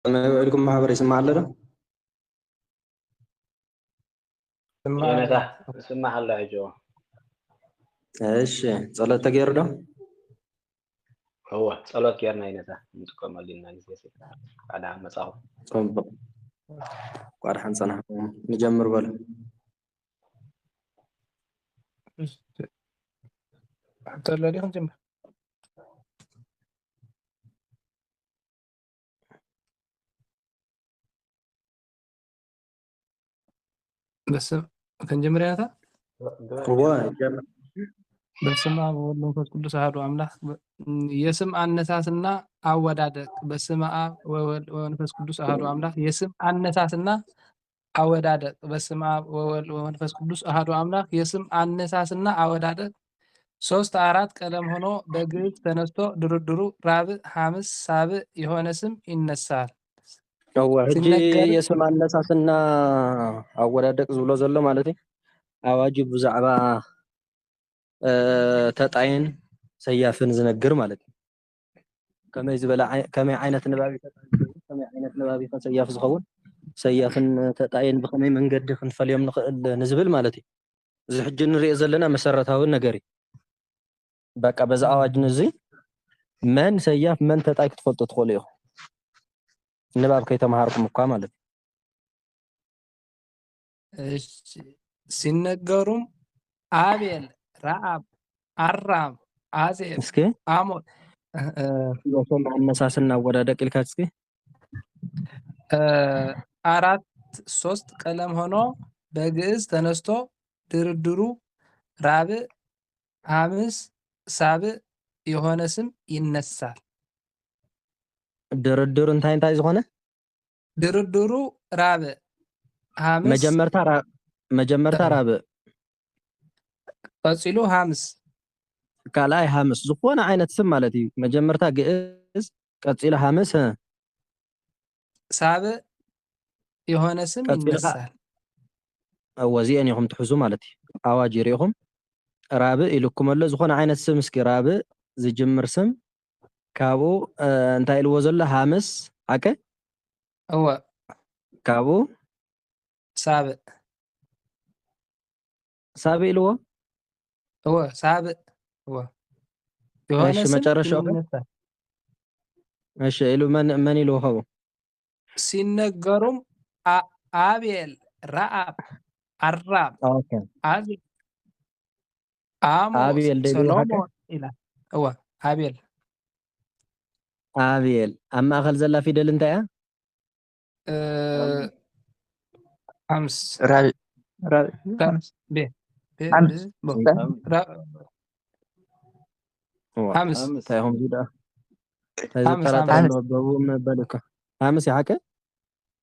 لكم ማህበር ይስማል አይደል? የነታ ስማሃል አይጆ እሺ ጸሎት ተገይሩ ዶ هو ጸሎት ጌርና ይነታ እንጥቀመልና ጊዜ አዳ መጻው ጾምበ ቋር ሐንጸና ንጀምር በለ ተለዲ ክንጀምር بس كنجمر ياتا هو ጀምር በስመ አብ ወወልድ ወመንፈስ ቅዱስ አሐዱ አምላክ የስም አነሳስና አወዳደቅ በስመ አብ ወወልድ ወመንፈስ ቅዱስ አሐዱ አምላክ የስም አነሳስና አወዳደቅ በስመ አብ ወወልድ ወመንፈስ ቅዱስ አሐዱ አምላክ የስም አነሳስና አወዳደቅ 3 4 ቀለም ሆኖ በግዕዝ ተነስቶ ድርድሩ ራብዕ ሐምስ ሳብዕ የሆነ ስም ይነሳል። هو ሕጂ የስም አነሳስና አወዳደቅ ዝብሎ ዘሎ ማለት አዋጅ ብዛዕባ ተጣይን ሰያፍን ዝነግር ማለት ከመይ ዝበላ ከመይ ዓይነት ንባቢ ከመይ ዓይነት ንባቢ ሰያፍ ዝኸውን ሰያፍን ተጣይን ብከመይ መንገዲ ክንፈልዮም ንኽእል ንዝብል ማለት እዩ። እዚ ሕጂ ንሪኦ ዘለና መሰረታዊ ነገር እዩ። በቃ በዛ አዋጅ ነዚ መን ሰያፍ መን ተጣይ ክትፈልጡ ትኽእሉ ኢኹም ንባብ ከይተማሃርኩም እኳ ማለት እሺ ሲነገሩም አቤል ረአብ አራም አዜብ እስኪ አሞን የስም አነሳስና አወዳደቅ ኢልካ እስኪ 4 3 ቀለም ሆኖ በግዕዝ ተነስቶ ድርድሩ ራብዕ ሐምስ ሳብዕ የሆነ ስም ይነሳል። ድርድሩ እንታይ እንታይ ዝኾነ ድርድሩ ራብዕ ሐምስ መጀመርታ ራብዕ ቀፂሉ ሐምስ ካልኣይ ሐምስ ዝኾነ ዓይነት ስም ማለት እዩ። መጀመርታ ግዕዝ ቀፂሉ ሐምስ ሳብዕ የሆነ ስም ይነሳል። ወዚአን ኢኹም ትሕዙ ማለት እዩ። አዋጅ ይሪኢኹም ራብዕ ኢልኩም ኣሎ ዝኾነ ዓይነት ስም እስኪ ራብዕ ዝጅምር ስም ካብኡ እንታይ ኢልዎ ዘሎ ሐምስ ሓቀ እወ ካብኡ ሳብዕ ሳብዕ ኢልዎ እወ ሳብዕ እወ የሆነ እሺ ስም መጨረሻው ይነሳል። እሺ ኢሉ መን ኢልዎ ኸው ሲነገሩም አቤል ረአብ አራም ኦኬ አዜብ አሞስ አቤል ደይሉ ሰሎሞን ይላል። እወ አቤል አቤል ኣብ ማእኸል ዘላ ፊደል እንታይ እያ? ሐምስ ራብዕ ሐምስ ሐምስ እንታይ ኢኹም ዚዳ ተዝጠራጠሩ በቡም በልካ ሐምስ ይሓቀ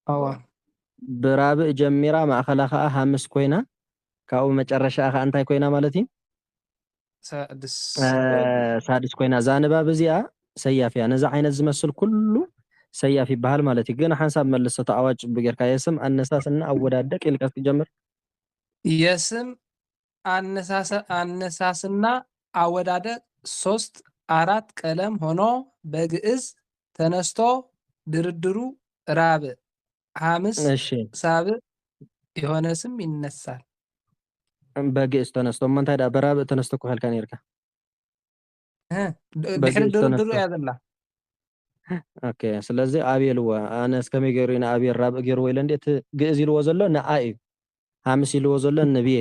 እወ ብራብዕ ጀሚራ ማእኸላ ከዓ ሐምስ ኮይና ካብኡ መጨረሻ ከዓ እንታይ ኮይና ማለት እዩ ሳድስ ኮይና እዛ ንባብ እዚኣ ሰያፍ እያ። ነዛ ዓይነት ዝመስል ኩሉ ሰያፍ ይበሃል ማለት እዩ። ግን ሓንሳብ መልሶ አዋጅ ፅቡቅ ጌርካ የስም አነሳስና አወዳደቅ ኢልካ ትጀምር የስም አነሳስና አወዳደቅ 3 4 ቀለም ሆኖ በግዕዝ ተነስቶ ድርድሩ ራብዕ ሐምስ ሳብዕ የሆነ ስም ይነሳል። በግዕዝ ተነስቶ እንታይ ዳ በራብዕ ተነስቶ እኮ ኸልካ ነርካ ድሕሪ ድርድሩ እያ ዘላ። ኦኬ ስለዚ አቤል እወ ኣነ እስከመይ ገይሩ ኢና አቤል ራብዕ ገይርዎ ኢለ እንዴት ግዕዝ ኢልዎ ዘሎ ንኣ እዩ ሐምስ ኢልዎ ዘሎ ንብየ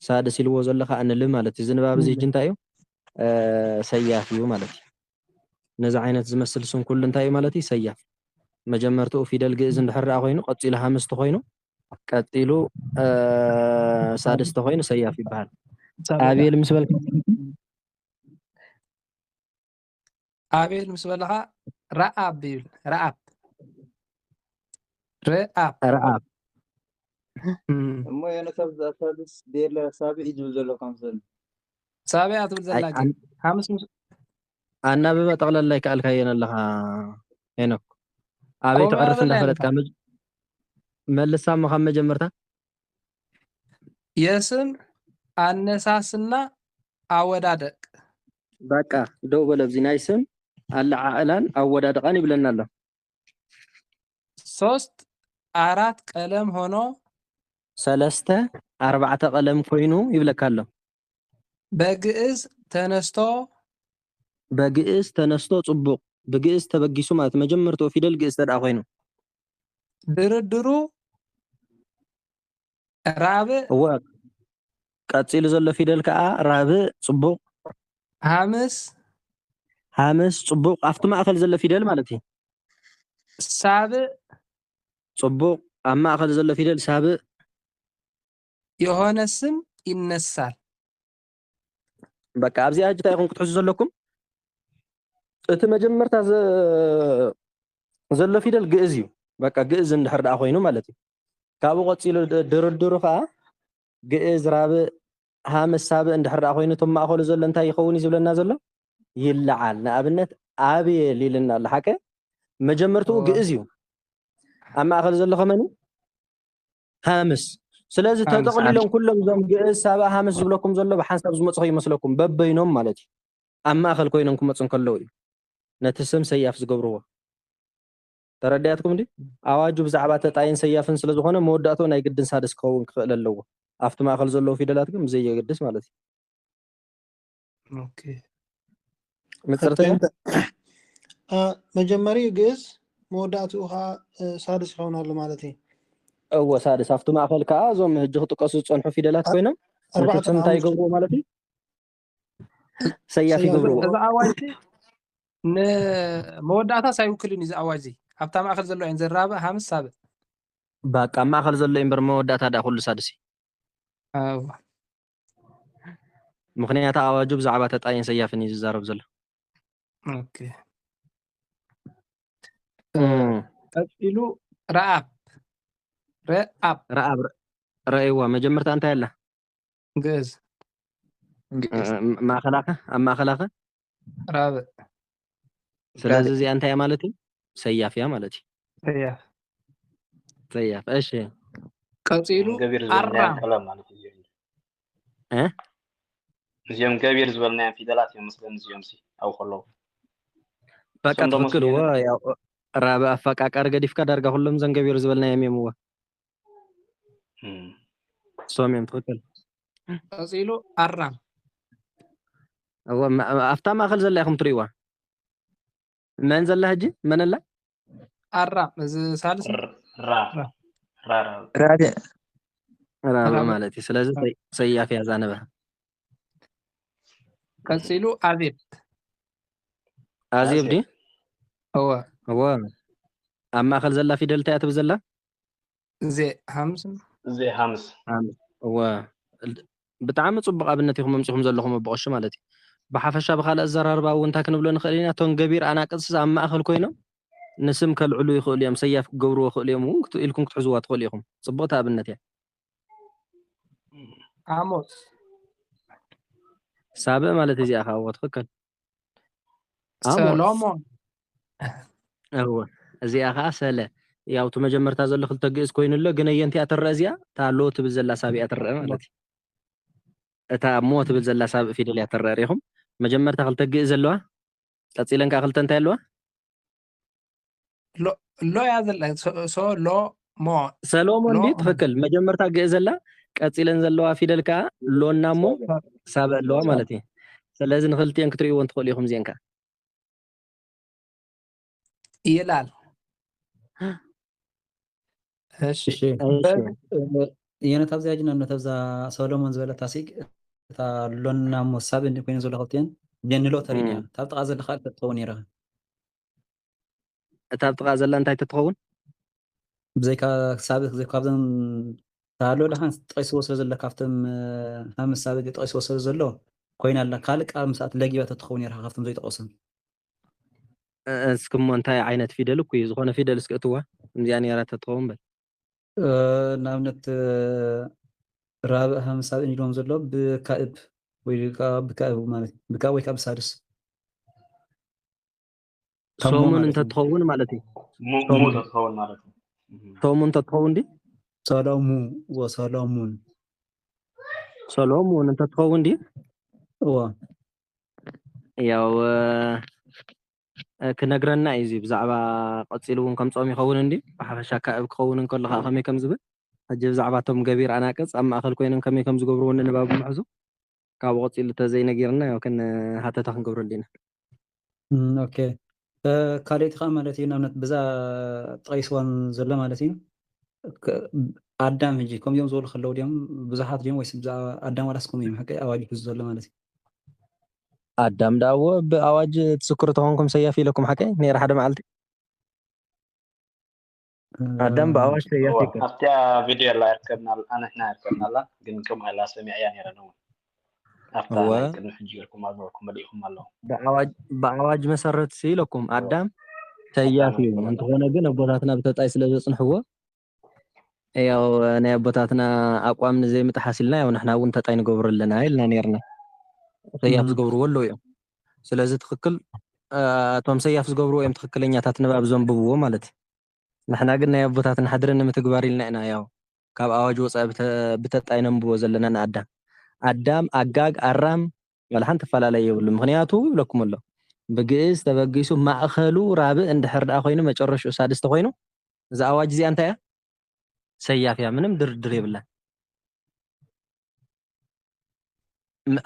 ሳድስ ኢልዎ ዘሎ ከዓ ንል ማለት እዩ። ዝንባብ እዚ ሕጂ እንታይ እዩ ሰያፍ እዩ ማለት እዩ። ነዚ ዓይነት ዝመስል ስም ኩሉ እንታይ እዩ ማለት እዩ ሰያፍ መጀመርትኡ ፊደል ግዕዝ እንድሕር ኮይኑ ቀፂሉ ሐምስ ተኮይኑ ቀፂሉ ሳድስ ተኮይኑ ሰያፍ ይበሃል። አቤል ምስ በልካ አቤል ምስ በልካ ረአብ ይብል ረአብ ረአብ እሞ የሆነ ሰብ ሳድስ ዴለ ሳብዕ ይጅብል ዘሎ ከምሰል ሳብዕ ኣትብል ዘላ ሐምስ ኣናብበ ጠቕለላይ ከኣልካየን ኣለኻ ሄኖክ ኣበይ ትዕርፍ እንዳፈለጥካ መልሳ ካብ መጀመርታ የስም አነሳስና አወዳደቅ በቃ ደው በለ ኣብዚ ናይ ስም ኣለዓዕላን ኣወዳድቃን ይብለና ኣሎ። ሶስት አራት ቀለም ሆኖ ሰለስተ አርባዕተ ቀለም ኮይኑ ይብለካ ኣሎ በግዕዝ ተነስቶ በግዕዝ ተነስቶ ጽቡቕ በግዕዝ ተበጊሱ ማለት መጀመርታው ፊደል ግዕዝ ተደኣ ኮይኑ ድርድሩ ራብዕ እወ ቀፂሉ ዘሎ ፊደል ከዓ ራብዕ ጽቡቕ ሃምስ ጽቡቕ ኣብቲ ማእከል ዘሎ ፊደል ማለት እዩ ሳብዕ ጽቡቕ ኣብ ማእከል ዘሎ ፊደል ሳብዕ የሆነ ስም ይነሳል በቃ ኣብዚኣ ሕጂ እንታይ ኢኹም ክትሕዙ ዘለኩም እቲ መጀመርታ ዘሎ ፊደል ግዕዝ እዩ በቃ ግዕዝ እንድሕር ደኣ ኮይኑ ማለት እዩ ካብኡ ቀፂሉ ድርድሩ ከዓ ግዕዝ ራብዕ ሃምስ ሳብዕ እንድሕር ደኣ ኮይኑ እቶም ማእከሉ ዘሎ እንታይ ይኸውን እዩ ዝብለና ዘሎ ይለዓል ንኣብነት ኣብየል ኢልና ኣሎ ሓቀ መጀመርትኡ ግዕዝ እዩ ኣብ ማእከል ዘሎ ከመን ሃምስ ስለዚ ተጠቕሊሎም ኩሎም እዞም ግዕዝ ሳብዕ ሃምስ ዝብለኩም ዘሎ ብሓንሳብ ዝመፁ ይመስለኩም በበይኖም ማለት እዩ ኣብ ማእከል ኮይኖም ክመፁ ከለዉ እዩ ነቲ ስም ሰያፍ ዝገብርዎ ተረዳያትኩም ዲ ኣዋጁ ብዛዕባ ተጣይን ሰያፍን ስለ ዝኾነ መወዳእቶ ናይ ግድን ሳድስ ክኸውን ክኽእል ኣለዎ ኣብቲ ማእከል ዘለዎ ፊደላት ግን ብዘየገድስ ማለት እዩ ኦኬ ምፅርተ መጀመሪ ግዕዝ መወዳእትኡ ከዓ ሳድስ ይኸውን ኣሎ ማለት እዩ እወ ሳድስ ኣብቲ ማእከል ከዓ እዞም ሕጂ ክጥቀሱ ዝፀንሑ ፊደላት ኮይኖም ነቲ ስም እንታይ ይገብርዎ ማለት እዩ ሰያፍ ይገብርዎ እዚ ኣዋጅ ንመወዳእታ ሳይውክልን እዩ እዚ ኣዋጅ እዚ ኣብታ ማእከል ዘሎ እየን ዘራብዕ ሃምስ ሳብዕ በቃ ኣብ ማእከል ዘሎ እምበር መወዳእታ ዳ ኩሉ ሳድስ እዩ ምክንያቱ ኣዋጁ ብዛዕባ ተጣይን ሰያፍን እዩ ዝዛረብ ዘሎ ኦኬ ቀፂሉ ረኣብ ረአይዋ መጀመርታ እንታይ ኣላ ግዕዝ ማእኸላኸ ኣብ ማእኸላኸ ራብዕ ስለዚ እዚኣ እንታይ እያ ማለት እዩ ሰያፍ እያ ማለት እዩ ሰያፍ እሺ ቀፂሉ ኣራም እዚኦም ገቢር ዝበልናዮም ፊደላት እዮም ምስለን እዚኦም ኣብኡ ከለዉ በቃ ትክክል እዎ ያው ራብዕ ኣፈቃቃሪ ገዲፍካ ዳርጋ ኩሎም ዘን ገቢር ዝበልናዮም እዮም እዎ ሶም እዮም ትክክል ቀፂሉ ኣራም እዎ ኣብታ ማእከል ዘላ ኢኹም ትርእይዋ መን ዘላ ሕጂ መን ኣላ ኣራም እዚ ሳልስ ራብዕ ማለት እዩ ስለዚ ሰያፍ እያ ዛነበ ቀፂሉ ኣዜብ ኣዜብ ዲ እወ ኣብ ማእከል ዘላ ፊደል እንታይ እያ ትብል ዘላ ሃምስ እወ ብጣዕሚ ፅቡቅ ኣብነት ኢኹም መምፂኹም ዘለኹም ኣብቕሹ ማለት እዩ ብሓፈሻ ብካልእ ኣዘራርባ እውን እንታይ ክንብሎ ንኽእል ኢና እቶም ገቢር ኣናቅፅስ ኣብ ማእከል ኮይኖም ንስም ከልዕሉ ይኽእሉ እዮም ሰያፍ ክገብርዎ ክእሉ እዮም እውን ኢልኩም ክትሕዝዋ ትኽእሉ ኢኹም ፅቡቕቲ ኣብነት እያ ዓሞስ ሳብዕ ማለት እዚኣ ከዓ እዎ ትክክል ሰሎሞን እወ እዚኣ ከዓ ሰለ ያው እቲ መጀመርታ ዘሎ ክልተ ግዕዝ ኮይኑ ኣሎ ግን ኣየንቲ እያ ትረአ እዚኣ እታ ሎ ትብል ዘላ ሳብዕ እያ ትረአ ማለት እዩ እታ ሞ ትብል ዘላ ሳብዕ ፊደል እያ ትረአ ሪኢኹም መጀመርታ ክልተ ግዕዝ ዘለዋ ቀፂለን ከዓ ክልተ እንታይ ኣለዋ ሎ እያ ዘላ ሰሎሞን ዲ ትክክል መጀመርታ ግዕዝ ዘላ ቀፂለን ዘለዋ ፊደል ከዓ ሎና ሞ ሳብዕ ኣለዋ ማለት እዩ ስለዚ ንክልቲአን ክትርእይዎን ትኽእሉ ኢኹም እዚአን ከዓ ይላል እሺ የነት ኣብዚያ ጅና ነተብዛ ሰሎሞን ዝበለታ ሲግ እታ ሎና ሞ ሳብዕ እንዲ ኮይኑ ዘሎ ክልቲአን ጀንሎ ተሪን እያ ታብ ጥቃ ዘላ ካልእ ትኸውን ነይራ እታ ኣብ ጥቃ ዘላ እንታይ ትትኸውን ብዘይካ ሳብዕ ካብዘን ታሎ ለሓን ጠቂስዎ ስለ ዘሎ ካብቶም ሃምስ ሳብዕ ጠቂስዎ ስለ ዘሎ ኮይና ኣላ ካልእ ቃል ምስኣት ለጊባ ትኸውን ነይራ ካብቶም ዘይጠቀሱ እስክሞ እንታይ ዓይነት ፊደል እኮ እዩ ዝኾነ ፊደል እስክእትዋ እዚኣ ነይራ ትትኸውን በል ንኣብነት ራብዕ ሃምስ ሳብዕ ኢሎም ዘሎ ብካእብ ወይ ከዓ ብካእብ ማለት እዩ ብካእብ ወይ ከዓ ብሳድስ ሶሙን እንተትኸውን ማለት እዩ ሶሙን እንተትኸውን ዲ ሰሎሙን እንተትኸውን ዲ እዋ ያው ክነግረና እዩ እዚ ብዛዕባ ቀፂሉ እውን ከምፆም ይኸውን እንዲ ብሓፈሻ ካብ ክኸውን እንከሎ ከመይ ከም ዝብል ሕጂ ብዛዕባ እቶም ገቢር ኣናቅፅ ኣብ ማእኸል ኮይኖም ከመይ ከም ዝገብርዎ ንባብ ምሕዙ ካብኡ ቀፂሉ ተዘይነጊርና ያው ከን ሃተታ ክንገብረሉ ኢና ኦኬ ካልኦት ከዓ ማለት እዩ ንኣብነት ብዛ ጠቂስዋን ዘሎ ማለት እዩ ኣዳም ሕጂ ከምዚኦም ዝበሉ ከለዉ ድዮም ብዙሓት ድዮም ወይስ ብዛዕባ ኣዳም ዋላስኩም እዮም ሓቂ ኣዋጅ ሒዙ ዘሎ ማለት እዩ ኣዳም ዳእዎ ብኣዋጅ ትስክሩ ተኾንኩም ሰያፍ ኢለኩም ሓቀይ ነይረ ሓደ መዓልቲ ኣዳም ብኣዋጅ ሰያፍ ይከ ኣብታ ቪድዮ ላ ይርከብና ኣነሕና ይርከብናላ ግን ከምኡ ኢላ ሰሚዐ እያ ነይረ ነው ኣብታ ናይ ቅድሚ ሕጂ ኢልኩም ኣልነበርኩም መሊእኩም ኣለዉ ብኣዋጅ መሰረት ኢለኩም ኣዳም ሰያፍ እዩ እንትኾነ ግን ኣቦታትና ብተጣይ ስለ ዘፅንሕዎ ያው ናይ ኣቦታትና ኣቋም ንዘይምጥሓስ ኢልና ያው ንሕና እውን ተጣይ ንገብሮ ኣለና ኢልና ነርና ሰያፍ ዝገብርዎ ኣለዉ እዮም ስለዚ ትክክል እቶም ሰያፍ ዝገብርዎ እዮም ትክክለኛታት ንባብ ዘንብብዎ ማለት እዩ ንሕና ግን ናይ ኣቦታትና ሓድሪ ንምትግባር ኢልና ኢና ያው ካብ ኣዋጅ ወፃኢ ብተጣይ ነንብቦ ዘለና ንኣዳም ኣዳም ኣጋግ ኣራም ወላ ሓንቲ ተፈላለየ የብሉ ምክንያቱ ይብለኩም ኣሎ ብግእዝ ተበጊሱ ማእኸሉ ራብዕ እንድሕር ደኣ ኮይኑ መጨረሽኡ ሳድስተ ኮይኑ እዚ ኣዋጅ እዚኣ እንታይ እያ ሰያፍ እያ ምንም ድርድር የብላ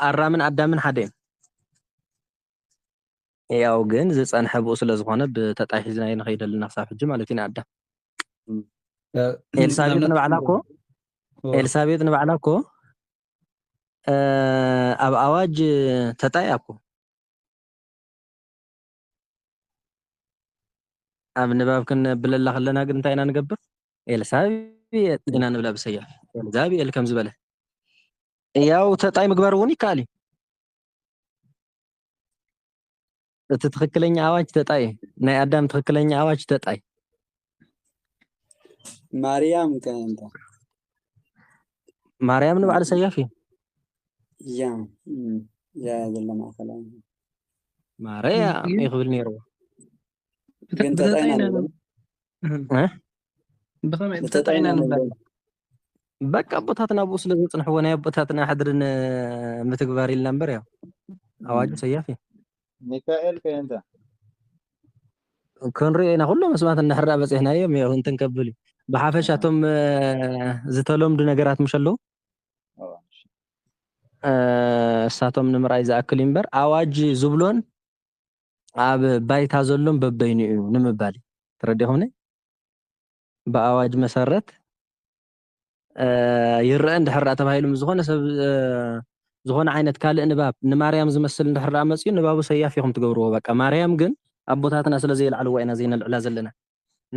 ኣራምን ኣዳምን ሓደ እዮም ያው ግን ዝፀንሐ ብኡ ስለ ዝኾነ ብተጣይ ሒዝናዮ ንኸይድ ኣለና ክሳብ ሕጂ ማለት ኢና ኣዳም ኤልሳቤጥ ንባዕላ እኮ ኣብ ኣዋጅ ተጣይ እኮ ኣብ ንባብ ክንብለላ ከለና ግን እንታይ ኢና ንገብር ኤልሳቤጥ ኢና ንብላ ብሰያፍ ኤልዛቤል ከም ዝበለ ያው ተጣይ ምግባር እውን ይከኣል እዩ እቲ ትክክለኛ ኣዋጅ ተጣይ ናይ ኣዳም ትክክለኛ ኣዋጅ ተጣይ ማርያም ከእንታ ማርያም ንባዕሉ ሰያፍ እዩ ያ ዘለ ማእኸላ ማርያም ይኽብል ነይርዎ ግን ተጣይና ብኸመይ ተጣይና ንብላ በቃ ኣቦታትና ብኡ ስለ ዘፅንሕዎ ናይ ኣቦታትና ሓድርን ምትግባር ኢልና እምበር ያው ኣዋጁ ሰያፍ እዩ ሚካኤል ከእንታ ክንሪኦ ኢና ኩሎም መስማት እናሕራ በፂሕናዮም ያው እንትን ከብል እዩ ብሓፈሻ እቶም ዝተለምዱ ነገራት ምሽ ኣለዉ እሳቶም ንምርኣይ ዝኣክል እምበር ኣዋጅ ዝብሎን ኣብ ባይታ ዘሎን በበይኑ እዩ ንምባል ትረዲኹምኒ ብኣዋጅ መሰረት ይርአ እንድሕር ተባሂሉ ዝኾነ ሰብ ዝኾነ ዓይነት ካልእ ንባብ ንማርያም ዝመስል እንድሕር መፅኡ ንባቡ ሰያፍ ኢኹም ትገብርዎ በቃ ማርያም ግን ኣቦታትና ስለ ዘይልዓልዋ ኢና ዘይነልዕላ ዘለና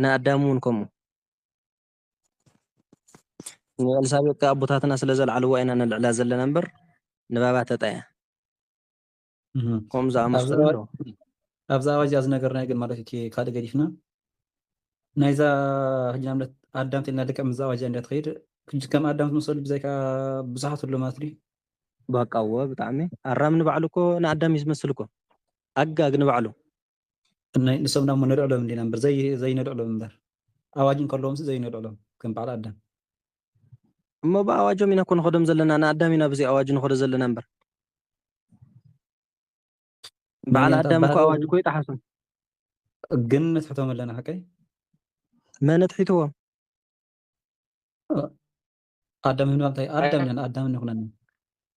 ንኣዳም እውን ከምኡ ንኤልሳቤጥ ኣቦታትና ስለ ዘልዓልዋ ኢና ነልዕላ ዘለና እምበር ንባባ ተጣያ ከምኡ ዝኣመስሉ ኣለዉ ኣብዛ ኣዋጅ እዚ ነገርና ግን ማለት እቲ ካልእ ገዲፍና ናይዛ ሕጂ ንኣብነት ኣዳም ተልና ደቀ ምዛ ኣዋጅ እንዳ ትኸይድ ከም ኣዳም ዝመሰሉ ብዘይካ ብዙሓት ኣሎ ማለት እዩ በቃ ዎ ብጣዕሚ ኣራም ንባዕሉ እኮ ንኣዳም እዩ ዝመስል እኮ ኣጋግ ንባዕሉ ንሶም ና ነልዕሎም እንዲና እምበር ዘይነልዕሎም እምበር ኣዋጅ እንከለዎም ዘይነልዕሎም ከም በዓል ኣዳም እሞ ብኣዋጆም ኢና እኮ ንኸዶም ዘለና ንኣዳም ኢና ብዘይ ኣዋጅ ንኸዶ ዘለና እምበር በዓል ኣዳም እኮ ኣዋጅ እኮ ይጠሓሱን ግን ነትሕቶም ኣለና ሓቀይ መን ኣትሒትዎም ኣዳም ንብላ እንታይ ኣዳም ኢልና ኣዳም ንኹነና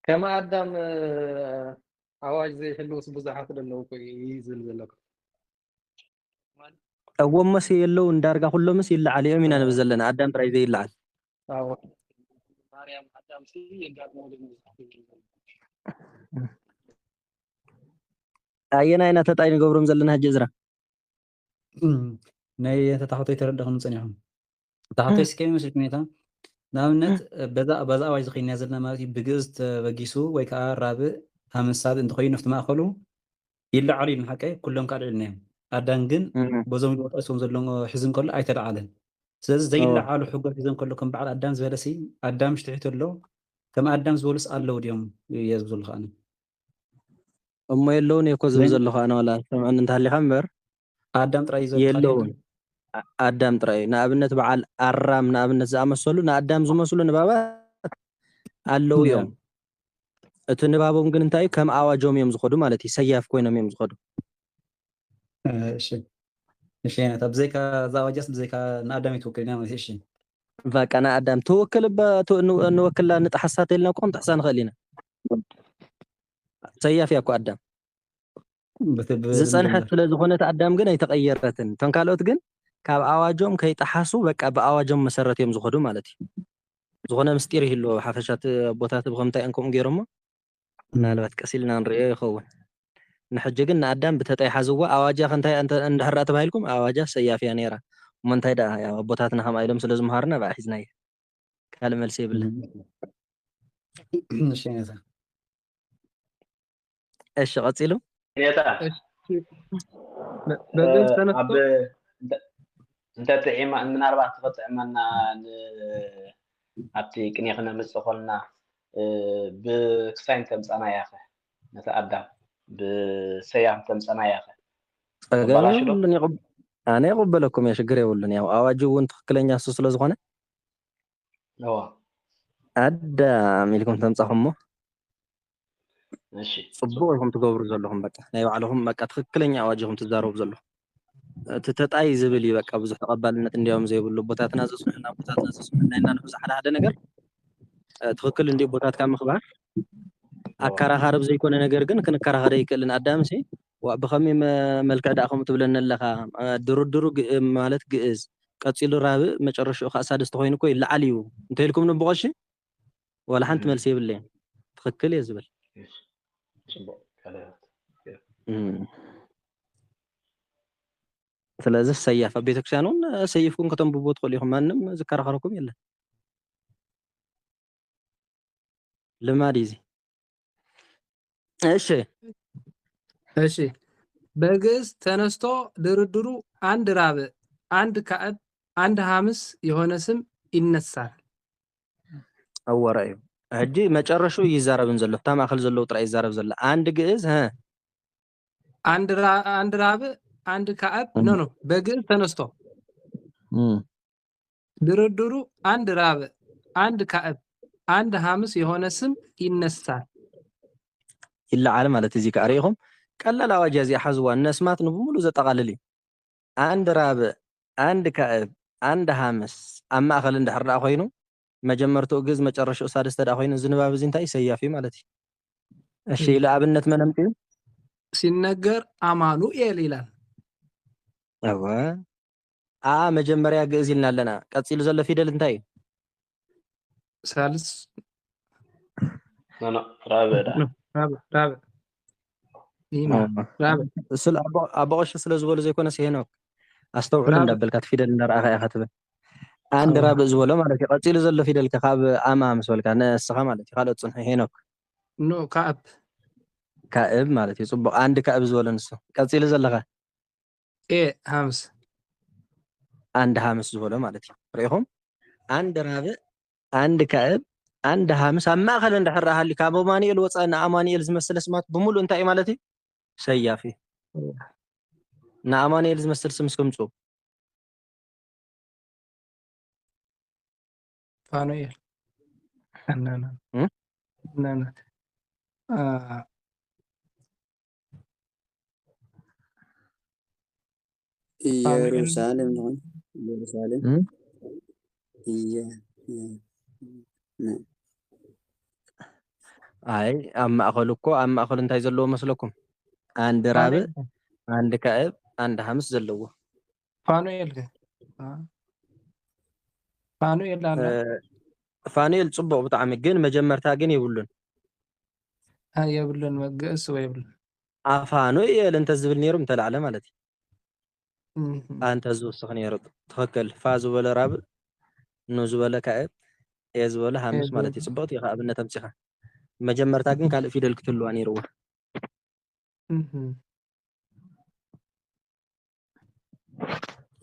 ከማ ኣዳም ኣዋጅ ዘይሕልውስ ብዙሓት ደለዉ እኮ ይዝብል ዘለኩ እዎም መስ የለው እንዳርጋ ኩሎምስ ይለዓል እዮም ኢና ንብል ዘለና ኣዳም ጥራይ ዘይለዓል ማርያም ኣዳም የጋጥሞ ኣየና ኢና ተጣይ ንገብሮም ዘለና ሕጂ እዝራ ናይ ተታሕቶይ ተረዳኹም ፀኒሖም ተታሕቶይ ስከ ይመስል ሁኔታ ንኣብነት በዛ ኣዋጅ ዝኸይድና ዘለና ማለት እዩ ብግእዝ ተበጊሱ ወይ ከዓ ራብዕ ሃምሳብ እንተኮይኑ ነፍቲ ማእኸሉ ይለዓሉ ኢሉ ሓቀይ ኩሎም ካልዕ ኢልናዮም ኣዳም ግን በዞም ጠቂሶም ዘሎ ሒዙ እንከሎ ኣይተለዓለን ስለዚ ዘይለዓሉ ሕጎት ሒዞም ከሎ ከም በዓል ኣዳም ዝበለሲ ኣዳም ሽትሒቱ ኣሎ ከም ኣዳም ዝበሉስ ኣለው ድዮም እየ ዝብል ዘሎ ከዓኒ እሞ የለውን እየ እኮ ዝብል ዘለኹ ኣነ ዋላ ሰምዐኒ እንተሃሊኻ እምበር ኣዳም ጥራይ የለውን ኣዳም ጥራይ ንኣብነት በዓል ኣራም ንኣብነት ዝኣመሰሉ ንኣዳም ዝመስሉ ንባባት ኣለው እዮም እቲ ንባቦም ግን እንታይ ከም ኣዋጆም እዮም ዝኸዱ ማለት እዩ ሰያፍ ኮይኖም እዮም ዝኸዱ እሺ አይነት አብዘይካ ዛዋጃስ በዘይካ ንአዳም ይትወክልና ማለት እሺ በቃ ንኣዳም ትወክል ንወክላ ንጣሓሳት ኢልና እኮ ንጥሕሳ ንኽእል ኢና ሰያፍ እያ እኮ ኣዳም ዝፀንሐት ስለ ዝኾነት ኣዳም ግን ኣይተቐየረትን እቶም ካልኦት ግን ካብ ኣዋጆም ከይጠሓሱ በቃ ብኣዋጆም መሰረት እዮም ዝኸዱ ማለት እዩ ዝኾነ ምስጢር ይህልዎ ሓፈሻት ቦታት ብከምታይ እንከም ገይሮሞ ምናልባት ቀስ ኢልና ንሪኦ ይኸውን ንሕጂ ግን ንኣዳም ብተጠይሓ ዝዋ ኣዋጃ ከንታይ እንድሕር ተባሂልኩም ኣዋጃ ሰያፍ እያ ነይራ እሞ እንታይ ደኣ ያው ኣቦታትና ከምኣ ኢሎም ስለ ዝምሃርና ብኣ ሒዝና እየ ካልእ መልሲ የብለን እሺ አይነት እሺ ቀፂሉ ነታ በግልጽ ተነስቶ እንተ ጥዒማ ምናልባት ትኽጥዕመና ኣብቲ ቅኔ ክነምፅእ ኮልና ብክሳይን ተምፀና ያኸ ነቲ ኣዳም ብሰያም ተምፀና ያኸ ኣነ ይቕበለኩም እየ ሽግር የብሉን ያው ኣዋጅ እውን ትክክለኛ እሱ ስለ ዝኾነ ኣዳም ኢልኩም ተምፃኹሞ ፅቡቅ ኢኹም ትገብሩ ዘለኹም በቃ ናይ ባዕልኹም በቃ ትክክለኛ ኣዋጅ ኢኹም ትዛረቡ ዘለኹም እቲ ተጣይ ዝብል እዩ በቃ ብዙሕ ተቐባልነት እንዲያውም ዘይብሉ ቦታትና ዘስምዐና ቦታትና ዘስምዐና ኢና ንብዙሕ ሓደ ነገር ትክክል እንዲ ቦታትካ ምኽባር ኣከራኻሪ ዘይኮነ ነገር ግን ክንከራኸረ ይክእልን ኣዳም ሲ ብኸመይ መልክዕ ዳእኹም ትብለኒ ኣለኻ ድርድሩ ማለት ግእዝ ቀፂሉ ራብዕ መጨረሻኡ ከዓ ሳድስተ ኮይኑ እኮ ይለዓል እዩ እንተኢልኩም ንብቆ እሺ ወላ ሓንቲ መልሲ የብለይን ትክክል እየ ዝብል ስለዚ ሰያፍ ኣብ ቤተክርስትያን እውን ሰይፍኩም ከተንብብዎ ትኽእሉ ኢኹም ማንም ዝከራኸረኩም የለን ልማድ እዚ እሺ በግዕዝ ተነስቶ ድርድሩ አንድ ራብዕ አንድ ካዕብ አንድ ሐምስ የሆነ ስም ይነሳል ኣወራዩ ሕጂ መጨረሹ ይዛረብን ዘሎ እታ ማእኸል ዘለው ጥራይ ይዛረብ ዘላ አንድ ግዕዝ አንድ ራብዕ አንድ ካዕብ ኖ በግዕዝ ተነስቶ ድርድሩ አንድ ራብዕ አንድ ካዕብ አንድ ሐምስ የሆነ ስም ይነሳል ይለዓል ማለት እዚ ከሪኢኹም ቀላል ኣዋጅ እዚኣ ሓዝዋ ነስማት ንብሙሉ ዘጠቃልል እዩ አንድ ራብዕ አንድ ካዕብ አንድ ሐምስ ኣብ ማእኸል እንድሕር ደኣ ኮይኑ መጀመርትኡ ግዕዝ መጨረሻኡ ሳድስተ ደኣ ኮይኑ እዚ ንባብ እዚ እንታይ ሰያፍ እዩ ማለት እዩ እሺ ለኣብነት መን ኣምፅኡ ሲነገር አማኑኤል ይላል እወ መጀመርያ ግዕዝ ኢልና ኣለና ቀፂሉ ዘሎ ፊደል እንታይ እዩ ሳልስ ራብዕ ስለ ኣቦቆሽ ስለ ዝበሉ ዘይኮነ ሲሄኖክ ኣስተውዕሉ እንዳበልካ ፊደል እንዳረኣኻ ኢኻ ትብል አንድ ራብዕ ዝበሎ ማለት እዩ ቀፂሉ ዘሎ ፊደል ካብ ኣማ ምስ በልካ ነስኻ ማለት እዩ ካልኦት ፅንሑ ሄኖክ ኖ ካዕብ ማለት እዩ ፅቡቅ አንድ ካዕብ ዝበሎ ንሱ ቀፂሉ ዘለኻ ሐምስ አንድ ሐምስ ዝበሎ ማለት እዩ ርኢኹም አንድ ራብዕ አንድ ካዕብ አንድ ሐምስ ኣብ ማእኸል እንድሕር ሃልዩ ካብ ኣማኑኤል ወፃእ ንኣማኑኤል ዝመስል ስማት ብምሉእ እንታይ እዩ ማለት እዩ ሰያፍ እዩ ንኣማኑኤል ዝመስል ስም እስከምፁ ፋኑኤል ኢየሩሳሌም ነው ኢየሩሳሌም ኣይ ኣብ ማእኸሉ እኮ ኣብ ማእኸሉ እንታይ ዘለዎ መስለኩም አንድ ራብዕ አንድ ካዕብ አንድ ሐምስ ዘለዎ ፋኑኤል ፅቡቅ ብጣዕሚ ግን መጀመርታ ግን የብሉን መገእስ ወይ የብሉን ኣፋኑኤል እንተ ዝብል ነይሩ እንተላዕለ ማለት እዩ አንተ ዝውስኽ ነይሩ ትኽክል ፋ ዝበለ ራብዕ ኑ ዝበለ ካዕብ ዝበለ ሐምስ ማለት እዩ ፅቡቅቲ ኢኻ ኣብነት ኣምፂኻ መጀመርታ ግን ካልእ ፊደል ክትህልዋ ነይርዎ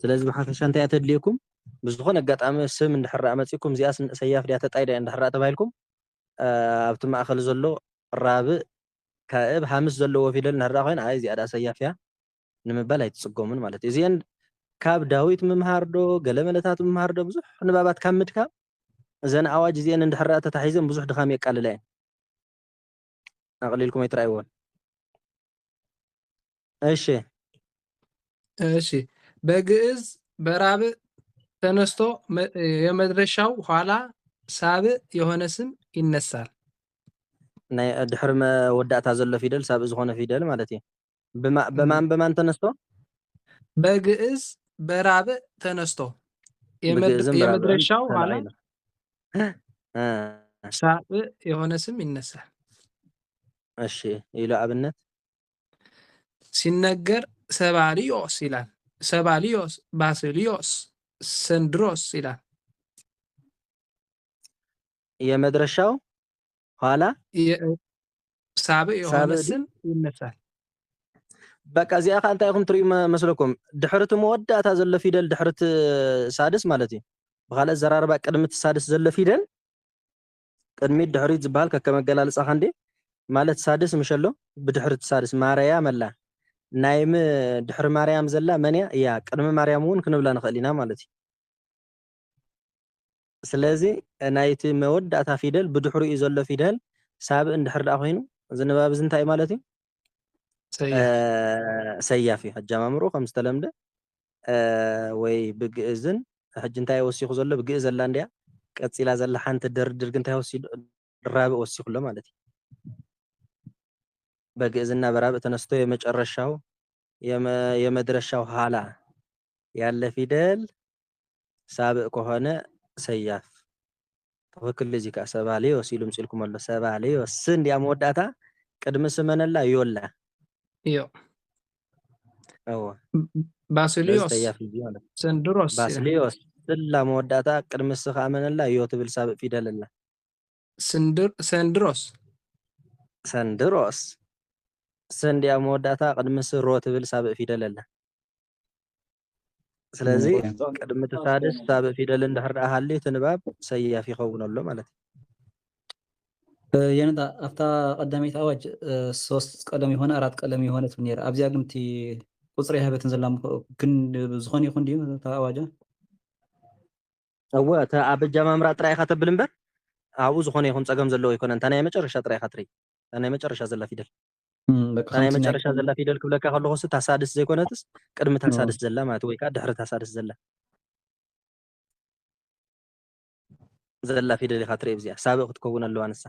ስለዚ ብሓፈሻ እንታይ ተድልየኩም ብዝኾነ ኣጋጣሚ ስም እንድሕር መፂኩም እዚኣ ሰያፍ ድያ ተጣይ ድያ እንድሕር ተባሂልኩም ኣብቲ ማእኸል ዘሎ ራብዕ ካዕብ ሐምስ ዘለዎ ፊደል እንድሕር ኮይና ኣይ እዚኣ ዳ ሰያፍ እያ ንምባል ኣይትፅገሙን ማለት እዩ እዚአን ካብ ዳዊት ምምሃር ዶ ገለመለታት ምምሃር ዶ ብዙሕ ንባባት ካብ ምድካም እዘን ኣዋጅ እዚአን እንድሕር ተታሒዘን ብዙሕ ድኻም የቃልላ እየን ኣቕሊልኩም ኣይትረኣይዎን እሺ እሺ በግዕዝ በራብዕ ተነስቶ የመድረሻው ኋላ ሳብዕ የሆነ ስም ይነሳል። ናይ ድሕሪ መወዳእታ ዘሎ ፊደል ሳብዕ ዝኾነ ፊደል ማለት እዩ። በማን ተነስቶ? በግዕዝ በራብዕ ተነስቶ በግዕዝም በራብዕን የመድረሻው ኋላ ተላዒሉ ሳብዕ የሆነ ስም ይነሳል። እሺ ኢሉ አብነት ሲነገር ሰባልዮስ ይላል። ሰባልዮስ፣ ባስልዮስ፣ ሰንድሮስ ይላል። የመድረሻው ኋላ ሳብዕ የሆነ ስም ይነሳል። በቃ እዚኣ ከዓ እንታይ ኢኹም ትሪኡ መስለኩም? ድሕርቲ መወዳእታ ዘሎ ፊደል ድሕርቲ ሳድስ ማለት እዩ። ብካልእ ዘራርባ ቅድሚት ሳድስ ዘሎ ፊደል ቅድሚት ድሕሪት ዝበሃል ከከም ኣገላልፃ ክንዴ ማለት ሳድስ ምሸሎ ብድሕርቲ ሳድስ ማርያም ኣላ ናይም ድሕሪ ማርያም ዘላ መንያ እያ ቅድሚ ማርያም እውን ክንብላ ንኽእል ኢና ማለት እዩ። ስለዚ ናይቲ መወዳእታ ፊደል ብድሕሪኡ ዘሎ ፊደል ሳብዕ እንድሕር ደኣ ኮይኑ እዚ ንባብ እዚ እንታይ ማለት እዩ? ሰያፍ እዩ። ኣጀማምርኡ ከም ዝተለምደ ወይ ብግዕዝን ሕጂ እንታይ ወሲኹ ዘሎ ብግዕዝ ዘላ እንድያ ቀፂላ ዘላ ሓንቲ ድርድር ግን እንታይ ወሲዱ ራብዕ ወሲኹሎ ማለት እዩ። በግዕዝና በራብዕ ተነስቶ የመጨረሻው የመድረሻው ኋላ ያለ ፊደል ሳብዕ ከሆነ ሰያፍ ትክክል። እዚ ከዓ ሰባልዮስ ኢሉ ምፅልኩም ኣሎ። ሰባልዮስ እንዲያ መወዳእታ ቅድሚ ስመነላ ዮላ እዮ። እዎ ባስልዮስ፣ ሰንድሮስ፣ ባስልዮስ ስላ መወዳእታ ቅድሚ ስ ከዓ መነላ ዮ ትብል ሳብዕ ፊደል ኣላ። ሰንድሮስ ሰንድሮስ ሰንዲያ መወዳእታ ቅድሚ ስ ሮ ትብል ሳብዕ ፊደል ኣላ። ስለዚ ቅድሚ ሳድስ ሳብዕ ፊደል እንድሕር ደኣ ሃልዩ እቲ ንባብ ሰያፍ ይኸውን ኣሎ ማለት እዩ። የነታ ኣብታ ቀዳሚት ኣዋጅ 3 ቀለም የሆነ 4 ቀለም የሆነ ትብል ነይራ። ኣብዚኣ ግን እቲ ቁፅሪ ሃበትን ዘላ ግን ዝኾነ ይኹን ድዩ እታ ኣዋጃ? እወ እታ ኣብ ኣጀማምራ ጥራይ ኢኻ ተብል እምበር ኣብኡ ዝኾነ ይኹን ፀገም ዘለዎ ይኮነን። እታ ናይ መጨረሻ ጥራይ ኢኻ ትርኢ። እታ ናይ መጨረሻ ዘላ ፊደል እታ ናይ መጨረሻ ዘላ ፊደል ክብለካ ከለኹ እታ ሳድስ ዘይኮነትስ ቅድሚ እታ ሳድስ ዘላ ማለት ወይ ከዓ ድሕሪ እታ ሳድስ ዘላ ፊደል ኢኻ ትርኢ። እዚኣ ሳብዕ ክትከውን ኣለዋ ንሳ።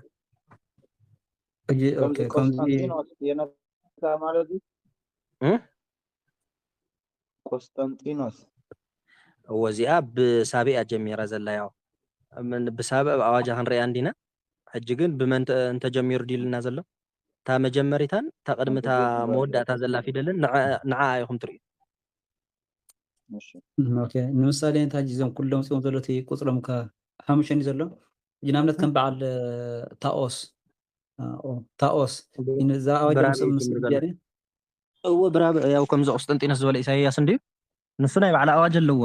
ቆስጠንጢኖስ ወዚኣ ብሳብዕ ጀሚራ ዘላ ያው ብሳብዕ ኣዋጃ ክንሪኣ እንዲና ሕጂ ግን ብመን እንተጀሚሩ ዲልና ዘሎ እታ መጀመሪታን እታ ቅድሚታ መወዳእታ ዘላ ፊደልን ንዓ ኢኹም ትሪኡ። ንምሳሌ እንታይ እዞም ኩሎም ፅኦም ዘሎ እቲ ቁፅሮም ሓሙሽተ ዘሎ ንኣብነት ከም በዓል ታኦስ እዛ ኣዋጅ እዎ ብራብዕ ያው ከምዚ ቆስጠንጢኖስ ዝበለ ኢሳያስ እንድዩ ንሱ ናይ ባዕላ ኣዋጅ ኣለዎ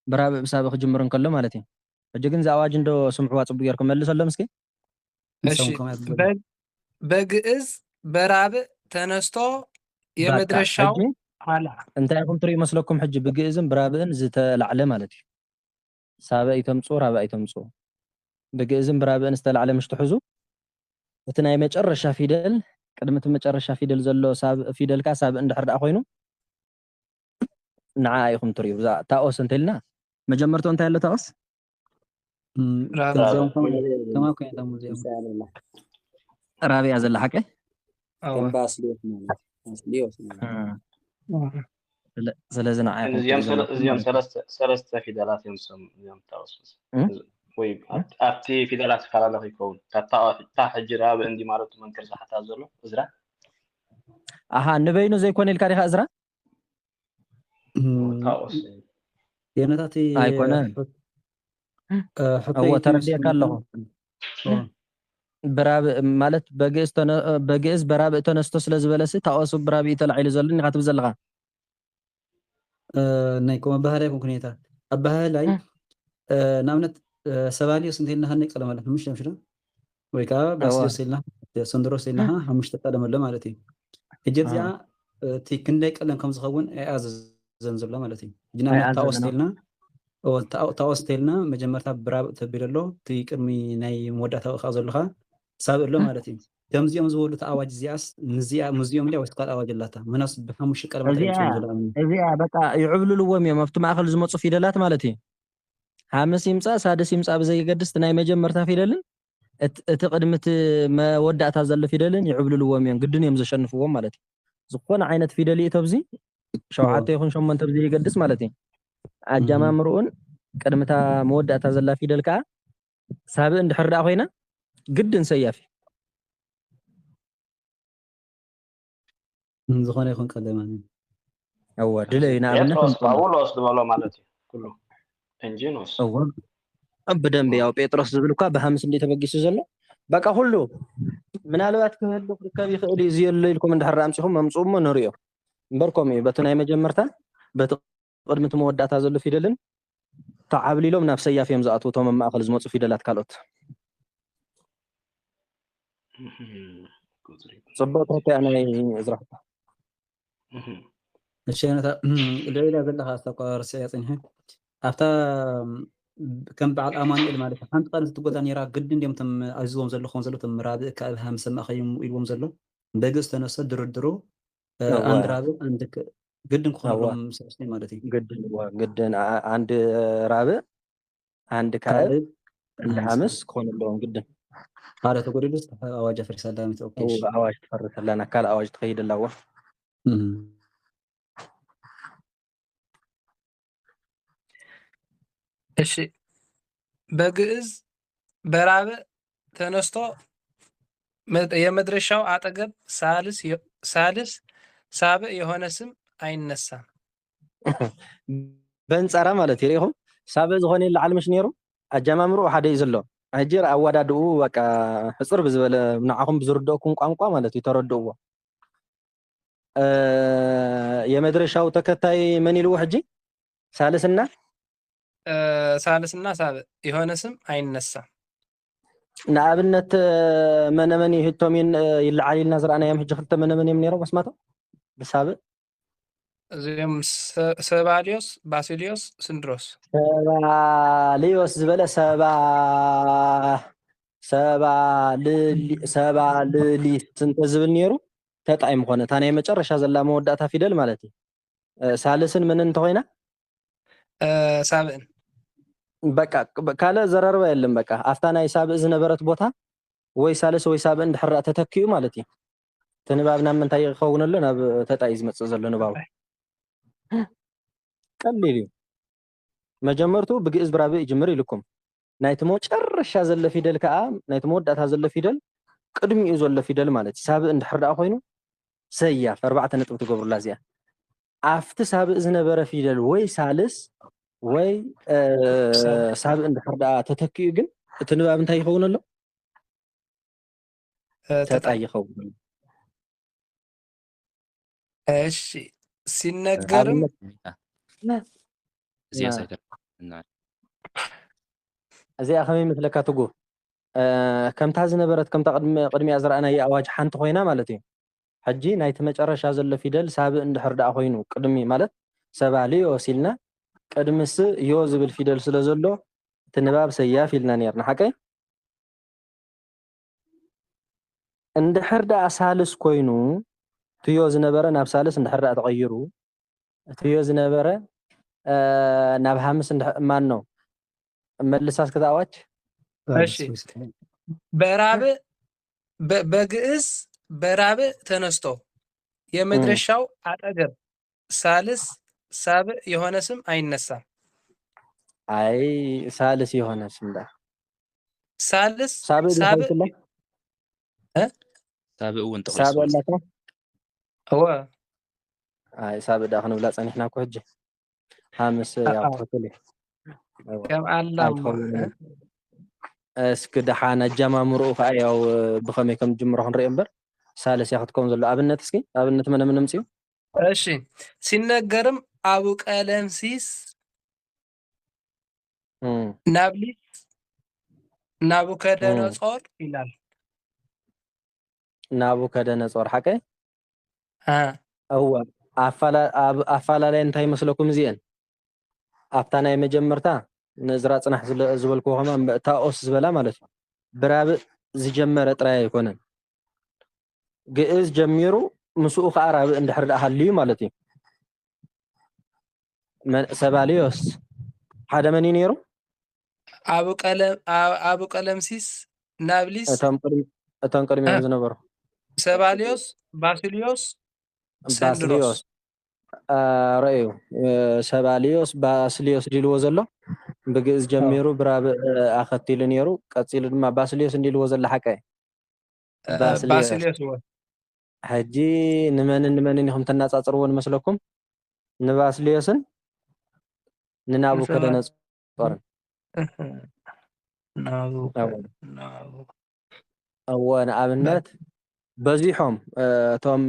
ብራብዕ ብሳብዕ ክጅምር እንከሎ ማለት እዩ። ሕጂ ግን እዚ ኣዋጅ እንዶ ስምዕዋ ፅቡቅ ጌርኩም መልስ ኣሎ ምስኪ። በግዕዝ በራብዕ ተነስቶ የመድረሻው ኋላ እንታይ ኢኹም ትሪኡ መስለኩም? ሕጂ ብግዕዝን ብራብዕን ዝተላዕለ ማለት እዩ። ሳብዕ ይተምፁ ራብዕ ይተምፁ ብግዕዝን ብራብዕን ዝተላዕለ ምሽ ትሕዙ እቲ ናይ መጨረሻ ፊደል ቅድሚ እቲ መጨረሻ ፊደል ዘሎ ፊደልካ ሳብዕ እንድሕር ደኣ ኮይኑ ንዓ ኢኹም ትሪኡ። ታኦስ እንተኢልና መጀመርቶ እንታይ ኣሎ? ታኦስ ራብያ ዘላ ሓቀ ስለዚ ንዓ እዚኦም ሰለስተ ፊደላት እዮም ታኦስ ወይ ኣብቲ ፊደላትፈላለኹ ይከውን እታ ሕጂ ራብዕ እንዲ ማለቱ መንክር ዝሓታ ዘሎ እዝራ ኣሃ ንበይኑ ዘይኮነ ኢልካ ዲኻ እዝራ ታኦስ የነታቲ ኣይኮነን እዎ ተረዲእካ ኣለኹ። ብራብዕ ማለት በግዕዝ በራብዕ ተነስቶ ስለ ዝበለሲ ታኦስ ብራብዕ ተላዒሉ ዘሎ ኒኻ ትብል ዘለኻ ናይ ኮመ ባህላዊ ኩነታ ኣብ ባህላይ ንኣብነት ሰባልዮስ እንተኢልና ከመይ ቀለም ኣለ? ሓሙሽተ ምሽቶ ወይ ከዓ ባስልዮስ ኢልና ሰንድሮስ ኢልና ሓሙሽተ ቀለም ኣሎ ማለት እዩ። ሕጂ እዚኣ እቲ ክንደይ ቀለም ከም ዝኸውን ኣይኣዘዘን ዘሎ ማለት እዩ። ንኣብነት ታኦስ እንተኢልና መጀመርታ ብራብዕ ተቢሉ ኣሎ እቲ ቅድሚ ናይ መወዳእታ ከዓ ዘለካ ሳብዕ ኣሎ ማለት እዩ። ከምዚኦም ዝበሉ ተኣዋጅ እዚኣስ ሙዚኦም ለ ወይስ ካልእ ኣዋጅ ኣላታ ምናስ ብሓሙሽተ ቀለማት እዮም ዘለኣም እዚኣ በቃ ይዕብልልዎም እዮም ኣብቲ ማእኸል ዝመፁ ፊደላት ማለት እዩ ሓምስ ይምፃእ ሳድስ ይምፃእ ብዘይገድስ ናይ መጀመርታ ፊደልን እቲ ቅድሚት መወዳእታ ዘሎ ፊደልን ይዕብልልዎም እዮም ግድን እዮም ዘሸንፍዎም ማለት እዩ ዝኾነ ዓይነት ፊደል እዩ ተብዚ 7 ይኹን 8 ብዘይገድስ ማለት እዩ ኣጀማምርኡን ቅድምታ መወዳእታ ዘላ ፊደል ከዓ ሳብእ እንድሕር ዳኣ ኮይና ግድን ሰያፍ ዝኾነ ይኹን ቀለማት أو دلي نعم بيتروس باولوس دبلو مالتي كله انجينوس بدن بياو بيتروس زبلوكا بهامس اللي تبقيسو زلو بقى كله ምናልባት ክህሉ ክርከብ ይኽእል እዩ ዝየለ ኢልኩም እንድሕር ኣምፂኹም መምፅኡሞ ንሪኦ እምበርኮም እዩ በቲ ናይ መጀመርታ በቲ ቅድሚት መወዳእታ ዘሎ ፊደልን ተዓብሊሎም ናብ ሰያፍ እዮም ዝኣትዉ እቶም ኣብ ማእኸል ዝመፁ ፊደላት ካልኦት ፅቡቅ ተረታይ ናይ እዝራሕታ እሺ ነታ ሌላ ዘለኻ ኣስተቋርሲ ያፅንሐ ኣብታ كم بعد أماني المالك حنت قارن تقول أنا راك قد اليوم تم عزوهم زلوا خون زلوا تم رابع كأبهم سما خيم يلوم زلوا بجس تنسى درو عند رابع عندك قد نخون سنين مالتي قد عند رابع عند كأب عند حمس خون اللون قد هذا تقول لي أواجه فرس سلامة أوكي أواجه فرس سلامة كلا أواجه تقيد اللون እሺ በግዕዝ በራብዕ ተነስቶ የመድረሻው አጠገብ ሳልስ ሳብዕ የሆነ ስም አይነሳም በንጻራ ማለት ይሪኹም ሳብዕ ዝኾነ ይላዓል ምሽ ነይሩ ኣጀማምርኡ ሓደ እዩ ዘሎ ሕጂር ኣወዳድኡ በቃ ሕፅር ብዝበለ ንዓኹም ብዝርድአኩም ቋንቋ ማለት እዩ ተረድእዎ የመድረሻው ተከታይ መን ኢልዎ ሕጂ ሳልስና ሳልስና ሳብዕ የሆነ ስም አይነሳም ንኣብነት መነመን ይህቶም ይለዓል ኢልና ዝረኣናዮም ሕጂ ክልተ መነመን እዮም ነይሮም መስማቶም ብሳብዕ እዚኦም ሰባልዮስ ባሲልዮስ ስንድሮስ ሰባልዮስ ዝበለ ሰባልሊስ እንተ ዝብል ነይሩ ተጣዒሙ ኮነ እታ ናይ መጨረሻ ዘላ መወዳእታ ፊደል ማለት እዩ ሳልስን ምን እንተኮይና ሳብዕን በቃ ካለ ዘረርባ የለም በቃ ኣፍታ ናይ ሳብዕ ዝነበረት ቦታ ወይ ሳልስ ወይ ሳብዕ እንድሕር ተተኪኡ ማለት እዩ ትንባብና ምንታይ ይኸውን ኣሎ ናብ ተጣይ ዝመፅእ ዘሎ ንባቡ ቀሊል እዩ መጀመርቱ ብግዕዝ ብራብዕ ይጅምር ኢልኩም ናይቲ መጨረሻ ዘሎ ፊደል ከዓ ናይቲ መወዳእታ ዘሎ ፊደል ቅድሚኡ ዘሎ ፊደል ማለት እዩ ሳብዕ እንድሕር ዳኣ ኮይኑ ሰያፍ 4 ነጥቢ ትገብሩላ እዚኣ ኣፍቲ ሳብዕ ዝነበረ ፊደል ወይ ሳልስ ወይ ሳብዕ እንድሕር ዳኣ ተተኪኡ ግን እቲ ንባብ እንታይ ይኸውን ኣሎ ተጣይ ይኸውን እሺ ሲነገርም እዚኣ ከመይ መስለካ ትጉ ከምታ ዝነበረት ከምታ ቅድሚያ ዝረኣናዮ ኣዋጅ ሓንቲ ኮይና ማለት እዩ ሕጂ ናይቲ መጨረሻ ዘሎ ፊደል ሳብዕ እንድሕር ዳኣ ኮይኑ ቅድሚ ማለት ሰባልዮ ሲልና ቅድሚስ ዮ ዝብል ፊደል ስለ ዘሎ እቲ ንባብ ሰያፍ ኢልና ነርና ሓቀይ እንድሕር ዳኣ ሳልስ ኮይኑ ትዮ ዝነበረ ናብ ሳልስ እንድሕር ዳኣ ተቐይሩ ትዮ ዝነበረ ናብ ሓምስ ማን ነው መልሳስ ከተኣዋጅ እሺ በራብዕ በግዕዝ በራብዕ ተነስቶ የመድረሻው አጠገብ ሳልስ ሳብዕ የሆነ ስም አይነሳም አይ ሳልስ የሆነ ስም ዳ ሳልስ ሳብዕ ሳብዕ ወንጠቅ ሳብዕ ለካ هو አይ ሳብዕ ዳ ክንብላ ፀኒሕና እኮ ሕጂ ሓምስ ያው ትክክል كم علم እስኪ ደሓን ኣጀማምርኡ ከዓ ያው ብኸመይ ከም ጅምሮ ክንሪኦ እምበር ሳልስ ያ ክትከውን ዘሎ ኣብነት እስኪ ኣብነት መነ ምን ምፅኡ እሺ ሲነገርም አቡ ቀለምሲስ ናብሊት ናቡከደነጾር ይላል ናቡከደነጾር ሓቀይ እወ ኣፋላላይ እንታይ መስለኩም እዚአን ኣብታ ናይ መጀመርታ ንዝራ ፅናሕ ዝበልክዎ ከማ ታኦስ ዝበላ ማለት እዩ ብራብዕ ዝጀመረ ጥራይ ኣይኮነን ግዕዝ ጀሚሩ ምስኡ ከዓ ራብዕ እንድሕር ደኣ ሃልዩ ማለት እዩ ሰባልዮስ ሓደ መን እዩ ነይሩ አቡ ቀለምሲስ ናብሊስ እቶም ቅድሚኦም ዝነበሩ ሰባልዮስ ባስልዮስ ሰንድሮስ ባስልዮስ رأيو سباليوس باسليوس ديلو زلو بجز جميرو براب أخذتي لنيرو قتيل ما باسليوس ديلو زل حكاي باسليوس هو حجي نمن هم تناس أصرون مسلكم نباسليوسن ننابو كده نصورن نابو أو أنا أبنات بزيحهم توم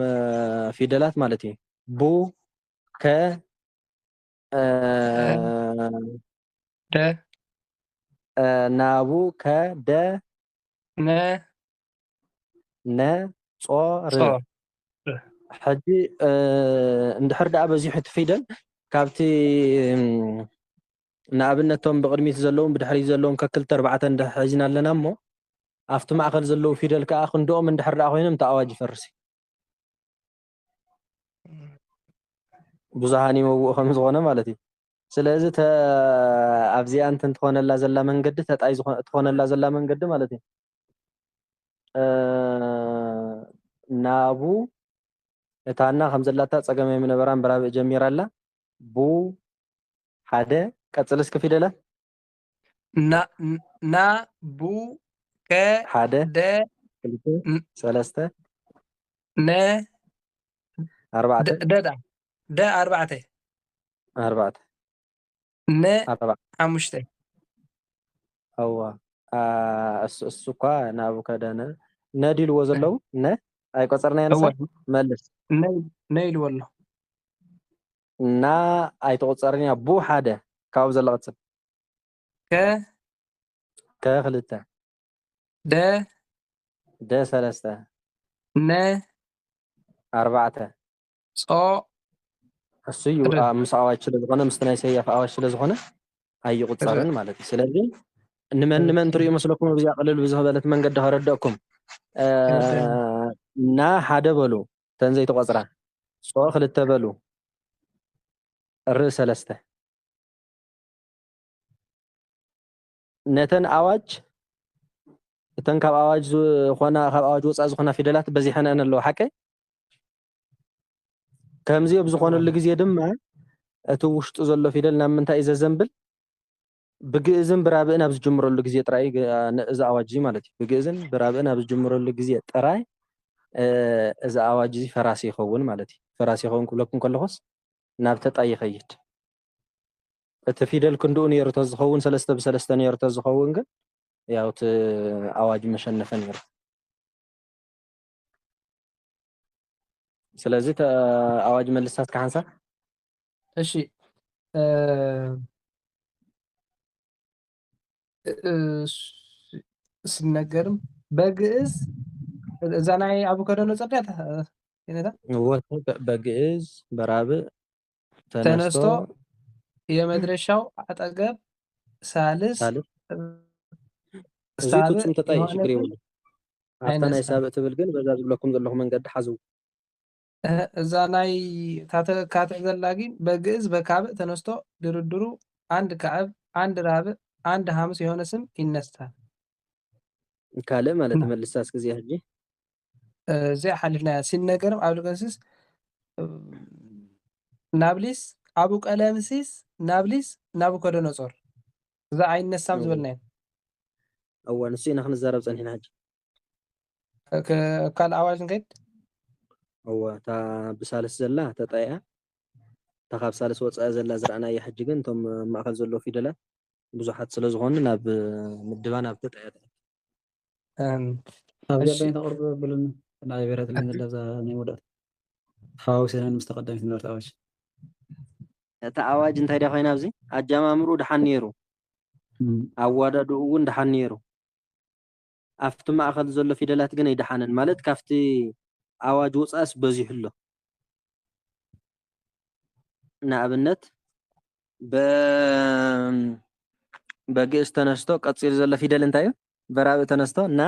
فيدلات مالتي بو ك د نابو ك د ن صور حجي اندحر دأ بزيحة فيدل كابتي نابنتهم بقدميت زلون بدحري زلون ككلت 4 اندحجنا لنا مو أفتو ما أخذ زلو فيدل كأخن دوم اندحر دأ خوينم تأواجي فرسي ብዙሃን ይመውኡ ከም ዝኾነ ማለት እዩ ስለዚ ኣብዚ አንተ እንትኾነላ ዘላ መንገዲ ተጣይ ትኾነላ ዘላ መንገዲ ማለት እዩ ናቡ እታና ከም ዘላታ ፀገመ ምነበራን ብራብዕ ጀሚራላ ቡ ሓደ ቀፅል እስከ ፊደላ ና ቡ ከ ሓደ ደ ክልተ ሰለስተ ነ ኣርባዕተ ደዳ د 4 ن 5 هو السكا نابو كدنا نادي الوزلو ن اي قصرنا ينسى ملس نيل والله نا اي تقصرني ابو حدا كاو زلقص ك خلتا د ثلاثه ن 4 صو السيو مساواج ስለዝኾነ ምስተናይ ሰያፍ ኣዋጅ ስለዝኾነ ኣይቁፀርን ማለት እዩ ስለዚ ንመን ትሪኡ መስለኩም ብዛ ቀለል ብዝበለት መንገዲ ከረደእኩም ና ሓደ በሉ ተንዘይ ተቆፅራ ጾ ክልተ በሉ ር ሰለስተ ነተን ኣዋጅ እተን ካብ ኣዋጅ ዝኾና ካብ ኣዋጅ ወፃእ ዝኾና ፊደላት በዚሐን ኣለዎ ሓቀ ከምዚ ብዝኾነሉ ግዜ ድማ እቲ ውሽጡ ዘሎ ፊደል ናብ ምንታይ እዩ ዘዘንብል ብግእዝን ብራብዕን ኣብ ዝጅምረሉ ግዜ ጥራይ እዚ ኣዋጅ ማለት እዩ ብግእዝን ብራብዕን ኣብ ዝጅምረሉ ግዜ ጥራይ እዚ ኣዋጅ እዚ ፈራሲ ይኸውን ማለት እዩ ፈራሲ ይኸውን ክብለኩም ከለኹስ ናብ ተጣይ ይኸይድ እቲ ፊደል ክንድኡ ነይሩ ተዝኸውን 3 ብ3 ነይሩ ተዝኸውን ግን ያው እቲ ኣዋጅ መሸነፈ ነይሩ ስለዚህ አዋጅ መልሳት ከሐንሳ እሺ ስነገርም በግዕዝ እዛ ናይ አቡከዶ ነው ጸዳታ የነታ በግዕዝ በራብዕ ተነስቶ የመድረሻው አጠገብ ሳልስ ሳልስ ተጣይ ሽግሪ ይወል አፍታና ሂሳብ ትብል ግን በዛ ዝብለኩም ዘለኹም መንገዲ ሓዙ እዛ ናይ ካተ ዘላጊ በግዕዝ በካብዕ ተነስቶ ድርድሩ አንድ ከዕብ አንድ ራብዕ አንድ ሐሙስ የሆነ ስም ይነሳል ካለ ማለት መልሳስ ጊዜ ህጂ እዚያ ሓሊፍና ሲነገርም አብልቀንሲስ ናብሊስ አቡ ቀለምሲስ ናብሊስ ናቡከደነጾር እዛ አይነሳም ዝበልና እዋን እሱ ኢና ክንዛረብ ፀኒሕና ሕጂ ካል ኣዋጅ ንከይድ እዋ እታ ብሳልስ ዘላ ተጣይኣ እታ ካብ ሳልስ ወፃኢ ዘላ ዝረኣናያ ሕጂ ግን እቶም ማእኸል ዘሎ ፊደላት ብዙሓት ስለ ዝኾኑ ናብ ምድባ ናብ ተጣይኣ ኣብዛ ባይታ ቁርብ ብልን ናይ ብሔረት ለዛ ናይ ወዳት ሓዋውሰን ምስተቀዳሚት ንርት ኣዋጅ እታ ኣዋጅ እንታይ ዳ ኮይና ኣብዚ ኣጀማምሩ ድሓን ነይሩ ኣዋዳድኡ እውን ድሓን ነይሩ ኣብቲ ማእኸል ዘሎ ፊደላት ግን ኣይድሓንን ማለት ካብቲ ኣዋጅ ወፃእስ በዚሕሎ ንኣብነት በግዕዝ ተነስቶ ቀፂሉ ዘሎ ፊደል እንታይ እዩ በራብዕ ተነስቶ እና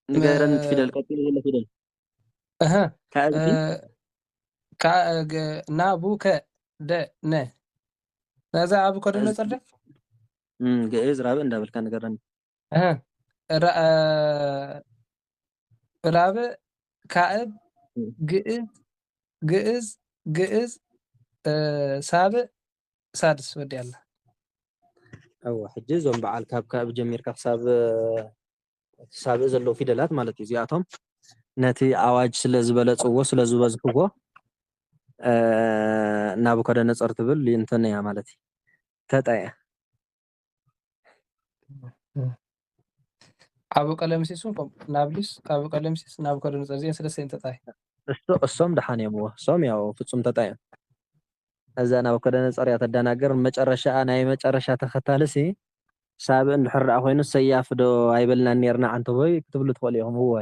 ንገረን ፊደል ቀፂሉ ዘሎ ፊደል أها كأب نابو د ن هذا أبو كده نصرف جائز رابع ندبل كان قرن أها رابع كعب جئز سابع سادس ودي الله أو حجزهم بعال كاب جمير كحساب سابع زلوا في دلات مالتي زياتهم نتي عواج سلزبلة سلزبزكوا ናቡከደነፆር ትብል እንትን እያ ማለት እዩ ተጣያ አቡ ቀለምሲስ ናብሊስ አቡ ቀለምሲስ ናቡከደነፆር እዚአን ሰለስተ ተጣይ እሶም ደሓን እዮም እሶም ያው ፍጹም ተጣይ እዛ ናቡከደነፆር እያ ተደናገር መጨረሻ ናይ መጨረሻ ተኸታልሲ ሳብእ እንድሕር ኮይኑ ሰያፍ ዶ ኣይበልና ነርና አንተ ወይ ክትብሉ ትኽእሉ ኢኹም ህወ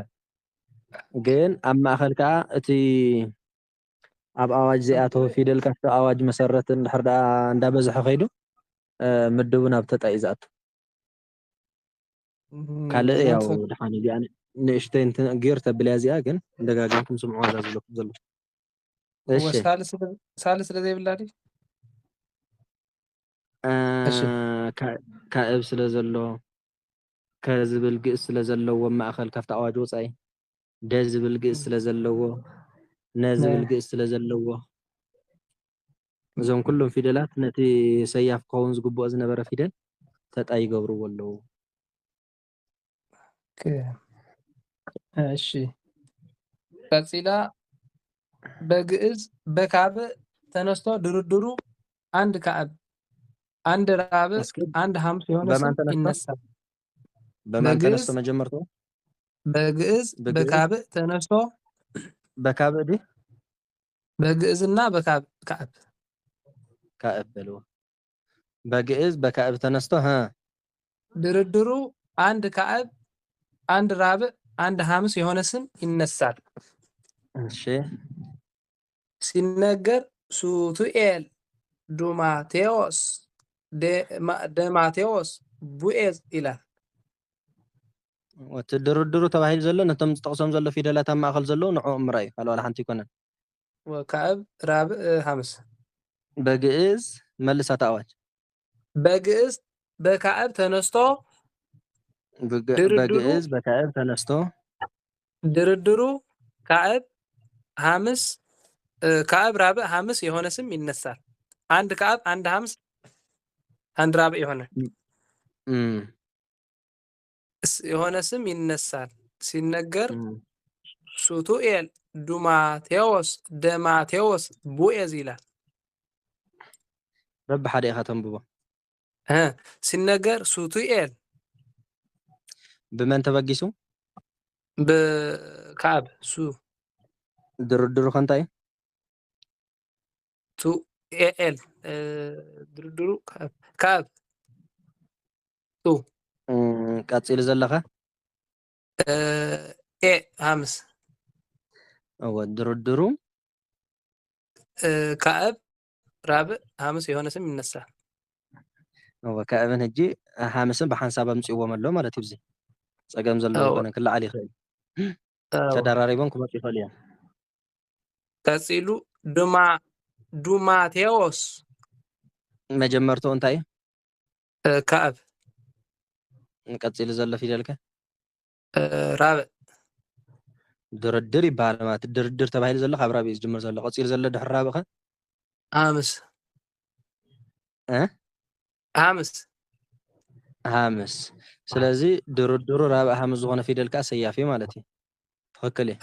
ግን ኣብ ማእኸል ከዓ እቲ ኣብ ኣዋጅ ዚኣቶ ፊደል ካፍቲ ኣዋጅ መሰረት እንድሕር ዳ እንዳበዝሐ ኸይዱ ምድቡ ናብ ተጣይ ዝኣቱ ካልእ ያው ድሓን እዚኣ ንእሽተይ ገይር ተብልያ እዚኣ ግን እንደጋገምኩም ስምዑ ዋዛ ዘለኩም ዘሎ እሺ ሳልስ ስለዘይብላ ዲ ካእብ ስለ ዘሎ ከዝብል ግእዝ ስለ ዘለዎ ማእኸል ካፍቲ ኣዋጅ ወፃኢ ደ ዝብል ግእዝ ስለ ዘለዎ ነዝብል ግእዝ ስለ ዘለዎ እዞም ኩሎም ፊደላት ነቲ ሰያፍ ክኸውን ዝግብኦ ዝነበረ ፊደል ተጣይ ይገብርዎ ኣለዉ እሺ ቀፂላ በግእዝ በካብእ ተነስቶ ድርድሩ አንድ ከአብ አንድ ራብዕ አንድ ሐሙስ የሆነ ስም ይነሳል በማን ተነስቶ መጀመርቱ በግእዝ በካብእ ተነስቶ በካብእ ዲ በግእዝና በካብእ ካእብ በልዎ በግእዝ በካእብ ተነስቶ ድርድሩ አንድ ከአብ አንድ ራብዕ አንድ ሐሙስ የሆነ ስም ይነሳል እሺ ሲነገር ሱቱኤል ዱማቴዎስ ደማቴዎስ ቡኤዝ ይላል ወትድርድሩ ተባሂል ዘሎ ነቶም ዝጠቕሶም ዘሎ ፊደላት ኣብ ማእኸል ዘለዉ ንዕኦም ምርኣዩ ካልእ ሓንቲ ይኮነን ወካዕብ ራብዕ ሐሙስ በግእዝ መልሳት ኣዋጅ በግእዝ በካዕብ ተነስቶ በግእዝ በካዕብ ተነስቶ ድርድሩ ካዕብ ሐሙስ ካዕብ ራብዕ ሐሙስ የሆነ ስም ይነሳል አንድ ካዕብ አንድ ሐሙስ አንድ ራብዕ የሆነ ስም ይነሳል ሲነገር ሱቱኤል ዱማቴዎስ ደማቴዎስ ቡኤዝ ይላል ረቢ ሓደ ኢኻ ተንብቦ ሲነገር ሱቱኤል ብመን ተበጊሱ ብካዕብ ሱ ድርድሩ ከንታይ ቱኤል ድርድሩ ካዕብ ቱ ቀፂሉ ዘለኸ ሐሙስ ድርድሩ ካዕብ ራብዕ ሐሙስ የሆነ ስም ይነሳል ካዕብን ሕጂ ሐሙስን ብሓንሳብ ኣምፅእዎም ኣሎ ማለት እዩ እዚ ፀገም ዘለዎ ኮነ ክለዓል ይኽእል ተደራሪቦም ክመፁ ይኽእል እዮም ቀፂሉ ዱማቴዎስ መጀመርቱ እንታይ ካዕብ ቀፂሉ ዘሎ ፊደልከ ራብዕ ድርድር ይበሃል ማለት ድርድር ተባሂሉ ዘሎ ካብ ራብዕ ዝጅምር ዘሎ ቀፂሉ ዘሎ ድሕሪ ራብዕ ኸ ሐሙስ ስለዚ ድርድሩ ራብዕ ሐሙስ ዝኾነ ፊደል ከዓ ሰያፍ ማለት እዩ ትኽክል እየ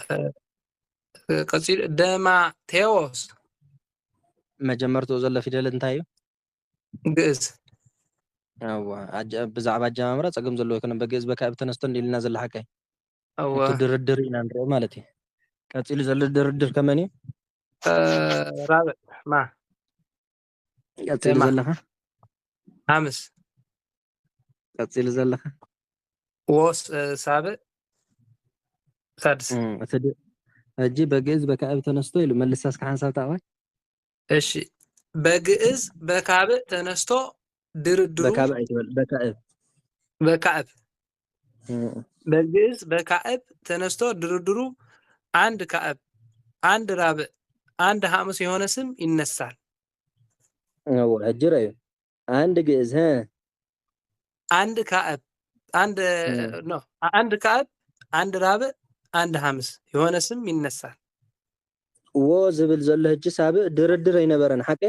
ቀፂሉ ደማቴዎስ መጀመርትኡ ዘሎ ፊደል እንታይ እዩ ግእዝ ብዛዕባ ኣጀማምራ ፀገም ዘለዎ ይኮነ በግእዝ በካዕብ ተነስቶ ኢልና ዘለሓካ እቲ ድርድር ኢና ንሪኦ ማለት እዩ ቀፂሉ ዘሎ ድርድር ከመን እዩ ራብዕ ቀፂሉ ዘለኻ ሐሙስ ቀፂሉ ዘለኻ ወስ ሳብዕ ሳድስ ሕጂ በግእዝ በካዕብ ተነስቶ ኢሉ መልሳስ ሓንሳብ ተኣዋጅ እሺ በግእዝ በካብዕ ተነስቶ ድርድሩ በካብዕ አይተበል በካዕብ በግእዝ በካዕብ ተነስቶ ድርድሩ አንድ ከአብ አንድ ራብዕ አንድ ሐሙስ የሆነ ስም ይነሳል። ሕጅር እዩ አንድ ግዕዝ አንድ ከአብ አንድ ኖ አንድ ከአብ አንድ ራብዕ አንድ ሐሙስ የሆነ ስም ይነሳል። ዝብል ዘሎ ሕጂ ሳብእ ድርድር ኣይነበረን ሓቀ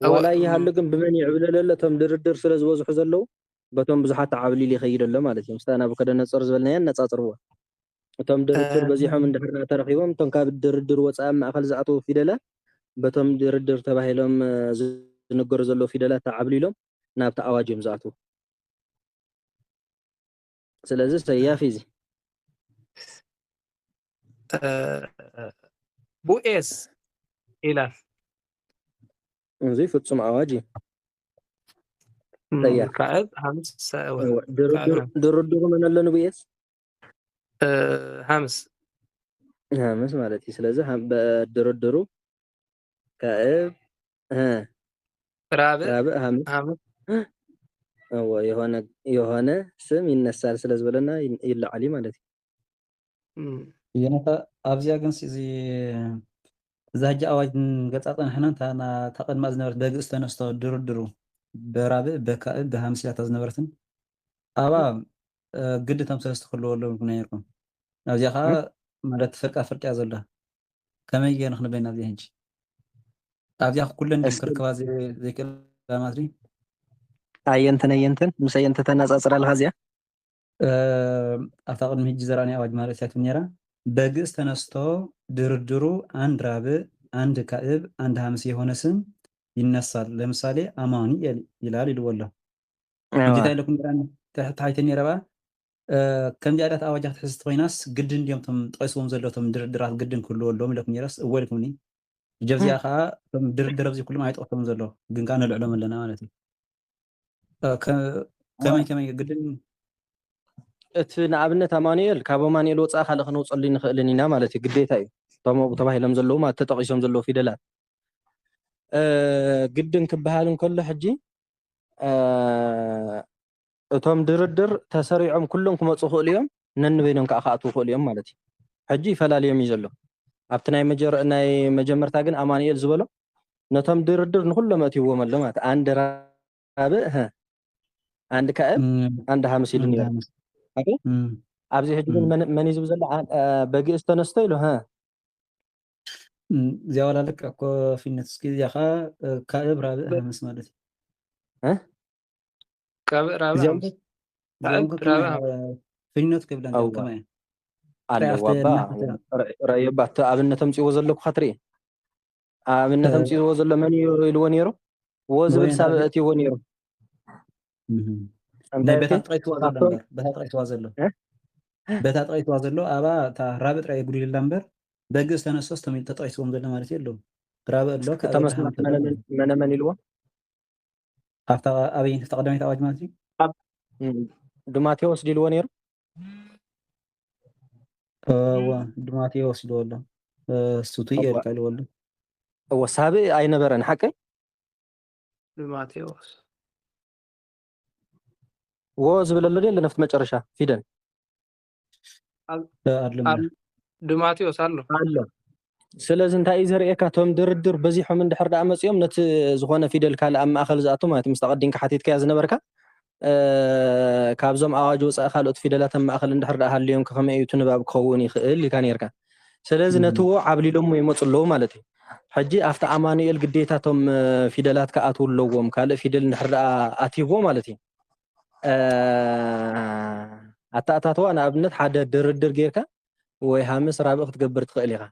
ዋላ ይሃሉ ግን ብመን ይዕብለለ ቶም ድርድር ስለ ዝበዝሑ ዘለው በቶም ብዙሓት ዓብሊል ይኸይድ ኣሎ ማለት እዩ። ምስታ ናቡከደነፆር ዝበልናየን ነፃፅርዎ እቶም ድርድር በዚሖም እንድሕር ተረኺቦም እቶም ካብ ድርድር ወፃኢ ማእኸል ዝኣተዉ ፊደላት በቶም ድርድር ተባሂሎም ዝንገሩ ዘለዉ ፊደላት ተዓብሊሎም ናብቲ ኣዋጅ እዮም ዝኣትዉ። ስለዚ ሰያፍ እዚ ቡኤስ ይላል። እዚ ፍጹም ኣዋጅ እዩ። ከአብ ሐሙስ ድርድሩ ምን ኣሎ ንቡኤስ ሐሙስ ማለት እዩ። ስለዚ በድርድሩ ከአብ ራብዕ ሐሙስ የሆነ ስም ይነሳል ስለ ዝበለና ይለዓል ማለት እዩ። የነታ ኣብዚያ ግን እዚ ሕጂ ኣዋጅ ገጻጸን ሕናን ተቐድማ ዝነበረት በግእዝ ተነስቶ ድርድሩ በራብዕ በካእብ በሐሙስ እያ ዝነበረትን ኣባ ግዲ እቶም ሰለስተ ክህልዎ ኣለዎም ኢልኩም ነይርኩም። ኣብዚኣ ከዓ ማለት ፍርቃ ፍርቅያ ዘላ ከመይ ገይርና ክንበይና ኣብዚኣ ሕጂ ኣብዚኣ ኩለን ክርከባ ዘይክእላ ማትሪ ኣየንትን ምስ ኣየንተ ተነጻጽራ ኣለካ እዚኣ ኣብታ ቅድሚ ሕጂ ዘረኣኒ ኣዋጅ ማለት እያ ትብ ነራ በግእዝ ተነስቶ ድርድሩ አንድ ራብዕ አንድ ካእብ አንድ ሐሙስ የሆነ ስም ይነሳል። ለምሳሌ አማኒ ይላል ይልወሎ እንዴት አይለኩም ታይተን ይረባ ከምዚ አይነት ኣዋጃት ሕዝት ኮይናስ ግድን ድዮም ቶም ጠይስዎም ዘለቶም ድርድራት ግድን ክህልወሎም ኢለኩም ነራስ እወልኩምኒ ጀብዚኣ ከዓ ቶም ድርድር ኣብዚ ኩሎም ኣይጠቕቶም ዘሎ ግን ከዓ ነልዕሎም ኣለና ማለት እዩ። ከመይ ግድን እቲ ንኣብነት ኣማኑኤል ካብ ኣማኑኤል ወፃኢ ካልእ ክንውፀሉ ንኽእልን ኢና ማለት እዩ። ግዴታ እዩ እቶም ተባሂሎም ዘለዉ ማለት ተጠቂሶም ዘለዉ ፊደላት ግድን ክበሃል እንከሎ ሕጂ እቶም ድርድር ተሰሪዖም ኩሎም ክመፁ ክእሉ እዮም ነንበይኖም ከዓ ክኣትዉ ክእሉ እዮም ማለት እዩ። ሕጂ ይፈላለዮም እዩ ዘሎ ኣብቲ ናይ መጀመርታ ግን ኣማኑኤል ዝበሎ ነቶም ድርድር ንኩሎም ኣትይዎም ኣሎ ማለት አንድ ራብዕ አንድ ካእብ አንድ ሐሙስ ኢሉ ነይሩ ኣብዚ ሕጂ ግን መን እዩ ዝብል ዘሎ በግእዝ ተነስቶ ኢሉ እዚኣ ዋላ ልክ እኮ ፊነት እስኪ እዚኣ ከዓ ካእብ ራብዕ ሐሙስ ማለት እዩ ካእብ ራብዕ ፊነት ክብላ ከመይ ኣለዋ ረአየባ እቲ ኣብነት ኣምፂዎ ዘለኩ ትርኢ ኣብነት ኣምፂዎ ዘሎ መን ኢልዎ ነይሩ ዝብል ሳብዕ እትይዎ ነይሩ በታ ጥራይትዋ ዘሎ ኣባ እታ ራብዕ ጥራይ ጉዲልላ እምበር በግእዝ ተነስቶ ስተሚል ተጠቂስዎም ዘሎ ማለት የለውም። ራብዕ ኣሎ ተመስማት መነመን ኢልዎ ኣብታ ኣበይን ተቀዳሚት ኣዋጅ ማለት እዩ ድማቴዎስ ዲልዎ ነይሩ ድማቴዎስ ኢልዎ ኣሎ ሱቱ የልካ ኢልዎ ኣሎ ሳብዕ ኣይነበረን ሓቀይ ድማቴዎስ ዝብል ኣሎ ደ ነፍቲ መጨረሻ ፊደል ድማቴዎስ ኣሎ ስለዚ እንታይ እዩ ዘርእየካ ቶም ድርድር በዚሖም እንድሕር ዳኣ መፅኦም ነቲ ዝኾነ ፊደል ካልእ ኣብ ማእኸል ዝኣቱ ማለት ምስ ተቐዲምካ ሓቲትካያ ዝነበርካ ካብዞም ኣዋጅ ወፃኢ ካልኦት ፊደላት ኣብ ማእኸል እንድሕር ዳኣ ሃልዮም ከመይ እዩ ትንባብ ክኸውን ይኽእል ኢልካ ነርካ። ስለዚ ነትዎ ዓብሊሎም ይመፁ ኣለዉ ማለት እዩ። ሕጂ ኣብቲ ኣማኑኤል ግዴታ ቶም ፊደላት ከኣትዉ ኣለዎም ካልእ ፊደል እንድሕር ዳኣ ኣትይዎ ማለት እዩ ኣታኣታትዋ ንኣብነት ሓደ ድርድር ጌርካ ወይ ሐሙስ ራብዕ ክትገብር ትኽእል ኢኻ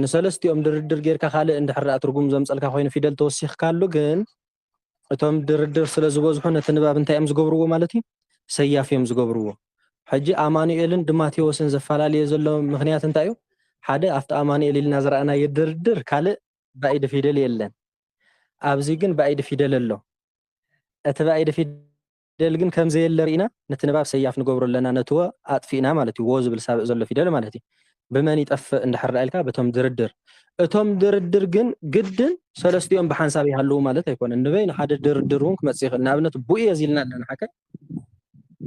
ንሰለስቲኦም ድርድር ጌርካ ካልእ እንድሕር ዳኣ ትርጉም ዘምፀልካ ኮይኑ ፊደል ተወሲኽካሉ ግን እቶም ድርድር ስለ ዝበዝሑ ነቲ ንባብ እንታይ እዮም ዝገብርዎ ማለት እዩ ሰያፍ እዮም ዝገብርዎ። ሕጂ ኣማኑኤልን ድማቴዎስን ዘፈላለየ ዘሎ ምክንያት እንታይ እዩ ሓደ ኣብቲ ኣማኑኤል ኢልና ዝረኣናዮ ድርድር ካልእ ባኢድ ፊደል የለን ኣብዚ ግን ባኢድ ፊደል ኣሎ እቲ ባኢድ ፊደል ግን ከም ዘየለ ርኢና ነቲ ንባብ ሰያፍ ንገብሮ ኣለና ነትወ ኣጥፊእና ማለት እዩ ዝብል ሳብዕ ዘሎ ፊደል ማለት እዩ ብመን ይጠፍእ እንድሕር ኢልካ በቶም ድርድር እቶም ድርድር ግን ግድን ሰለስቲኦም ብሓንሳብ ይሃለዉ ማለት ኣይኮነን ንበይ ንሓደ ድርድር እውን ክመፅእ ይኽእል ንኣብነት ቡኤዝ ኢልና ኣለና ሓቀ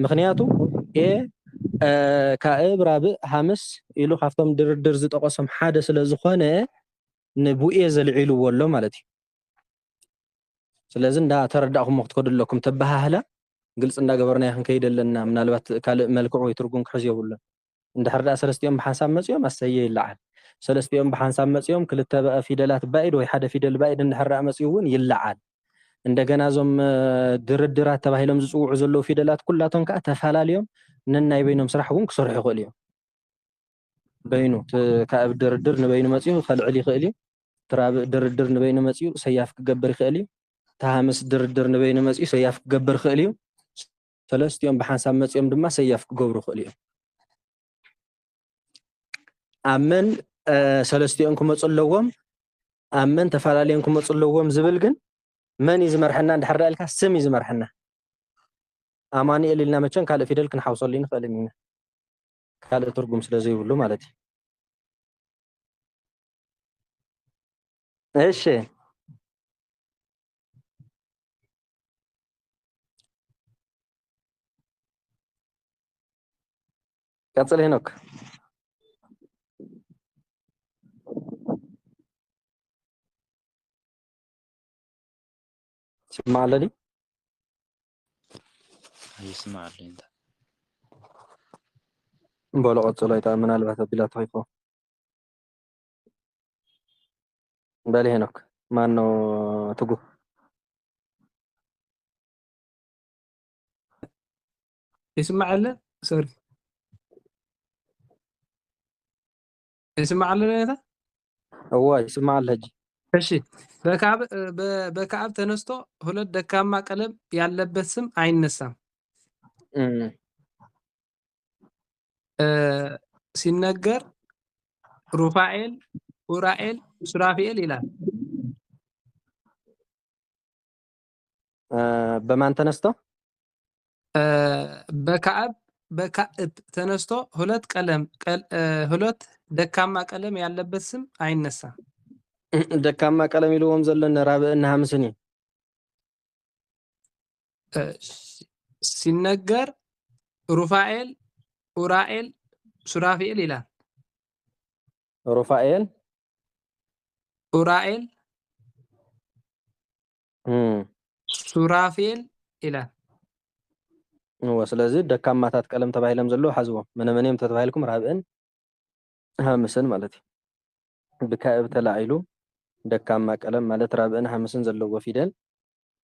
ምክንያቱ ካእብ ራብዕ ሓምስ ኢሉ ካብቶም ድርድር ዝጠቆሶም ሓደ ስለ ዝኾነ ንቡኤ ዘልዒልዎ ኣሎ ማለት እዩ ስለዚ እንዳተረዳእኩም ክትከዱ ኣለኩም ተባሃህላ ግልጽ እንዳገበርና ክንከይድ ኣለና ምናልባት ካልእ መልክዕ ወይ ትርጉም ክሕዝ የብሉ እንድሕር ዳ ሰለስቲኦም ብሓንሳብ መፅኦም ኣሰየ ይለዓል ሰለስቲኦም ብሓንሳብ መፅኦም ክልተ ፊደላት ባኢድ ወይ ሓደ ፊደል ባኢድ እንድሕር ዳ መፅኡ እውን ይለዓል እንደገና ዞም ድርድራት ተባሂሎም ዝፅውዑ ዘለዉ ፊደላት ኩላቶም ከዓ ተፈላለዮም ነናይ በይኖም ስራሕ እውን ክሰርሑ ይኽእሉ እዮም በይኑ ካብ ድርድር ንበይኑ መፅኡ ከልዕል ይኽእል እዩ ትራብዕ ድርድር ንበይኑ መፅኡ ሰያፍ ክገብር ይኽእል እዩ ተሃምስ ድርድር ንበይኑ መፅኡ ሰያፍ ክገብር ይኽእል እዩ ሰለስቲኦም ብሓንሳብ መፅኦም ድማ ሰያፍ ክገብሩ ይኽእሉ እዮም ኣመን ሰለስቲኦም ክመፁ ኣለዎም ኣመን ተፈላለዮም ክመፁ ኣለዎም ዝብል ግን መን እዩ ዝመርሐና እንድሕር ዳ ኢልካ ስም እዩ ዝመርሐና ኣማኒኤል ኢልና መቸን ካልእ ፊደል ክንሓውሰሉ ይንኽእል ኢና ካልእ ትርጉም ስለ ዘይብሉ ማለት እዩ እሺ ቀጽል ሄኖክ تسمع لي؟ يسمع لي انت بقول قصة لا يتأمن على بحث بلا تحيفه بالي هناك ما انه تقو يسمع له سوري يسمع له هذا هو يسمع الهجي እሺ በካዕብ ተነስቶ ሁለት ደካማ ቀለም ያለበት ስም አይነሳም ሲነገር ሩፋኤል ኡራኤል ሱራፊኤል ይላል በማን ተነስቶ በካዕብ ተነስቶ ሁለት ደካማ ቀለም ያለበት ስም አይነሳም ደካማ ቀለም ይልዎም ዘለና ራብዕና ሓምስን ሲነገር ሩፋኤል ኡራኤል ሱራፊኤል ይላል ሩፋኤል ኡራኤል ሱራፊኤል ይላል ወስለዚ ደካማታት ቀለም ተባሂሎም ዘለዉ ሓዝቦም መነመንዮም ተባሂልኩም ራብዕን ሓምስን ማለት እዩ ብካዕብ ተላዒሉ ደካማ ቀለም ማለት ራብዕን ሓምስን ዘለዎ ፊደል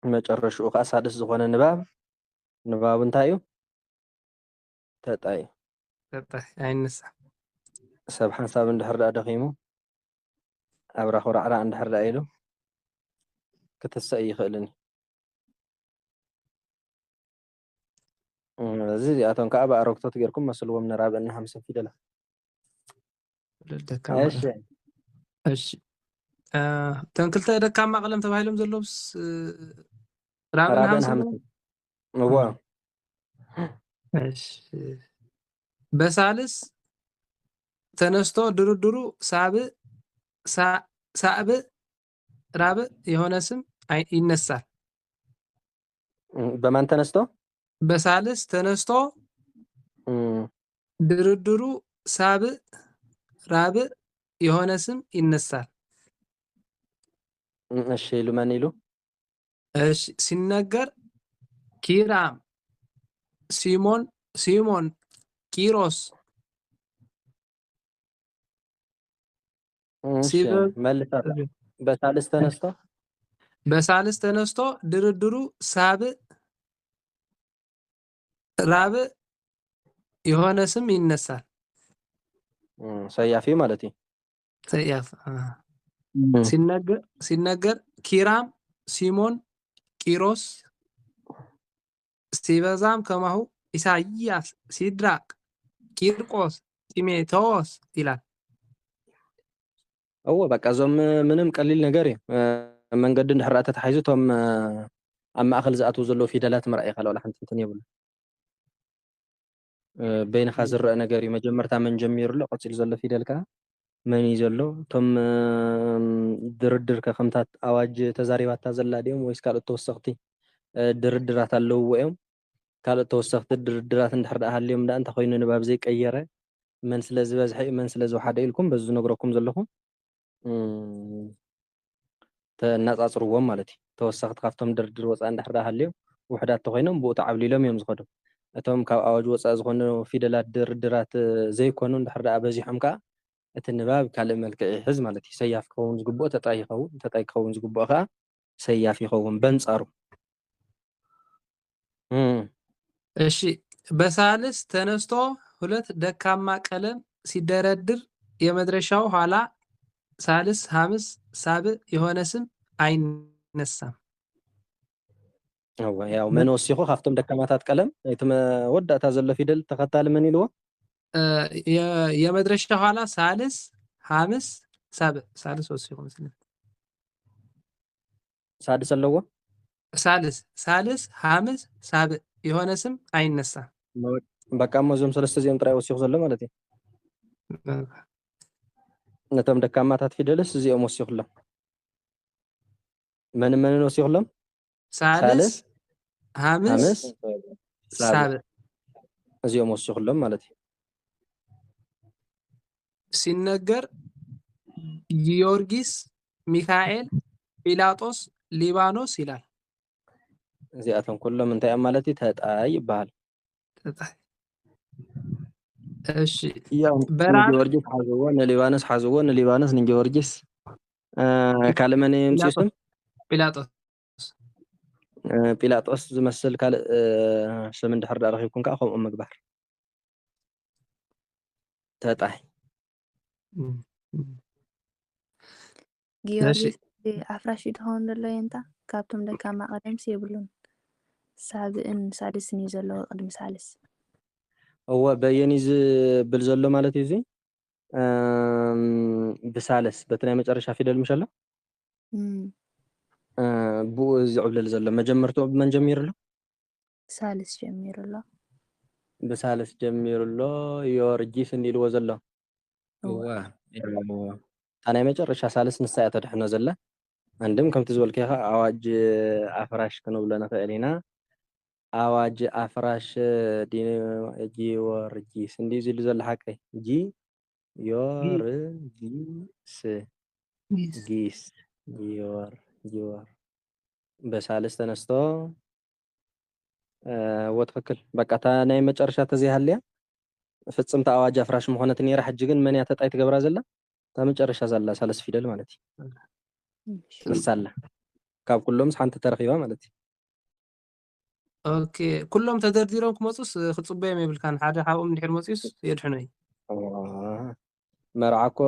መጨረሽኡ ከዓ ሳድስ ዝኾነ ንባብ እንታይ እዩ ተጣይ ኣይነሳ ሰብ ሓንሳብ እንድሕር ዳ ደኺሙ ኣብ ራኹ ራዕራ እንድሕር ዳ ኢሉ ክትሰእ ይኽእልኒ እዚ እዚኣቶም ከዓ ብኣረግቶት ጌርኩም መስልዎም ንራብዕን ሓምስን ፊደላት እሺ ተንክልተ ደካማ ቀለም ተባሂሎም ዘሎስ ራብዕን ሓምስን እዋ እሺ በሳልስ ተነስቶ ድርድሩ ሳብዕ ራብዕ የሆነ ስም ይነሳል በማን ተነስቶ በሳልስ ተነስቶ ድርድሩ ሳብዕ ራብዕ የሆነ ስም ይነሳል እሺ ኢሉ ማን ኢሉ እሺ ሲነገር ኪራም ሲሞን ኪሮስ በሳልስ ተነስቶ ድርድሩ ሳብዕ ራብዕ የሆነ ስም ይነሳል ሰያፊ ማለት እዩ ሰያፍ ሲነገር ኪራም ሲሞን ቂሮስ ሲበዛም ከማሁ ኢሳይያስ ሲድራቅ ቂርቆስ ጢሞቴዎስ ይላል በቃ ዞም ምንም ቀሊል ነገር እዩ መንገዲ እንድሕር ተተሓሒዙ እቶም ኣብ ማእኸል ዝኣትዉ ዘለዉ ፊደላት ምርኣይ ካልእ ዋላ ሓንቲ እንትን የብሉ በይንኻ ዝረአ ነገር እዩ መጀመርታ መን ጀሚሩ ኣሎ ቀፂሉ ዘሎ ፊደል ከዓ መን እዩ ዘሎ እቶም ድርድር ከምታት ኣዋጅ ተዛሪባታ ዘላ ድዮም ወይስ ካልኦት ተወሰኽቲ ድርድራት ኣለውዎ እዮም ካልኦት ተወሰኽቲ ድርድራት እንድሕር ደኣ ሃልዮም ዳ እንተኾይኑ ንባብ ዘይቀየረ መን ስለ ዝበዝሐ እዩ መን ስለ ዝወሓደ ኢልኩም በዚ ዝነግረኩም ዘለኹ ተናፃፅርዎም ማለት እዩ ተወሰኽቲ ካብቶም ድርድር ወፃኢ እንድሕር ደኣ ሃልዮም ውሕዳት ተኾይኖም ብኡ ተዓብሊሎም እዮም ዝኸዱ እቶም ካብ ኣዋጅ ወፃኢ ዝኾኑ ፊደላት ድርድራት ዘይኮኑ እንድሕር ደኣ በዚሖም ከዓ እቲ ንባብ ካልእ መልክዕ ይሕዝ ማለት እዩ ሰያፍ ክኸውን ዝግብኦ ተጣይ ይኸውን ተጣይ ክኸውን ዝግብኦ ከዓ ሰያፍ ይኸውን በንጻሩ እሺ በሳልስ ተነስቶ ሁለት ደካማ ቀለም ሲደረድር የመድረሻው ኋላ ሳልስ ሐምስ ሳብዕ የሆነ ስም አይነሳም። ያው መን ወሲኹ ካብቶም ደካማታት ቀለም እቲ መወዳእታ ዘሎ ፊደል ተኸታሊ መን ኢልዎ የመድረሻ ኋላ ሳልስ ሐምስ ሳብዕ ሳልስ ወሲኹ መስለኝ ሳድስ ኣለዎ ሳልስ ሐምስ ሳብዕ የሆነ ስም አይነሳም። በቃ እዞም ሰለስተ እዚኦም ጥራይ ወሲኹ ዘሎ ማለት እዩ ነቶም ደካማታት ፊደልስ እዚኦም ወሲኹሎም መንን ወሲኹሎም ሳልስ ሐምስ ሳብዕ እዚኦም ወሲኹሎም ማለት እዩ ሲነገር ጊዮርጊስ ሚካኤል ጲላጦስ ሊባኖስ ይላል እዚኣቶም ኩሎም እንታይ እዮም ማለት እዩ ተጣይ ይበሃል ተጣይ እሺ ጊዮርጊስ ሓዝዎ ንሊባኖስ ሓዝዎ ንሊባኖስ ንጊዮርጊስ ካልእ መን የምፅኡ ስም ጲላጦስ ዝመስል ካልእ ስም እንድሕር ዳ ረኺብኩም ከዓ ከምኡ ምግባር ተጣይ ጊዮርጊስ ኣፍራሽ ድኾን ዘሎ የንታ ካብቶም ደካማ ቀደምሲ የብሉን ሳብዕን ሳድስን እዩ ዘለዎ ቅድሚ ሳልስ እወ በየኒ ዝብል ዘሎ ማለት እዩ እዚ ብሳልስ በቲ ናይ መጨረሻ ፊደል ምሽ ኣሎ ብኡ ዝዕብለል ዘሎ መጀመርትኡ ብመን ጀሚሩ ኣሎ ሳልስ ጀሚሩ ኣሎ ብሳልስ ጀሚሩ ኣሎ ዮርጊስ እንዲልዎ ዘሎ እዋ እታ ናይ መጨረሻ ሳልስ ንሳ እያ ተድሕኖ ዘላ አንድም ከምቲ ዝበልከ ኢኻ ኣዋጅ ኣፍራሽ ክንብሎ ንኽእል ኢና ኣዋጅ ኣፍራሽ ጊዮርጊስ እንዲህ ዝሉ ዘሎ ሓቀይ ጊዮርጊስ ጊስ ጊዮር በሳልስ ተነስቶ ወትክክል በቃ እታ ናይ መጨረሻ ተዘይሃልያ ፍፅምቲ ኣዋጅ ኣፍራሽ ምኾነት ነይራ ሕጂ ግን መን እያ ተጣይ ትገብራ ዘላ እታ መጨረሻ ዘላ ሳለስ ፊደል ማለት እዩ ንሳላ ካብ ኩሎም ሓንቲ ተረኺባ ማለት እዩ ኦኬ ኩሎም ተደርዲሮም ክመፁስ ክፅበዮም የብልካን ሓደ ካብኦም ድሕር መፅዩስ የድሕኖ እዩ መርዓኮ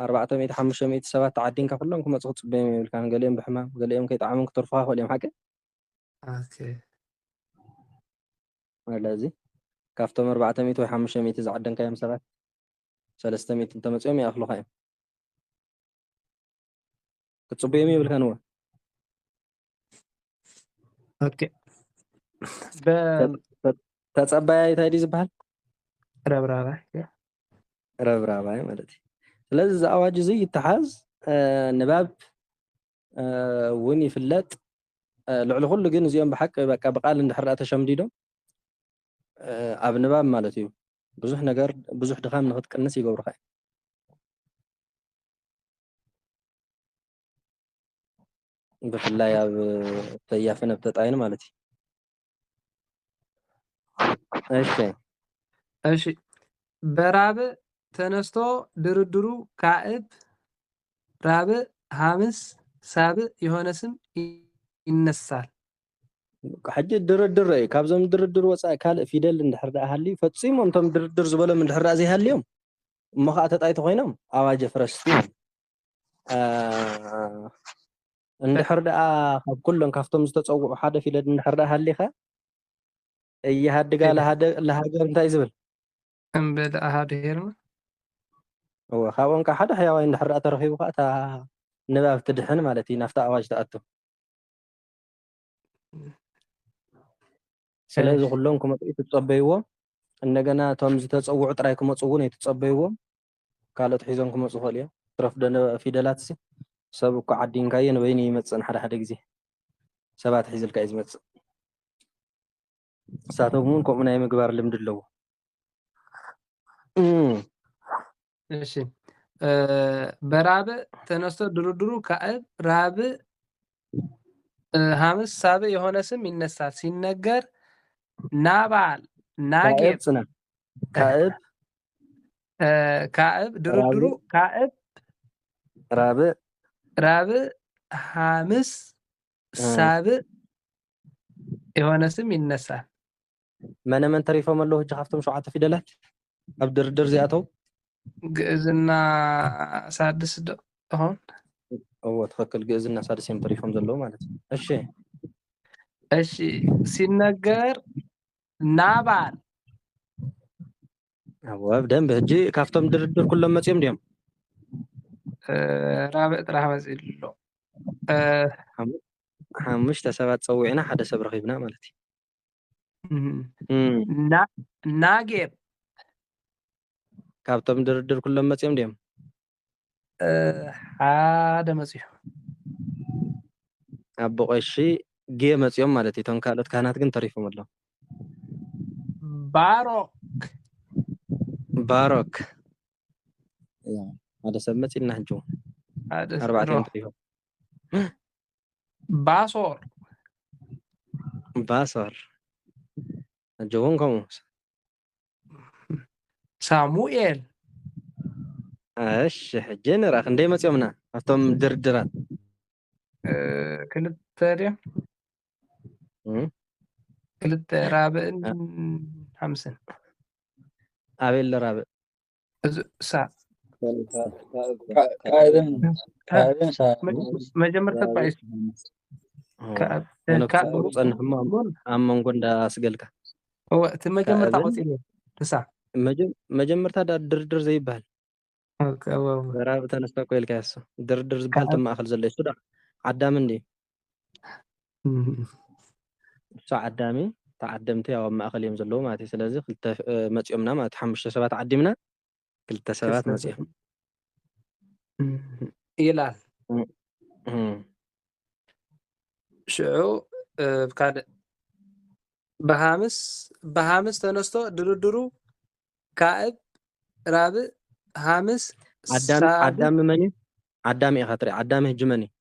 400 500 ሰባት ተዓዲንካ ኩሎም ክመፁ ክፅበዮም የብልካን ገሊኦም ብሕማም ገሊኦም ከይጣዕሞም ክተርፉካ ክእል እዮም ሓቂ ስለዚ ካብቶም 400 ወይ 500 ዝዓደንካዮም ሰባት 300 እንተመፅኦም ይኣኽሉካ እዮም ክትፅበዮም የብልካን እወ ኦኬ ተፀባይ እንታይ ድዩ ዝበሃል ረብራባይ ማለት እዩ ስለዚ እዚ ኣዋጅ እዚ ይተሓዝ ንባብ እውን ይፍለጥ ልዕሊ ኩሉ ግን እዚኦም ብሓቂ በቃ ብቃል እንድሕር ተሸምዲዶም ኣብ ንባብ ማለት እዩ ብዙሕ ነገር ብዙሕ ድኻም ንክትቅንስ ይገብሩካ ብፍላይ ኣብ ተያፍን ኣብ ተጣይን ማለት እዩ እሺ በራብዕ ተነስቶ ድርድሩ ካዕብ ራብዕ ሐምስ ሳብዕ የሆነ ስም ይነሳል ሕጂ ድርድር እዩ ካብዞም ድርድር ወፃኢ ካልእ ፊደል እንድሕር ደኣ ሃልዩ ፈፂሞም እቶም ድርድር ዝበሎም እንድሕር ደኣ ዘይሃልዮም እሞ ከዓ ተጣይቲ ኮይኖም ኣዋጅ ኣፍረስቲ እንድሕር ደኣ ካብ ኩሎም ካብቶም ዝተፀውዑ ሓደ ፊደል እንድሕር ደኣ ሃሊኻ እየሃድጋ ለሃገር እንታይ ዝብል እምበል ኣሃድሄርና ካብኦም ከዓ ሓደ ሕያዋይ እንድሕር ደኣ ተረኺቡ ከዓ እታ ንባብ ትድሕን ማለት እዩ ናፍታ ኣዋጅ ተኣቱ ስለዚ ኩሎም ክመፁ ትፀበይዎም እንደገና እቶም ዝተፀውዑ ጥራይ ክመፁ እውን ኣይትፀበይዎም ካልኦት ሒዞም ክመፁ ክእል እዮም ትረፍዶ ፊደላት ሰብ እኮ ዓዲንካዮ ንበይኑ ይመፅእ ሓደ ሓደ ግዜ ሰባት ሒዝልካ እዩ ዝመፅእ እሳቶም ከምኡ ናይ ምግባር ልምዲ ኣለዎ እሺ በራብዕ ተነስቶ ድርድሩ ካዕብ ራብዕ ሐምስ ሳብዕ የሆነ ስም ይነሳል ሲነገር ናባል ናጌብ ጽና ካዕብ ድርድሩ ካዕብ ራብዕ ሐምስ ሳብዕ የሆነ ስም ይነሳል መነመን ተሪፎም ኣለዉ ሕጂ ካብቶም 7 ፊደላት ኣብ ድርድር እዚኣተው ግዕዝና ሳድስ ዶ አሁን ትክክል ግዕዝና ሳድስ እዮም ተሪፎም ዘለዉ ማለት እዩ እሺ ሲነገር ናባል በደንብ ሕጂ ካብቶም ድርድር ኩሎም መፅኦም ድዮም ራብዕ ጥራሕ መፅኡ ኣሎ 5 ሰባት ፀዊዕና ሓደ ሰብ ረኺብና ማለት እዩ ናጌብ ካብቶም ድርድር ኩሎም መፅኦም ድዮም ሓደ መፅኡ ኣብ ቆሺ ጌ መፅኦም ማለት እዩ እቶም ካልኦት ካህናት ግን ተሪፎም ኣለዉ ባሮክ ሓደ ሰብ መፂና ሕጂ ኣርባዕተ ተሪፎም ባሶር ሕጂ እውን ከምኡ ሳሙኤል እሺ ሕጂ ንርኢ ክንደይ መፅኦምና ኣብቶም ድርድራት ክልተ ድዮም ክልተ ራብዕን ሓምስን ኣበይ ኣሎ ራብዕ መጀመርታ ኳይስ ፀንሕሞ ኣብ መንጎ እንዳስገልካ እቲ መጀመርታ ቆፂሉ ትሳ መጀመርታ ድርድር ዘይበሃል ራብዕ ተነስታ ቆይልካ ያሱ ድርድር ዝበሃል ተማእኸል ዘሎ እሱ ዓዳሚ እንዲ እሱ ዓዳሚ ተዓደምቲ ያው ኣብ ማእኸል እዮም ዘለዉ ማለት እዩ ስለዚ ክልተ መፅኦምና ማለት 5 ሰባት ዓዲምና 2 ሰባት መፅኦም ይላል ሽዑ ካልእ በሐምስ ተነስቶ ድርድሩ ካዕብ ራብዕ ሐምስ ዓዳሚ መን እዩ ዓዳሚ ኢኻ ትርኢ ዓዳሚ ሕጂ መን እዩ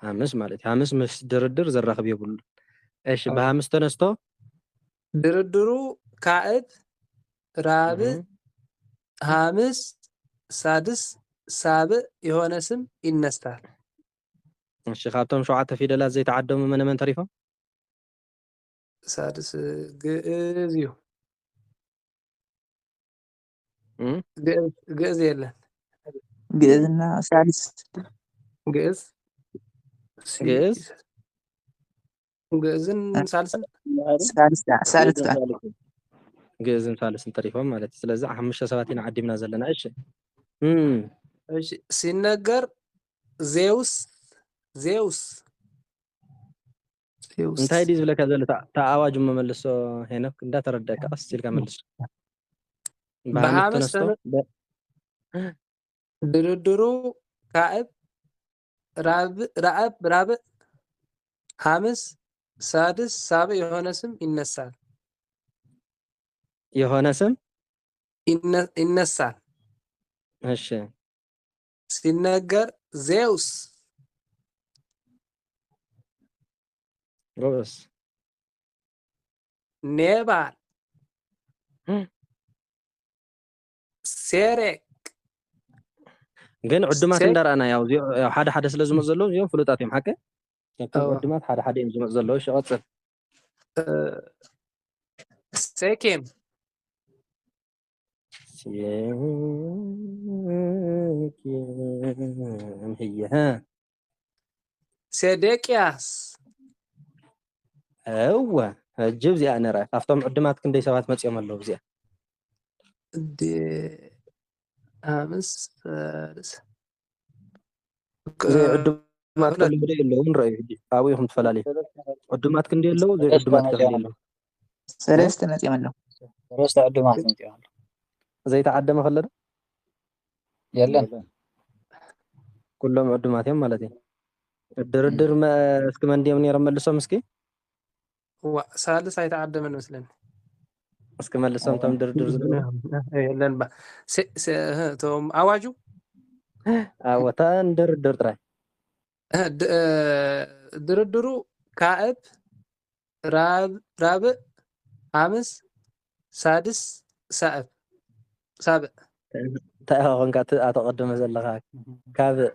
ሐምስ ማለት እዩ ሐምስ ምስ ድርድር ዘራኽብ የብሉ እሺ በሐምስ ተነስቶ ድርድሩ ካዕብ ራብዕ ሐምስ ሳድስ ሳብዕ የሆነ ስም ይነሳል እሺ ካብቶም 7 ፊደላት ዘይተዓደሙ መነመን ተሪፎም ሳድስ ግዕዝ እዩ ግዕዝ የለን ግዕዝና ሳድስ ግዕዝን ሳልስን ግዕዝን ሳልስን ተሪፎም ማለት እዩ ስለዚ 5 ሰባት ኢና ዓዲምና ዘለና እሺ ሲነገር ዜውስ እንታይ ዲ ዝብለካ ዘሎ ተኣዋጅ መመልሶ ሄኖክ እንዳተረዳእካ ቀስ ኢልካ መልሶ በሐምስ ድርድሩ ካዕብ ራብዕ ሐምስ ሳድስ ሳብዕ የሆነ ስም ይነሳል ይነሳል እሺ ሲነገር ዜውስ ጎበስ ኔባል ሴሬክ ግን ዕዱማት እንዳርኣና ያው ሓደ ሓደ ስለ ዝመፅ ዘለዉ እዚኦም ፍሉጣት እዮም ሓቀ ዕዱማት ሓደ ሓደ እዮም ዝመፅ ዘለዉ ይቀፅል ሴኬም هي ሴዴቅያስ ሕጂ እዚኣ ንርአ ካብቶም ዕዱማት ክንደይ ሰባት መፅኦም ኣለዉ እዚኣ ዕዱማት ክንደይ ኣለዉ ንረአዩ ሕጂ ኣብኡ ኢኹም ትፈላለዩ ዕዱማት ክንደይ ኣለዉ ዘይ ዕዱማት ክንደይ ኣለዉ ሰለስተ መፅኦም ኣለዉ ሰለስተ ዕዱማት መፅኦም ኣለዉ ዘይተዓደመ ከለ ዶ የለን ኩሎም ዕዱማት እዮም ማለት እዩ الدردر ما اسك من ديم نيرم ملسو مسكي ሳልስ ኣይተዓደመን መስለኒ እስኪ መልሶም ቶም ድርድር ዝብሉ የለን ባ ቶም ኣዋጁ ወታ ድርድር ጥራይ ድርድሩ ካዕብ ራብዕ ሓምስ ሳድስ ሳብዕ እንታይ ኮንካ ኣተቀድመ ዘለካ ካብዕ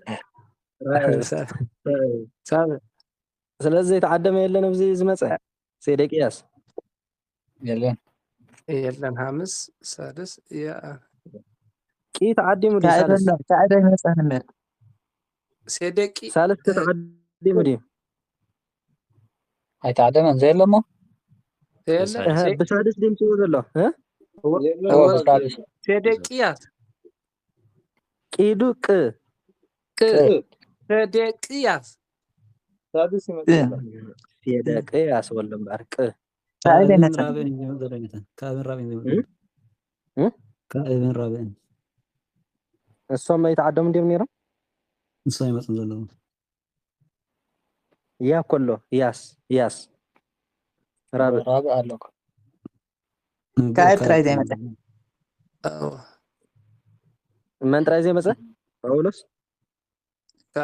ሳብዕ ስለዚ ዘይተዓደመ የለን ኣብዚ ዝመፀ ሴደቅያስ የለን ሓምስ ሳድስ ቂ ተዓዲሙ ዲ ሳልስ ካዕበ ይመፅእ ንበር ሴደቂ ሳልስ ተዓዲሙ ዲ ኣይተዓደመን ዘየለ እሞ የለን ብሳድስ ድምፅዎ ዘሎ ሴደቅያስ ቂዱ ቅ ሴደቅያስ ሳድስ ይመጣል ሴደቅያስ ወሎ እምበር ቅ ካዕበ ይመፅእ ካብን ራብዕን እሶም ኣይተዓደሙ እንዲም ነይሮም ንሶ ይመፅን ዘለዉ ያ ኮሎ ያስ ራብዕ ኣለኩ ካዕብ ጥራይ ዘይመፅእ መን ጥራይ ዘይመፀ ጳውሎስ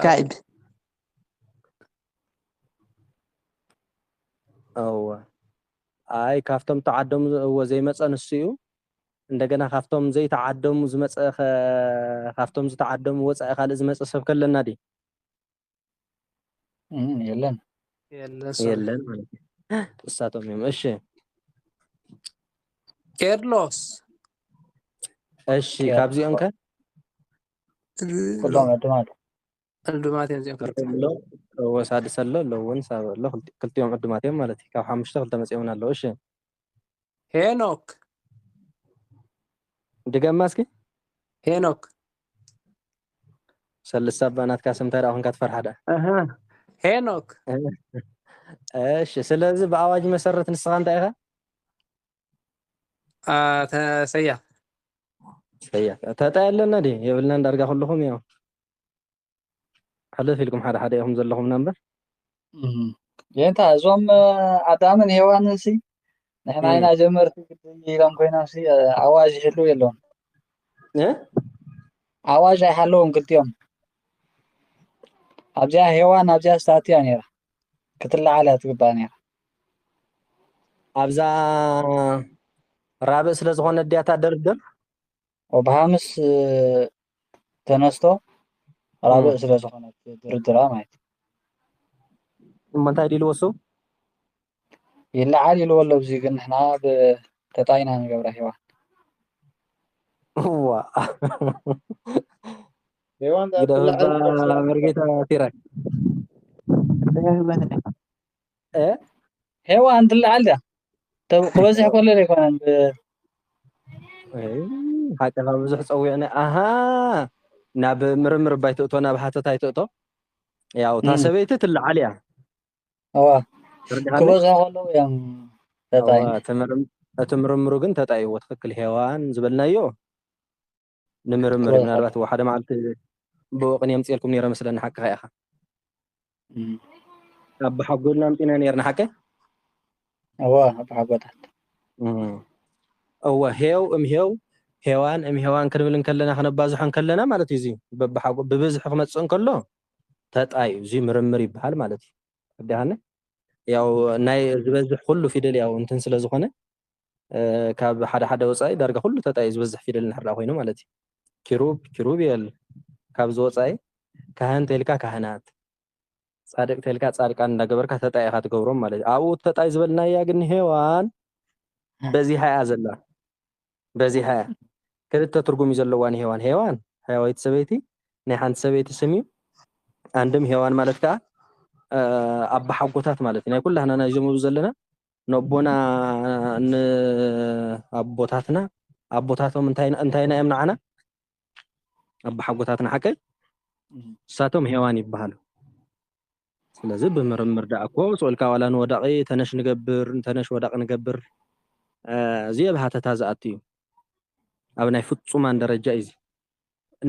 ካዕብ ኣይ ካብቶም ተዓደሙ ዘይመፀ ንሱ እዩ እንደገና ካብቶም ዘይተዓደሙ ዝመፀ ካብቶም ዝተዓደሙ ወፃኢ ካልእ ዝመፀ ሰብ ከለና ዲ የለን የለን ማለት እዩ እሳቶም እዮም እሺ ቄርሎስ እሺ ካብዚኦም ከ ኩሎም ዕድማት ዕልዱማት እዮም እዚኦም ክልተ ወሳድስ ኣሎ ኣለውን ሳብ ኣሎ ክልቲኦም ዕዱማት እዮም ማለት እዩ ካብ ሓሙሽተ ክልተ መፂኦም ኣለዉ እሺ ሄኖክ ድገማ እስኪ ሄኖክ ሰለስተ ኣባናትካ ስምታይ ዳ ኮንካ ትፈርሓ ዳ ሄኖክ እሺ ስለዚ ብኣዋጅ መሰረት ንስኻ እንታይ ኢኻ ተሰያፍ ተጣይ ኣለና ዲ የብልና እንዳርጋ ኩልኩም ያው ሕልፍ ኢልኩም ሓደ ሓደ ኢኹም ዘለኹም ናምበር የንታ እዞም ኣዳምን ሄዋንን ሲ ንሕና ኢና ጀመርቲ ኢሎም ኮይና ሲ ኣዋጅ ይህሉ የለዎም ኣዋጅ ኣይሃለዎም ክልቲኦም ኣብዚኣ ሄዋን ኣብዚኣ ስታትያ ነይራ ክትለዓል እያ ትግባእ ነይራ ኣብዛ ራብዕ ስለ ዝኾነ ድያታ ደርድር ብሃምስ ተነስቶ ራብዕ ስለ ዝኾነት ድርድራ ማለት እሞ እንታይ ዲልዎ እሱ ይለዓል ኢልዎ ኣሎ እዚ ግን ንሕና ተጣይና ንገብራ ሄዋን ዋ ሄዋን መርጌታ ቲራይ ሄዋን ትለዓል እያ ክበዝሕ ከሎ ኣይኮነን ሓቀፋ ብዙሕ ፀዊዕና ኣሃ ናብ ምርምር ባይትእቶ ናብ ሓተታ ኣይትእቶ ያው እታ ሰበይቲ ትለዓል እያ ክበዝሕ ከሎ እዮም ተጣይ እቲ ምርምሩ ግን ተጣይዎ ትክክል ሄዋን ዝበልናዮ ንምርምር ምናልባት ሓደ መዓልቲ ብወቕን የምፅልኩም ነይረ መስለኒ ሓቂ ኢኻ ኣብ ሓጎልና ኣምፂና ነርና ሓቂ ኣብ ሓጎታት ሄው እምሄው ሄዋን እምሄዋን ክንብል ከለና ክነባዝሖን ከለና ማለት እዩ እዚ ብብዝሒ ክመፅእ ከሎ ተጣይ እዚ ምርምር ይበሃል ማለት እዩ ኣዲሃነ ያው ናይ ዝበዝሕ ኩሉ ፊደል ያው እንትን ስለ ዝኾነ ካብ ሓደ ሓደ ወፃኢ ዳርጋ ኩሉ ተጣይ ዝበዝሕ ፊደል ንሕራ ኮይኑ ማለት እዩ ኪሩቤል ካብ ዝወፃኢ ካህን ተልካ ካህናት ጻድቅ ተልካ ጻድቃን እንዳገበርካ ተጣይ ኢኻ ትገብሮም ማለት እዩ ኣብኡ ተጣይ ዝበልናያ ግን ሄዋን በዚ ሃያ ዘላ በዚ ሃያ ክልተ ትርጉም ዘለዋን ሄዋን ሃያዊት ሰበይቲ ናይ ሓንቲ ሰበይቲ ስም እዩ አንድም ሄዋን ማለት ከዓ ኣባ ሓጎታት ማለት እዩ ናይ ኩላህና ናይ ጀምሩ ዘለና ነቦና ንኣቦታትና ኣቦታቶም እንታይና እዮም ንዓና ኣባ ሓጎታትና ሓቀይ እሳቶም ሄዋን ይበሃሉ ስለዚ ብምርምር ዳእኮ ስኡልካ ዋላ ንወዳቂ ተነሽ ንገብር ተነሽ ወዳቂ ንገብር እዚ ብሃተታ ዝኣቱ እዩ ኣብ ናይ ፍጹማን ደረጃ እዩ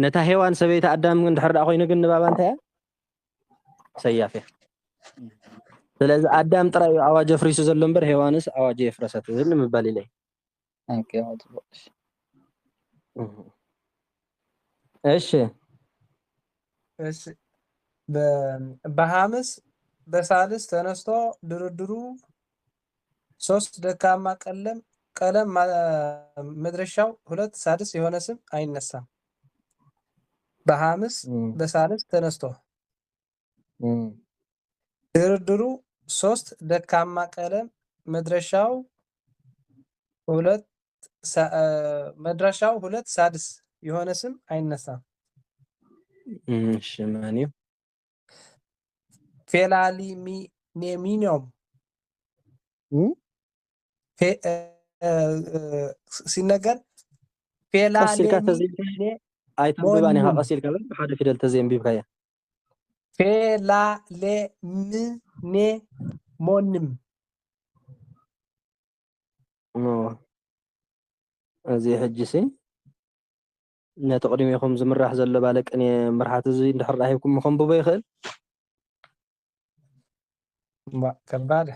ነታ ሄዋን ሰበይቲ ኣዳም እንድሕር ዳ ኮይኑ ግን ንባባ እንታይ እያ ሰያፍ እያ ስለዚህ አዳም ጥራይ አዋጅ ፍሪሱ ዘሎ እምበር ሔዋንስ አዋጅ የፍረሰት ዝን ምባል ኢለይ እሺ እሺ በሐምስ በሳልስ ተነስቶ ድርድሩ 3 ደካማ ቀለም መድረሻው 2 ሳድስ የሆነ ስም አይነሳም። በሐምስ በሳልስ ተነስቶ ድርድሩ 3 ደካማ ቀለም መድረሻው 2 ሳድስ የሆነ ስም አይነሳም። እሺ ማንዩ ፌላሊሚኒየም ሲነገር ፌላሊሚኒየም አይተብባኒ ሀቀሲል ከበል ሓደ ፊደል ተዘይምቢብካያ ፌላሌሚኔሞንም እዚ ሕጂሲ ነተقدميكم ዝምራሕ ዘሎ ባለቅኔ ምርሓት እዚ እንድሕር ራሂብኩም ከንብቦ ይኽእል ከባድ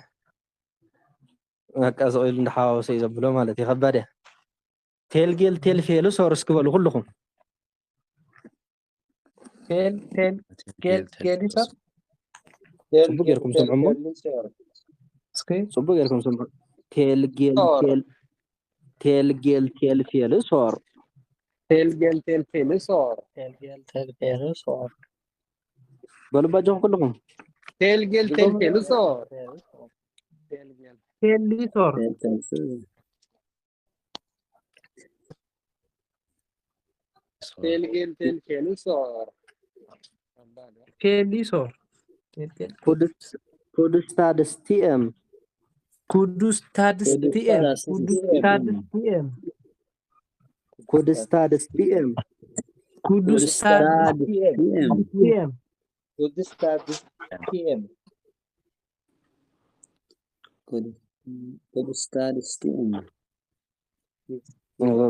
በቃ ሰውል እንደሓዋወሰ ይዘብሎ ማለት ይከባድ ቴልጌል ቴልፌል ሶርስ ክበሉ ኩልኩም ቴልጌሊሶር ጽቡቅ ጌርኩም ሰምዑሞ ጽቡቅ ጌርኩም ሰምዑ ቴልጌል ቴልፌል ሶር በልባጆም ኩልኩም ቴሊሶር ኩዱስታድስቲኤም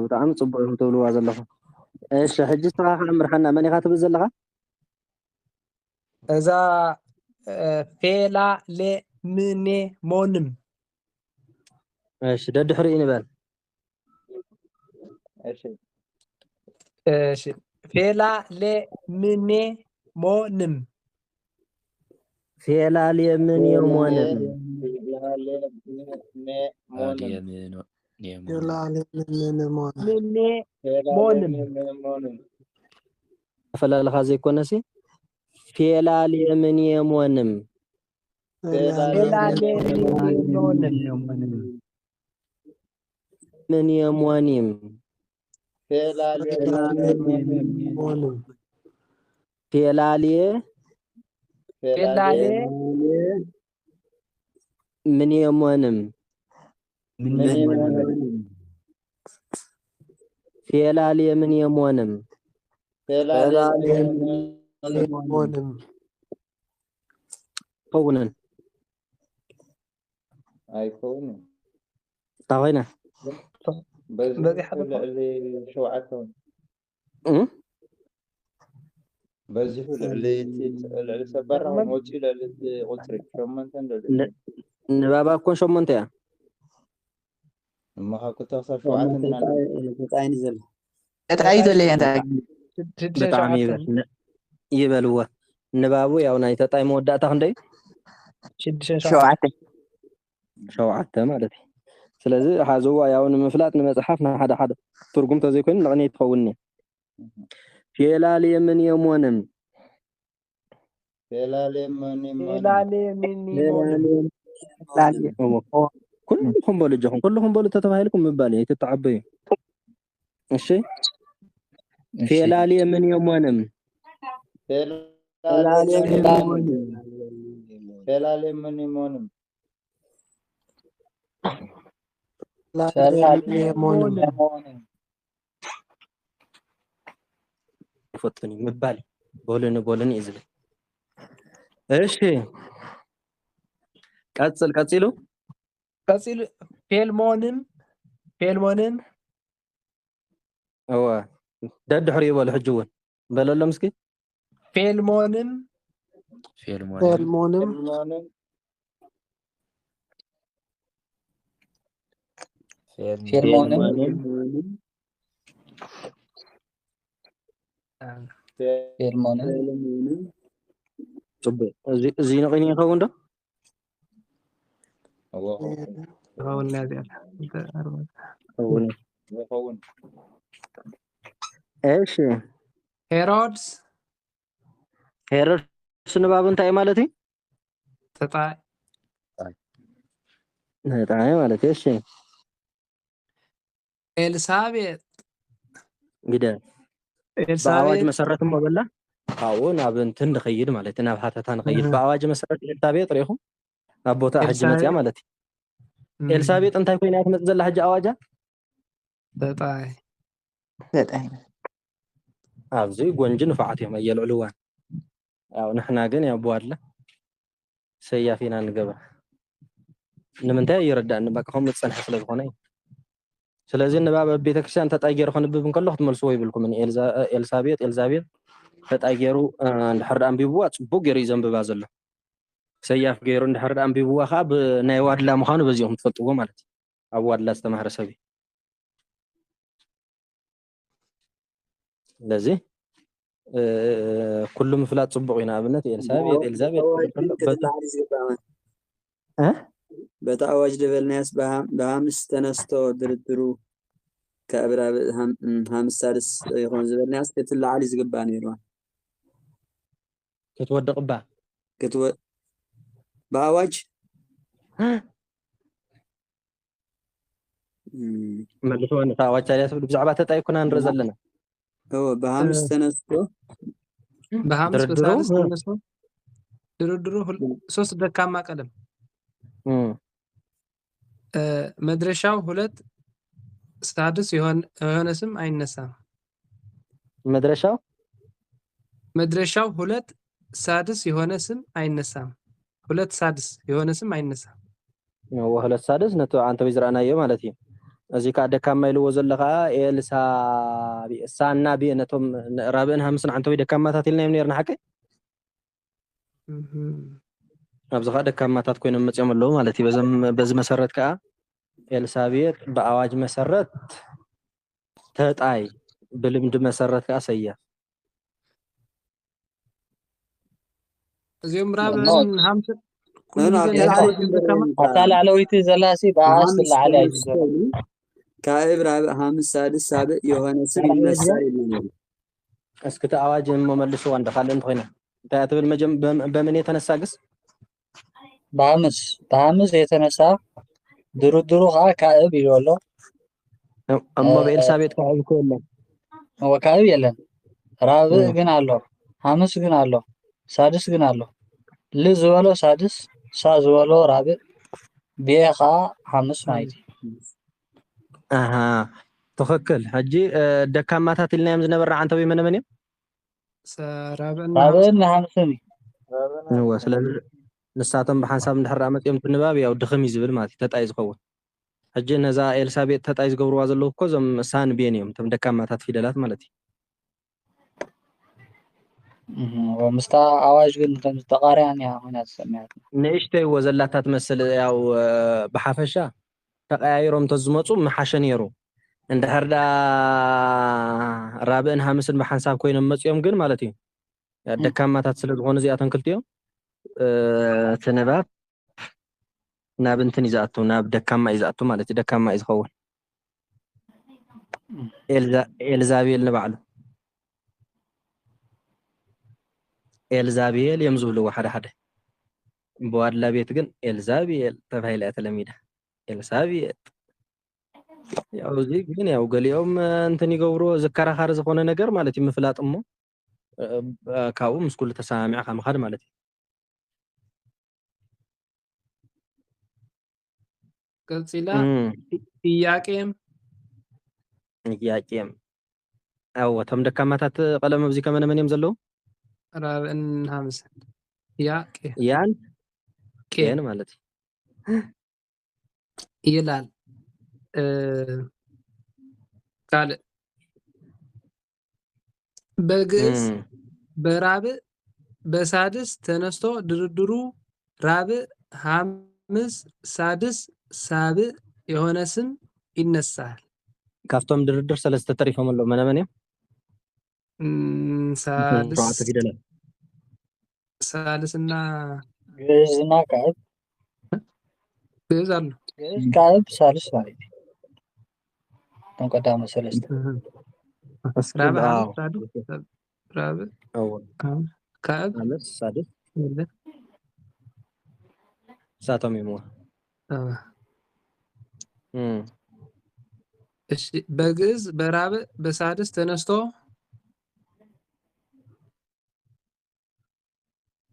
بتعمل صبر تقولوا هذا الله ايش حجي صراحه امرحنا ماني كاتب زلها اذا فيلا لمني مونم ايش دد حري نبال ايش فيلا لمني مونم فيلا لمني مونم فلا الخازي كونسي فيلا لمني مونم من يمونيم فيلالي من يمونم فيلالي من يمونم فوقنا ايفون طاوينا بزي حدا اللي شوعتهم بزي اللي سبرها موتي اللي قلت لك شمنتن نبابا كون شمنتيا ما كنت اصلا شوعتن تعين زل تعيد لي انت بطعم يبلوا نبابو ያው ናይ ተጣይ መወዳእታ ክንደይ ሸውዓተ ማለት ስለዚህ ሓዘዋ ያው ንምፍላጥ ንመጽሐፍ ሓደ ሓደ ትርጉም ተዘይኮን ንቕኔ ትኸውኒ ፌላል የምን የሞንም كلكم بولجهم كلهم بولو تتفاهلكم مبالي تتعبي እሺ ፌላል የምን የሞንም ፎቶኒ مبالي بولن ይዝል እሺ ቀጽሉ ፌልሞንም هو دد حري ولا حجون بلا مسكين ፌልሞንም ፊርሞንን ፊርሞንን ጽቡቅ እዚ ነቕኒ ይኸውን ዶ هون نادي يخون እሺ هيرودس ሄሮድስ ንባብ እንታይ ማለት እዩ تطاع ነጣይ ማለት እዩ እሺ ኤልሳቤጥ ግደ በአዋጅ መሰረት ሞበላ አዎ ናብ እንትን ንኸይድ ማለት ናብ ሃተታ ንኸይድ በአዋጅ መሰረት ኤልሳቤጥ ሪኢኹም ኣብ ቦታ ሕጂ መፅያ ማለት እዩ ኤልሳቤጥ እንታይ ኮይና ትመፅእ ዘላ ሕጂ ኣዋጃ ተጣይ ኣብዚ ጎንጂ ንፋዓት እዮም ኣየልዕልዋን ያው ንሕና ግን ያው በዋድላ ሰያፊና ንገባ ንምንታይ ይረዳእኒ በቃ ከም ዝፀንሐ ስለ ዝኾነ እዩ ስለዚ ንባብ ቤተክርስትያን ተጣጌሩ ክንብብ እንከሎ ክትመልስዎ ይብልኩም ኤልሳቤጥ ተጣጌሩ እንድሕር አንቢብዋ ፅቡቅ ገይሩ ዘንብባ ዘሎ ሰያፍ ገይሩ እንድሕር አንቢብዋ ከዓ ብናይ ዋድላ ምዃኑ በዚኦም ትፈልጥዎ ማለት እዩ ኣብ ዋድላ ዝተማህረ ሰብ እዩ ስለዚ ኩሉ ምፍላጥ ፅቡቅ እዩ ንኣብነት ኤልሳቤጥ በታ አዋጅ ደበልናያስ በሃምስ ተነስቶ ድርድሩ ከብራ ሃምስ ሳድስ ይኾን ዝበልናያስ ክትላዓሊ ዝግባእ ነይሩ ክትወድቕባ በአዋጅ መልሶ ነታ ኣዋጅ ታዲያ ብዛዕባ ተጣይ ኩና ንርኢ ዘለና በሃምስ ተነስቶ በሃምስ በሳድስ ተነስቶ ድርድሩ ሶስት ደካማ ቀለም መድረሻው ሁለት ሳድስ የሆነ ስም አይነሳም መድረሻው ሁለት ሳድስ የሆነ ስም አይነሳም ሁለት ሳድስ የሆነ ስም አይነሳም ነው ሁለት ሳድስ ነቶ አንተ ቢዝራናየ ማለት እዩ እዚ ካ ደካማ ኢልዎ ዘለኻ ኤልሳና ቢነቶም ራብን ሃምስን አንተ ወይ ደካማታት ኢልና ነርና ሓቀ ኣብዛ ደካማታት ኮይኖም መፅኦም ኣለዉ ማለት እዩ በዚ መሰረት ከዓ ኤልሳቤጥ በአዋጅ መሰረት ተጣይ ብልምድ መሰረት ከዓ ሰያፍ እዚኦም ራብን ሃምስን አታላለዊት ዘላሲ በአስ ለዓለ ካዕብ ራብ ሃምስ ሳድስ ሳብዕ የሆነ ስም ይነሳል ይላል እስክተ አዋጅ መመልሱ ወንደ ካለን ኮይና ታያትብል በምን የተነሳ ግስ በሃምስ የተነሳ ድርድሩ ካዕብ ይሎሎ እሞ በኤልሳቤጥ ካዕብ ኮለም ወካዕብ የለን ራብ ግን አሎ ሃምስ ግን አሎ ሳድስ ግን አሎ ለዝወሎ ሳድስ ሳዝወሎ ራብ ቢኻ ሃምስ ማይቲ አሃ ተኸክል ሕጂ ደካማታት ኢልናዮም ዝነበረ አንተ ወይ መነመን ራብን ሃምስን ነው ስለዚ ንሳቶም ብሓንሳብ እንድሕር ኣመፅኦም ትንባብ ያው ድኽም ይዝብል ማለት ተጣይ ዝኸውን ሕጂ ነዛ ኤልሳቤጥ ተጣይ ዝገብርዋ ዘለዉ እኮ እዞም ሳን ቤን እዮም እቶም ደካማታት ፊደላት ማለት እዩ ወምስታ አዋጅ ግን ከም ተቃራኒ ሆናት ሰማያት ንእሽተይ ወዘላታ ትመስል ያው ብሓፈሻ ተቀያይሮም ተዝመፁ መሓሸ ነይሩ እንድሕርዳ ራብን ሃምስን ብሓንሳብ ኮይኖም መፅኦም ግን ማለት እዩ ደካማታት ስለ ዝኾኑ እዚኣቶም ክልቲኦም ትንባብ ናብ እንትን ይዛኣቱ ናብ ደካማ ይዛኣቱ ማለት እዩ ደካማ እዩ ዝኸውን ኤልዛቤል ንባዕሉ ኤልዛቤል እዮም ዝብልዎ ሓደ ሓደ በዋድላ ቤት ግን ኤልዛቤል ተባሂላ ተለሚዳ ኤልሳቤጥ ያው እዚ ግን ያው ገሊኦም እንትን ይገብሩ ዝከራኸር ዝኾነ ነገር ማለት እዩ ምፍላጥ እሞ ካብኡ ምስ ኩሉ ተሰማሚዕ ከምኻድ ማለት እዩ ቀፂላ ኢያቄም ኣው እቶም ደካማታት ቀለም ኣብዚ ከመነመን እዮም ዘለዉ ራብን ሃምስን ያን ኬን ማለት እዩ ይላል ካልእ በግዕዝ በራብዕ በሳድስ ተነስቶ ድርድሩ ራብዕ ሃምስ ሳድስ ሳብዕ የሆነ ስም ይነሳል። ካብቶም ድርድር ሰለስተ ተሪፎም ኣሎ መነመን እዮም ሳልስ ሸውዓተ ፊደላት ሳልስና ግዕዝና ካዕብ ግዕዝ ኣሎ ግዕዝ ካዕብ ሳልስ ማለት እዩ እቶም ቀዳሞት ሰለስተ ራብዕ ሓምስ ሳድስ ራብዕ ካዕብ ሓምስ ሳድስ ሳቶም እዮም እሺ በግዕዝ በራብዕ በሳድስ ተነስቶ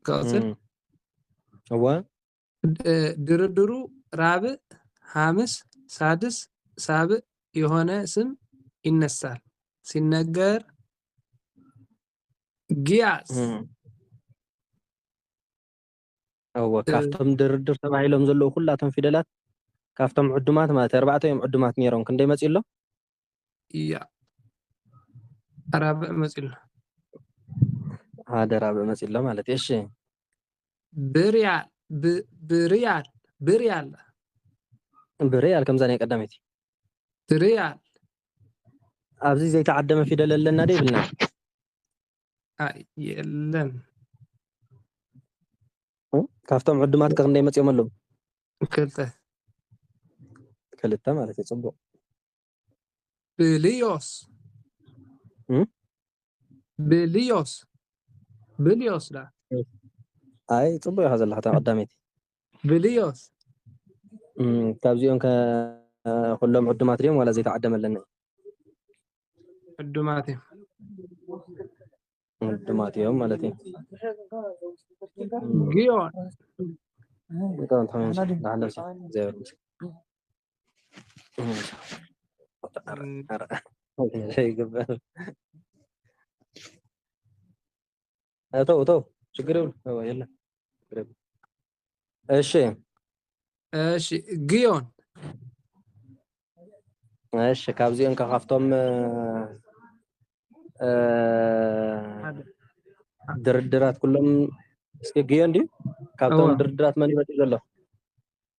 ከውፅል ድርድሩ ራብዕ ሐምስ ሳድስ ሳብዕ የሆነ ስም ይነሳል ሲነገር ጊያዝ ካብቶም ድርድር ተባሂሎም ዘለዉ ኩላቶም ፊደላት ካብቶም ዕዱማት ማለት ኣርባዕተ እዮም ዕዱማት ነይሮም ክንደይ መፂ ኣሎ እያ ራብዕ መፂ ኣሎ ሓደ ራብዕ መፂ ኣሎ ማለት እሺ ብርያል ብርያል ብርያል ብርያል ከምዛ ናይ ቀዳመይቲ ብርያል ኣብዚ ዘይተዓደመ ፊደል ኣለና ደ ይብልና የለን ካብቶም ዕዱማት ክንደይ መፂኦም ኣለዉ ክልተ ማለት እዩ ፅቡቅ ብልዮስ ብልዮስ ብልዮስ ዳ ኣይ ፅቡቅ ኢኻ ዘለካ እታ ቀዳመይቲ ብልዮስ ካብዚኦም ኩሎም ዕዱማት ድዮም ዋላ ዘይተዓደመ ኣለና ዕዱማት እዮም ዕዱማት እዮም ማለት እዩ ግዮን ተው ችግር የለም እሺ እሺ ግዮን እሺ ካብዚኦም ካብቶም ድርድራት ኩሎም እስኪ ግዮን ድዩ ካብቶም ድርድራት መን ይመፅእ ዘሎ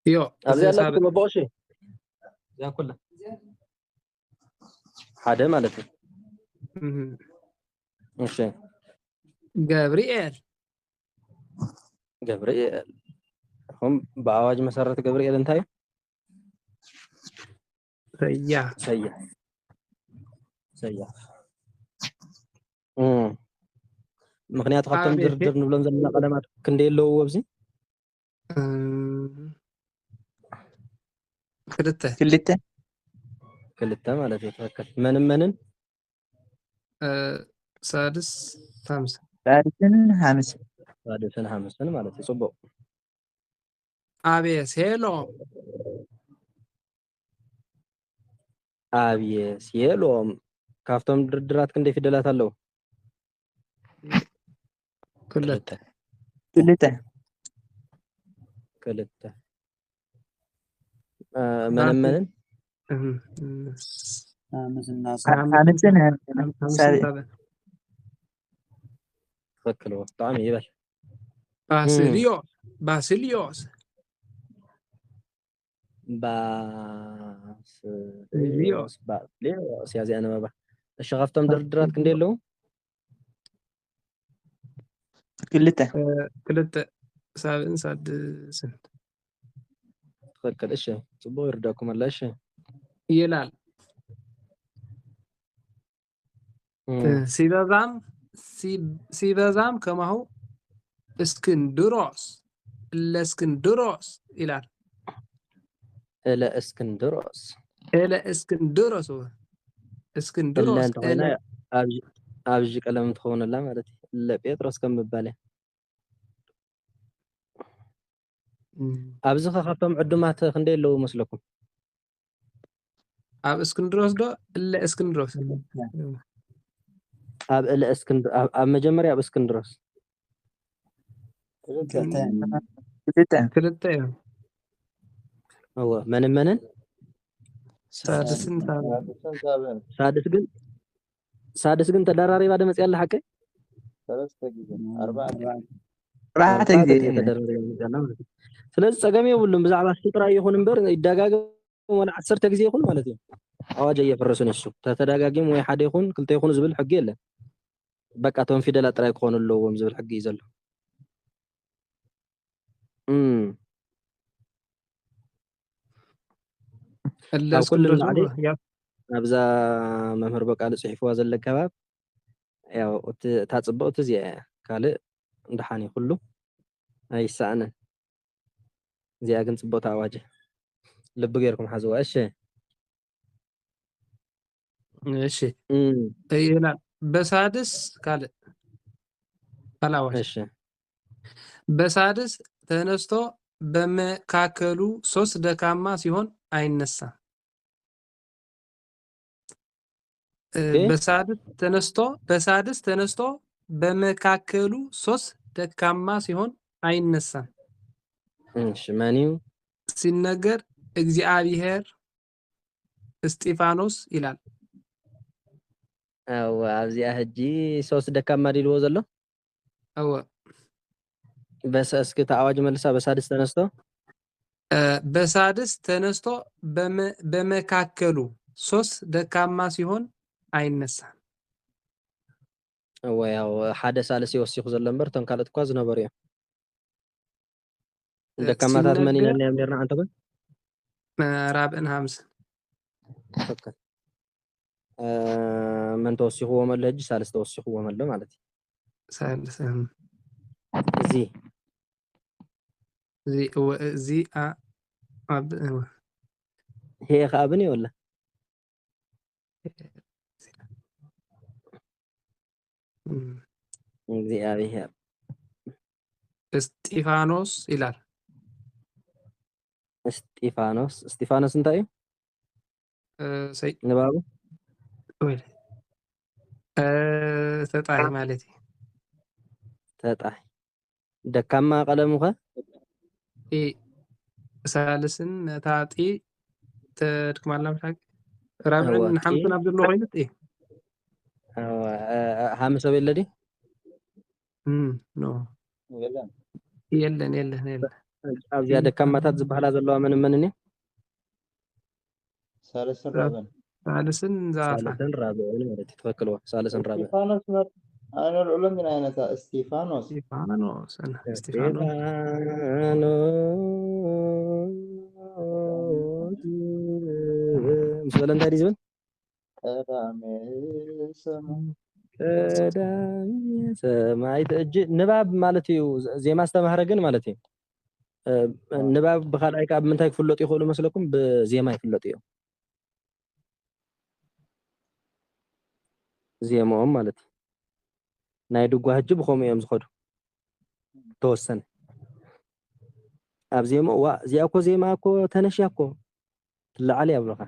ዮ ኣብዚ ያለ መቦቆሺ እዚኣ ኩላ ሓደ ማለት እዩ እሺ ገብርኤል هم በአዋጅ መሰረት ገብርኤል እንታይ ሰያፍ ምክንያቱ ካብቶም ድርድር ንብሎም ዘለና ቀለማት ክንደይ ኣለዎ ኣብዚ ክልተ ማለት እዩ ተወከል መንመንን ሳድስ ሐምስ ሳድስን ሐምስን ማለት እዩ ፅቡቅ አብየሴሎም ካብቶም ድርድራት ክንደይ ፊደላት ኣለዉ ክልተ መንመንን ትክክል ብጣዕሚ ይበል ባስልዮስ ያዚኣ ነበባ እሺ ካብቶም ድርድራት ክንደይ ኣለዉ ክልተ ሳብዕን ሳድስን ትክክል እሺ ፅቡቅ ይርዳእኩም ኣላ እሺ ይላል ሲበዛም ከማሁ እስክንድሮስ ለእስክንድሮስ ይላል እስክንድሮስ ኣብዚ ቀለም ትኸውነላ ማለት እዩ ለጴጥሮስ ከም ምባል ኣብዚ ካብቶም ዕዱማት ክንደይ ኣለዉ መስለኩም ኣብ እስክንድሮስ ዶ እስክንድሮስ ኣብ መጀመርያ ኣብ እስክንድሮስ ክልተ እዮም መንመንን ሳድስ ግን ተደራሪባ ደመፅ ያለ ሓቀ ኣርባዕተ ግዜ ስለዚ ፀገም የብሉን ብዛዕባ ስጥራ ይኹን እምበር ይደጋገም ولا 10 ግዜ ይኹን ማለት እዩ ኣዋጅ እየፈረሱን እሱ ተተደጋጊሙ ወይ ሓደ ይኹን ክልተ ይኹን ዝብል ሕጊ የለን በቃ ቶም ፊደላት ጥራይ ክኾኑ ኣለዎም ዝብል ሕጊ እዩ ዘሎ ኣብ ኩሉ ላዕሊ ኣብዛ መምህር በቃሉ ፅሒፍዋ ዘለ ከባብ ያው እታ ፅብቕቲ እዚኣ እያ ካልእ እንዳሓኒ ኩሉ ኣይሰኣንን እዚኣ ግን ፅብቕቲ ኣዋጅ ልቢ ገይርኩም ሓዝዋ እሺ ይላል በሳድስ ካልእ አላዋሽ እሺ በሳድስ ተነስቶ በመካከሉ 3 ደካማ ሲሆን አይነሳም። በሳድስ ተነስቶ በመካከሉ 3 ደካማ ሲሆን አይነሳም። እሺ ማንዩ ሲነገር እግዚአብሔር እስጢፋኖስ ይላል። አዎ ኣብዚኣ ሕጂ 3 ደካማ ዲልዎ ዘሎ አዎ እስኪ ተአዋጅ መልሳ በሳድስ ተነስቶ በመካከሉ 3 ደካማ ሲሆን አይነሳም። ያው ሓደ ሳልስ ይወሲኹ ዘሎ እምበር እቶም ካልኦት እኳ ዝነበሩ እዮም ደካማታት መን ኢና ነርና አንተ ግን ራብዕን ሃምስን من توسيخه ومله هجي سالس توسيخه ومله مالتي سالس زي هي خابني ولا زي هذه እስጢፋኖስ ይላል እስጢፋኖስ እንታይ ንባቡ ወይ ተጣይ ማለት ተጣይ ደካማ ቀለሙኸ ሳልስን ታጢ ተድክማላ ምሳቅ ራብዕን ሓምስን ኣብ ዘሎ ኮይነት ሓምስ ኣብ የለዲ ኖ የለን ኣብዚኣ ደካማታት ዝበሃላ ዘለዋ መን እየ ሳልስን ራብዕን ሳልስን ራብዕን ማለት ትፈክልዎ ሳልስን ራብዕን أنا العلوم من أين استيفانوس مش بلان تاري زبن سماي تأجي نباب مالتي زي ما استمهرجن مالتي نباب بخارج كاب من تايك فلوت يقولوا مثلكم بزي ما يفلوت يوم زي ما هم مالتي ናይ ድጓ ሕጂ ብኸምኡ እዮም ዝኸዱ ተወሰነ ኣብ ዜማ እዚኣ እኮ ዜማ እኮ ተነሽያ እኮ ትለዓል እያ ብለኻ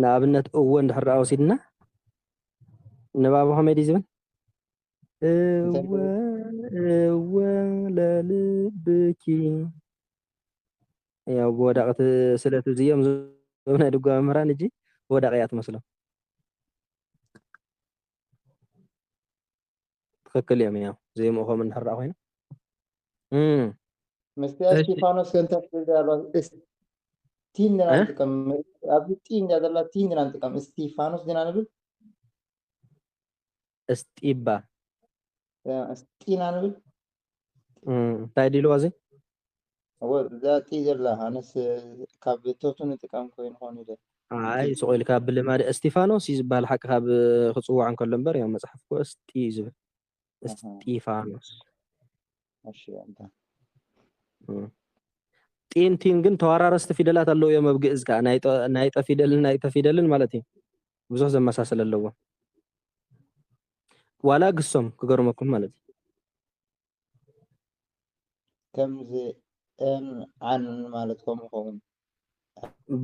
ንኣብነት እወ እንድሕር ወሲድና ንባብ ከመይ ድዩ ዝብል እወ ለልብኪ ያው ብወዳቕቲ ስለት እዚኦም ናይ ድጓ መምህራን እጂ ወዳቕ እያ ትመስሎም ትክክል እዮም ያው ዘይምኦም እንድሕር ኮይኑ مستی استیفانوس كنت تقول تين نانتكم أبي تين جاد الله تين نانتكم استيفانوس دينا نبل استيبا استين نبل تايدي لوازي هو ذاتي جلا هنس كابتوتو نتكم كوين هوني ده አይ ሶይል ካብ ለማድ እስጢፋኖስ ይዝባል ሐቅ ካብ ክጽዋዕ እንከሎ እምበር ያው መጽሐፍ ኮ ዝብል እስጢፋኖስ እሺ አንተ ጢን ግን ተዋራረስተ ፊደላት አለው የመብግዕዝ ካ ናይጠ ፊደልን ማለት እዩ ብዙሕ ዘመሳሰል ኣለዎ ዋላ ግሶም ክገርመኩም ማለት እዩ ከምዚ عن مالتكم خون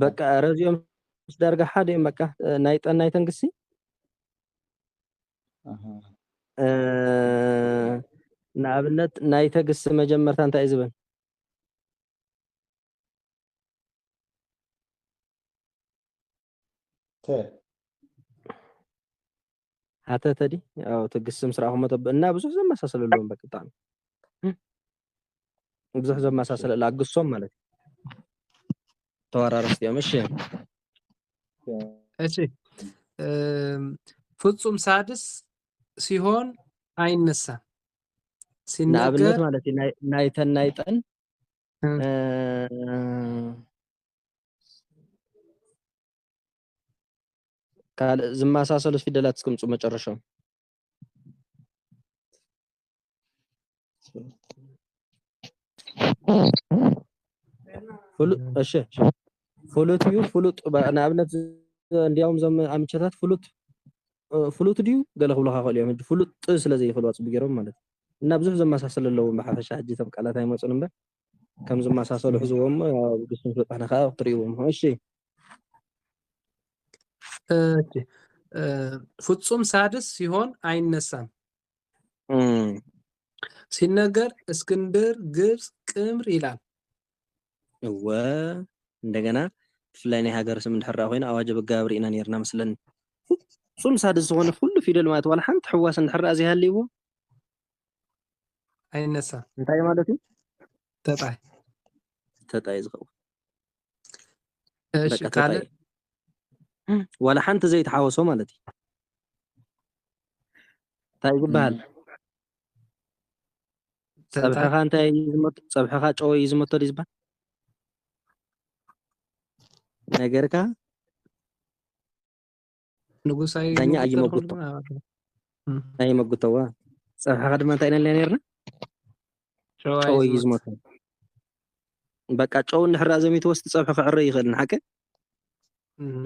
በቃ ረዚኦም درجة حادي مكة نايتن قسي نابلت نايتا قس مجمرتان تايزبن هاتا تدي او تقسم سراهم طب النا بزوف زي ما ساسل لهم بقى طعم ብዙሕ ዘመሳሰለ ላግሶም ማለት ተወራረስቲ እዮም። እሺ እሺ ፍጹም ሳድስ ሲሆን አይነሳም ንኣብነት ሲነገር ማለት እዩ ናይተን ናይጠን ካልእ ዝመሳሰሉ ፊደላት እስክምፁ መጨረሻው እሺ ፍሉጥ እዩ ፍሉጥ ንኣብነት እንዲያውም ዞም ኣምቸታት ፍሉጥ ድዩ ገለ ክብሉካ ክእሉ እዮም ፍሉጥ ስለዘይክእሉ ኣፅቢ ገይሮም ማለት እና ብዙሕ ዘመሳሰሉ ኣለዎ ብሓፈሻ ሕጂ እቶም ቃላት ኣይመፁን እምበር ከም ዝመሳሰሉ ሕዝቦም ብስም ፍሉጣና ከዓ ትርእይዎም። እሺ ፍጹም ሳድስ ሲሆን አይነሳም ሲነገር እስክንድር ግብፅ ቅምር ይላል። እወ እንደገና ብፍላይ ናይ ሃገር ስም እንድሕር ኮይና ኣዋጅ በጋብር ኢና ነርና መስለን ፍጹም ሳድስ ዝኾነ ኩሉ ፊደል ማለት ዋላ ሓንቲ ሕዋስ እንድሕር ዘይሃልይዎ አይነሳም እንታይ ማለት እዩ? ተጣይ ዝኸውን እሺ ካልእ ዋላ ሓንቲ ዘይተሓወሶ ማለት እዩ። እንታይ ይባሃል? ፀብሕኻ እንታይ ዝመቶ ፀብሕኻ ጨው እዩ ዝመቶ ድዩ ዝባሃል ነገርካ ንጉስ ዳኛ ኣይመጉቶ ኣይመጉተዋ ፀብሕኻ ድማ እንታይ ኢልና ነርና ጨው እዩ ዝመቶ በቃ ጨው እንድሕር ዘሚት ወስቲ ፀብሒ ክዕረ ይኽእል ንሓቀ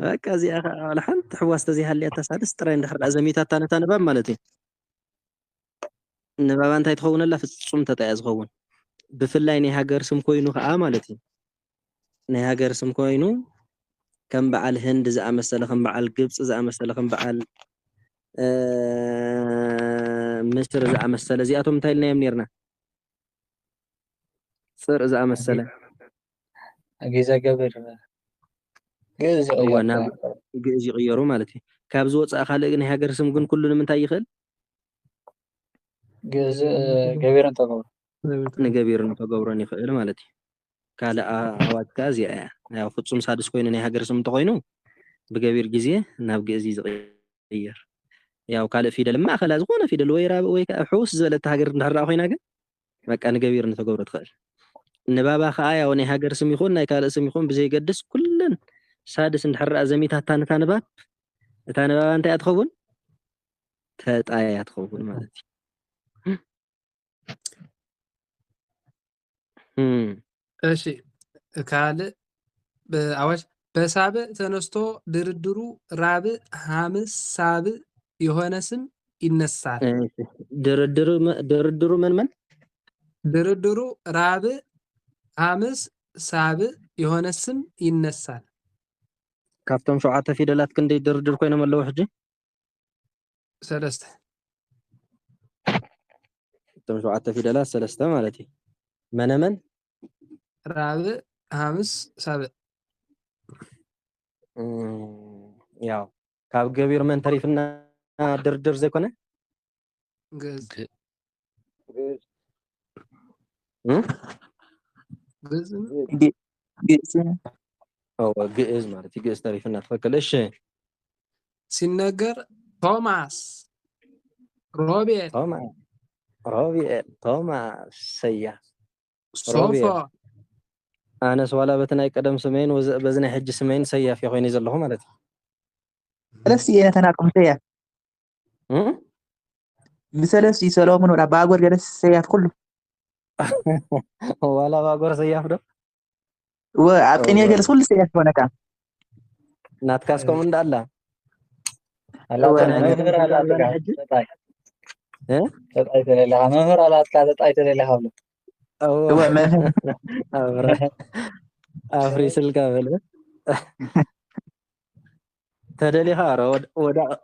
በቃ እዚኣ ዋላ ሓንቲ ሕዋስ ተዘይሃልያታ ሳድስ ጥራይ እንድሕር ዘሚታታ ነታ ንባብ ማለት እዩ ንባባ እንታይ ትኸውነላ ፍጹም ተጣያ ዝኸውን ብፍላይ ናይ ሃገር ስም ኮይኑ ከዓ ማለት እዩ ናይ ሃገር ስም ኮይኑ ከም በዓል ህንድ ዝኣመሰለ ከም በዓል ግብፅ ዝኣመሰለ ከም በዓል ምስር ዝኣመሰለ እዚኣቶም እንታይ ኢልና እዮም ነርና ፅር ዝኣመሰለ ግእዝ ገበር ግእዝ ይቕየሩ ማለት እዩ ካብ ዝወፃእ ካልእ ናይ ሃገር ስም ግን ኩሉ ንምንታይ ይኽእል ግእዝ ገቢርን ተገብሮ ንገቢርን ተገብሮን ይኽእል ማለት እዩ ካልእ ኣዋጅ ከዓ እዚኣ እያ ያው ፍጹም ሳድስ ኮይኑ ናይ ሃገር ስም እንተኮይኑ ብገቢር ግዜ ናብ ግእዝ ይቕየር ያው ካልእ ፊደል ማእኸላ ዝኾነ ፊደል ወይ ራብእ ወይ ከዓ ሕውስ ዝበለት ሃገር እንድሕር ኮይና ግን በቃ ንገቢር ንተገብሮ ትኽእል ንባባ ከዓ ያው ናይ ሃገር ስም ይኹን ናይ ካልእ ስም ይኹን ብዘይገድስ ኩለን ሳድስ እንድሕር ዘሚታታ ነታ ንባብ እታ ንባባ እንታይ እያ ትኸውን ተጣያ ትኸውን ማለት እዩ። እሺ ካልእ አዋጅ በሳብዕ ተነስቶ ድርድሩ ራብዕ ሐምስ ሳብዕ የሆነ ስም ይነሳል። ድርድሩ ምን ድርድሩ ራብዕ ሐምስ ሳብዕ የሆነ ስም ይነሳል። ካብቶም 7 ፊደላት ክንደይ ድርድር ኮይኖም ኣለዉ ሕጂ? 3 ካብቶም 7 ፊደላት 3 ማለት እዩ። መነመን ራብዕ ሐምስ ሳብዕ ያው ካብ ገቢር መን ተሪፍና ድርድር ዘይኮነ ግእዝ ግእዝ ማለት እዩ ግእዝ ተሪፍና ትኽክል። እሺ ሲነገር ቶማስ ሮቤል ቶማስ ሰያ ሶፎ ኣነስ ዋላ በቲ ናይ ቀደም ስመይን በዚ ናይ ሕጂ ስመይን ሰያፍ እየ ኮይኑ ዘለኹ ማለት እዩ ሰለስቲ እየ ተናቅም ሰያፍ ብሰለስቲ ሰሎሞን ወላ ባጎር ገለ ሰያፍ ኩሉ ዋላ ባጎር ሰያፍ ዶ ኣብ ቅኔ ገለስ ኩሉ ሰያፍ ሆነካ ናትካስ ከምኡ እንዳኣላ መምህር ኣላትካ ተጣይ ተለለካ ብሎ ኣፍሪ ስልካ በለ ተደሊኻ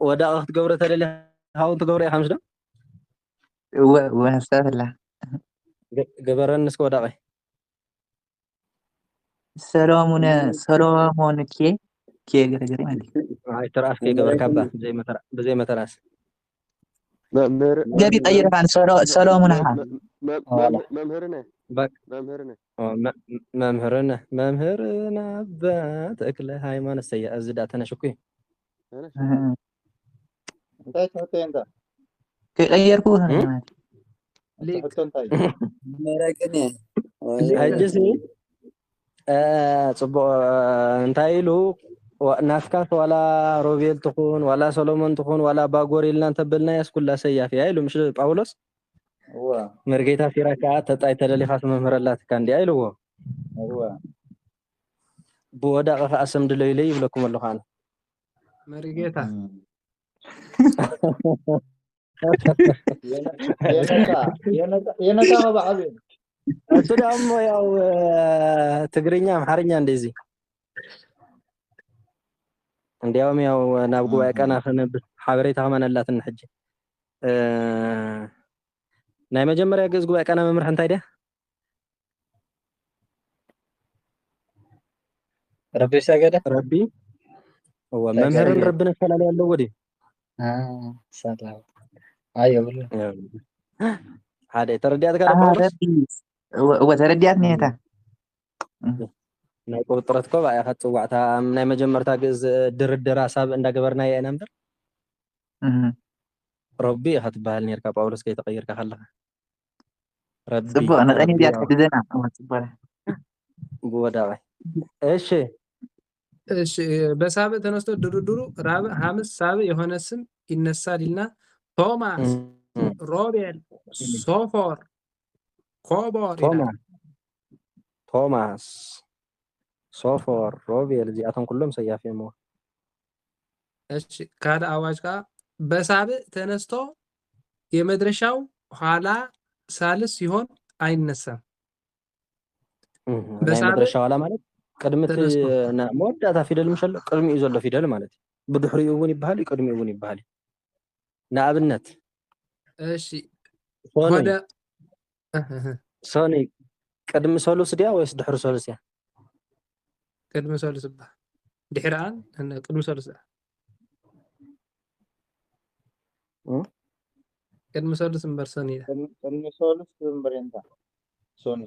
ወዳቕ ክትገብሮ ተደሊኻ እውን ትገብሮ ኢኻ ምስ ዶ ወስተፈላ ገበረን ንስከ ወዳቐይ ሰሎሞን ኬ ገረገሪ ማለት ኣይ ተራእስ ከይገበርካ ባ ብዘይ መተራስ ገቢ ቀይርካ ሰሎሞን ኻ መምህርነ መምህርነ መምህርና አባ ተክለ ሃይማኖት ሰያ እዚ ዳ ተነሽኩ እንታይ ትሕቶ እንታ ከቀየርኩ ትሕቶ እንታይ መረቅን ሕጅሲ ፅቡቅ እንታይ ኢሉ ናትካስ ዋላ ሮቤል ትኹን ዋላ ሰሎሞን ትኹን ዋላ ባጎር ኢልና እንተበልና ያስኩላ ሰያፍ ያ ኢሉ ምሽ ጳውሎስ እዋ መርጌታ ሲራካ ተጣይ ተደሊኻ ትመምህረላትካ እንዲያ ኢልዎ እዋ ብወዳቐ ከዓ ሰምድሎ ኢለ ይብለኩም ኣለኹ ኣነ መሪጌታ የነታ መባዓል እሱ ደግሞ ያው ትግርኛ አምሓርኛ እንደዚህ እንዲያውም ያው ናብ ጉባኤ ቀና ክነብር ሓበሬታ ከመነላትን ሕጂ ናይ መጀመርያ ግዝ ጉባኤ ቀና መምርሕ እንታይ ድያ ረቢ ሰገደ ረቢ هو መምህርን ረብን ፈላል ያለው ወዲ ሰላም አየብሉ ሓደ ተረዲያት ጋር ጳውሎስ ወተረዲያት ነታ ናይ ቁጥረት ኮ ባያ ከጽዋዕታ ናይ መጀመርታ ግዝ ድርድር ሐሳብ እንዳገበርና የና ነበር ረቢ ከተባሃል ነርካ ጳውሎስ ከይተቀየርካ ከለካ ረቢ ጽቡቅ ነቀኒ ዲያት ከደና ጽቡቅ ወዳይ እሺ እሺ በሳብ ተነስቶ ድርድሩ ራብ ሐምስ ሳብ የሆነ ስም ይነሳልና ቶማስ ሮቤል ሶፎር ኮቦር ቶማስ ሶፎር ሮቤል እዚኣቶም ኩሎም ሰያፍ እዮም እሺ ካደ አዋጅ ጋ በሳብ ተነስቶ የመድረሻው ኋላ ሳልስ ሲሆን አይነሳም በመድረሻው ኋላ ማለት ቅድምት መወዳእታ ፊደል ምሸሎ ቅድሚኡ ዘሎ ፊደል ማለት ብድሕሪኡ እውን ይባሃል ቅድሚኡ እውን ይባሃል ንኣብነት እሺ ወደ ሶኒ ቅድሚ ሰሉስ ዲያ ወይስ ድሕሪ ሰሉስ ያ ቅድሚ ሰሉስ ባ ድሕራን ቅድሚ ሰሉስ ቅድሚ ሰሉስ እምበር ሶኒ ቅድሚ ሰሉስ እምበር እንታ ሶኒ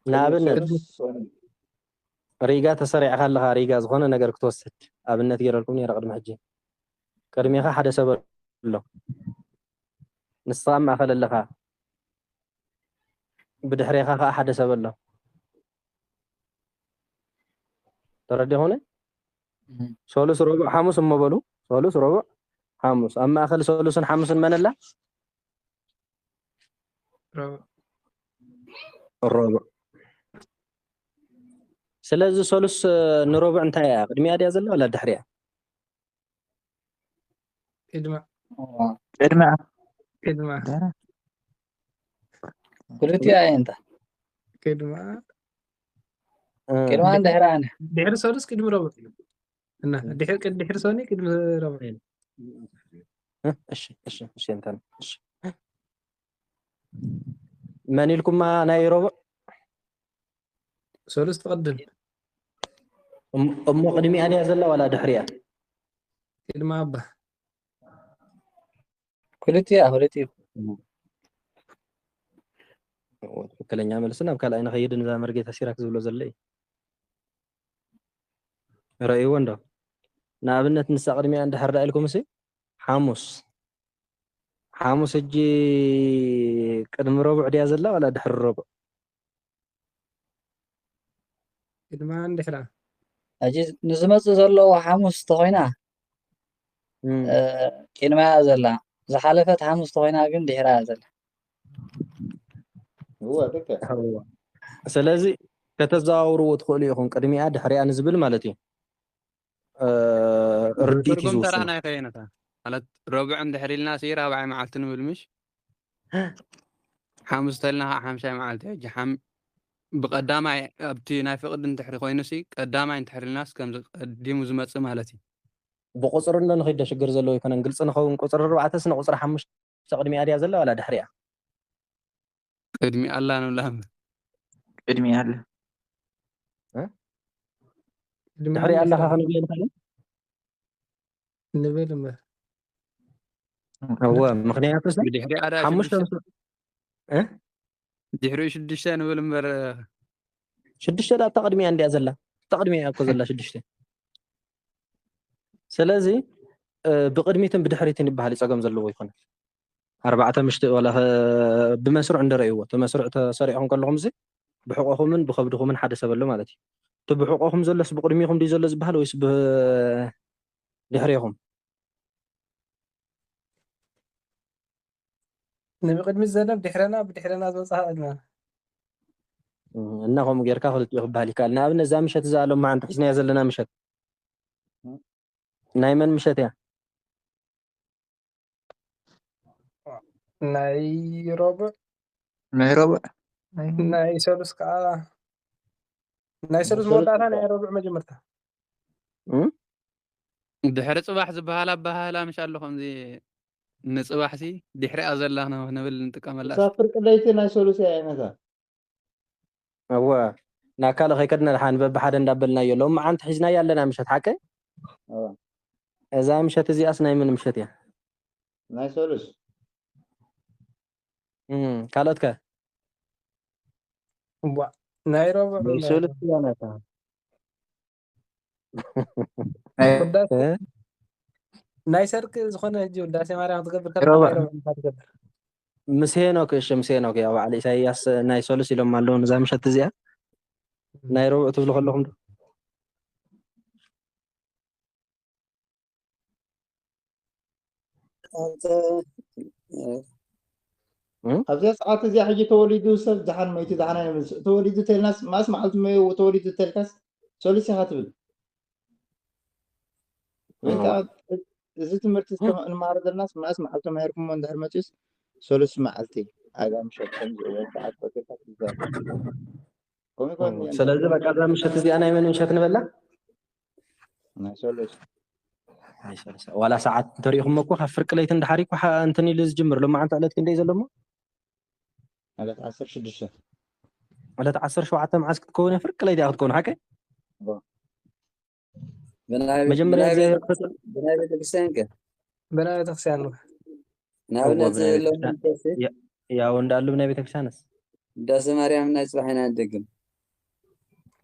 ንኣብነት ሪጋ ተሰሪዕካ ኣለካ ሪጋ ዝኾነ ነገር ክትወስድ ኣብነት ገይረልኩም ነይረ ቅድሚ ሕጂ ቅድሚኻ ሓደ ሰብ ኣሎ ንስኻ ማእኸል ኣለካ ብድሕሪኻ ከዓ ሓደ ሰብ ኣሎ ተረዲኹነ ሶሉስ ረቡዕ ሓሙስ እመበሉ ሶሉስ ረቡዕ ሓሙስ ኣብ ማእኸል ሶሉስን ሓሙስን መን ኣላ ረቡዕ ስለዚ ሶሉስ ንረቡዕ እንታይ እያ ቅድሚያ ድያ ዘላ ወላ ድሕሪያ ቅድማ كلتي انت كدما دهران دحر سولس كدم ربع انا دحر سوني كدم ربع ايش انت ماني لكم ما ناي ربع سولس تقدم ام قدمي عليها زله ولا دحريا كدما ابا كلتي ትክክለኛ መልስና ኣብ ካልኣይ ንኸይድ ንዛ መርጌታ ሲራክ ዝብሎ ዘለይ ረእይዎ እንዶ ንኣብነት ንሳ ቅድሚያ እንድሕር ዳ ኢልኩም እሲ ሓሙስ እጂ ቅድሚ ረቡዕ ድያ ዘላ ወላ ድሕሪ ረቡዕ ቅድማ እንድሕራ እጂ ንዝመፅእ ዘለዎ ሓሙስ ተኮይና ቅድማ ዘላ ዝሓለፈት ሓሙስ ተኮይና ግን ድሕራ ዘላ ስለዚ ከተዘዋውርዎ ትኽእሉ ኢኹም ቅድሚኣ ድሕሪኣ ንዝብል ማለት እዩ ርዲት ይዝውስን ተራና ይኸይነታ ማለት ረቡዕ እንድሕሪልና ሲ ራብዓይ መዓልቲ ንብል ምሽ ሓሙስ ተልና ሓምሻይ መዓልቲ ሕጂ ብቀዳማይ ኣብቲ ናይ ፍቅዲ እንድሕሪ ኮይኑ ሲ ቀዳማይ እንድሕሪልናስ ከም ቀዲሙ ዝመፅእ ማለት እዩ ብቁፅር እንዶ ንኸይደ ሽግር ዘለዎ ይኮነን ግልፂ ንኸውን ቁፅሪ 4 ስነ ቁፅሪ 5 ቅድሚኣ ድያ ዘላ ወላ ድሕሪኣ ቅድሚ ኣላ ንብላም ቅድሚ ኣላ ድሕሪ ኣለኻ ክንብል ንኽእል ንብል እምበር هو ምክንያቱስ ድሕሪኡ 6 ንብል እምበር 6 ዳ ተቅድሚያ እንዲያ ዘላ ተቅድሚያ እኮ ዘላ 6 ስለዚ ብቅድሚትን ብድሕሪትን ይባሃል ፀገም ዘለዎ ይኮነ 4 ምሽቲ ወላ ብመስሩዕ እንደረእይዎ ተመስሩዕ ተሰሪዕኩም ከለኹም እዚ ብሕቆኹምን ብከብድኹምን ሓደ ሰበሎ ማለት እዩ እቲ ብሕቆኹም ዘሎስ ብቅድሚኹም ድዩ ዘሎ ዝበሃል ወይስ ብድሕሪኹም ንብቅድሚት ዘሎ ብድሕረና ዝበፅሓ ቅድሚና እና ከምኡ ጌርካ ክልቲኡ ክበሃል ይከኣል ንኣብነት እዛ ምሸት እዛ ሎም ማዓንቲ ሒዝናያ ዘለና ምሸት ናይ መን ምሸት እያ ናይ ረቡዕ ናይ ሰሉስ ከዓ ናይ ሰሉስ መወዳእታ ናይ ረቡዕ መጀመርታ ድሕሪ ፅባሕ ዝበሃላ ኣባሃላ ምሽ ኣሎ ከምዚ ንፅባሕሲ ድሕሪኣ ዘላ ንብል ንጥቀመላ مسافر قليت ناي سولوس يا عينتا እወ ናካል ከይከድና ድሓን በብሓደ እንዳበልናዮ ሎም ማዓንቲ ሒዝናያ ኣለና ምሸት ሓቀ እዛ ምሸት እዚኣስ ናይ ምን ምሸት እያ ناي سولوس ካልኦት ከ ናይ ረቡዕ ናይ ሰሉስ እያ ናታ ናይ ሰርክ ዝኾነ ሕጂ ውዳሴ ማርያም ትገብር ከለካ ናይ ረቡዕ ትገብር ምስ ሄኖክ እሺ ምስ ሄኖክ ያው ባዕሊ ኢሳያስ ናይ ሰሉስ ኢሎም ኣለዉ ንዛ ምሸት እዚኣ ናይ ረቡዕ ትብሉ ከለኹም ዶ أبزاس ساعات زي حاجة توليدو سب جحن ميت جحن توليدو تلناس ما اسمع قلت ما توليدو تلكاس سوليس هاتبل وانت إذا تمرت المعرض الناس ما اسمع قلت ما يركم من دهر ماتيس سوليس معلتي أجا مش هتكلم وانت عاد فكرت تزار كم يكون سلازم بقى هذا مش هتزي أنا من مش هتنبلا ما سوليس ولا ساعات تريهم مكو خفرق ليت اندحريك وح انتني لز جمر لما انت علت كندي زلمو على 10 6 على 10 7 معسك تكون فرق ليت تكون حكي مجمريا زي بناي بيت كريستيان كه بناي بيت كريستيان ناونا يا وندالو بناي بيت كريستيانس داس مريم ناي صباحنا ندقم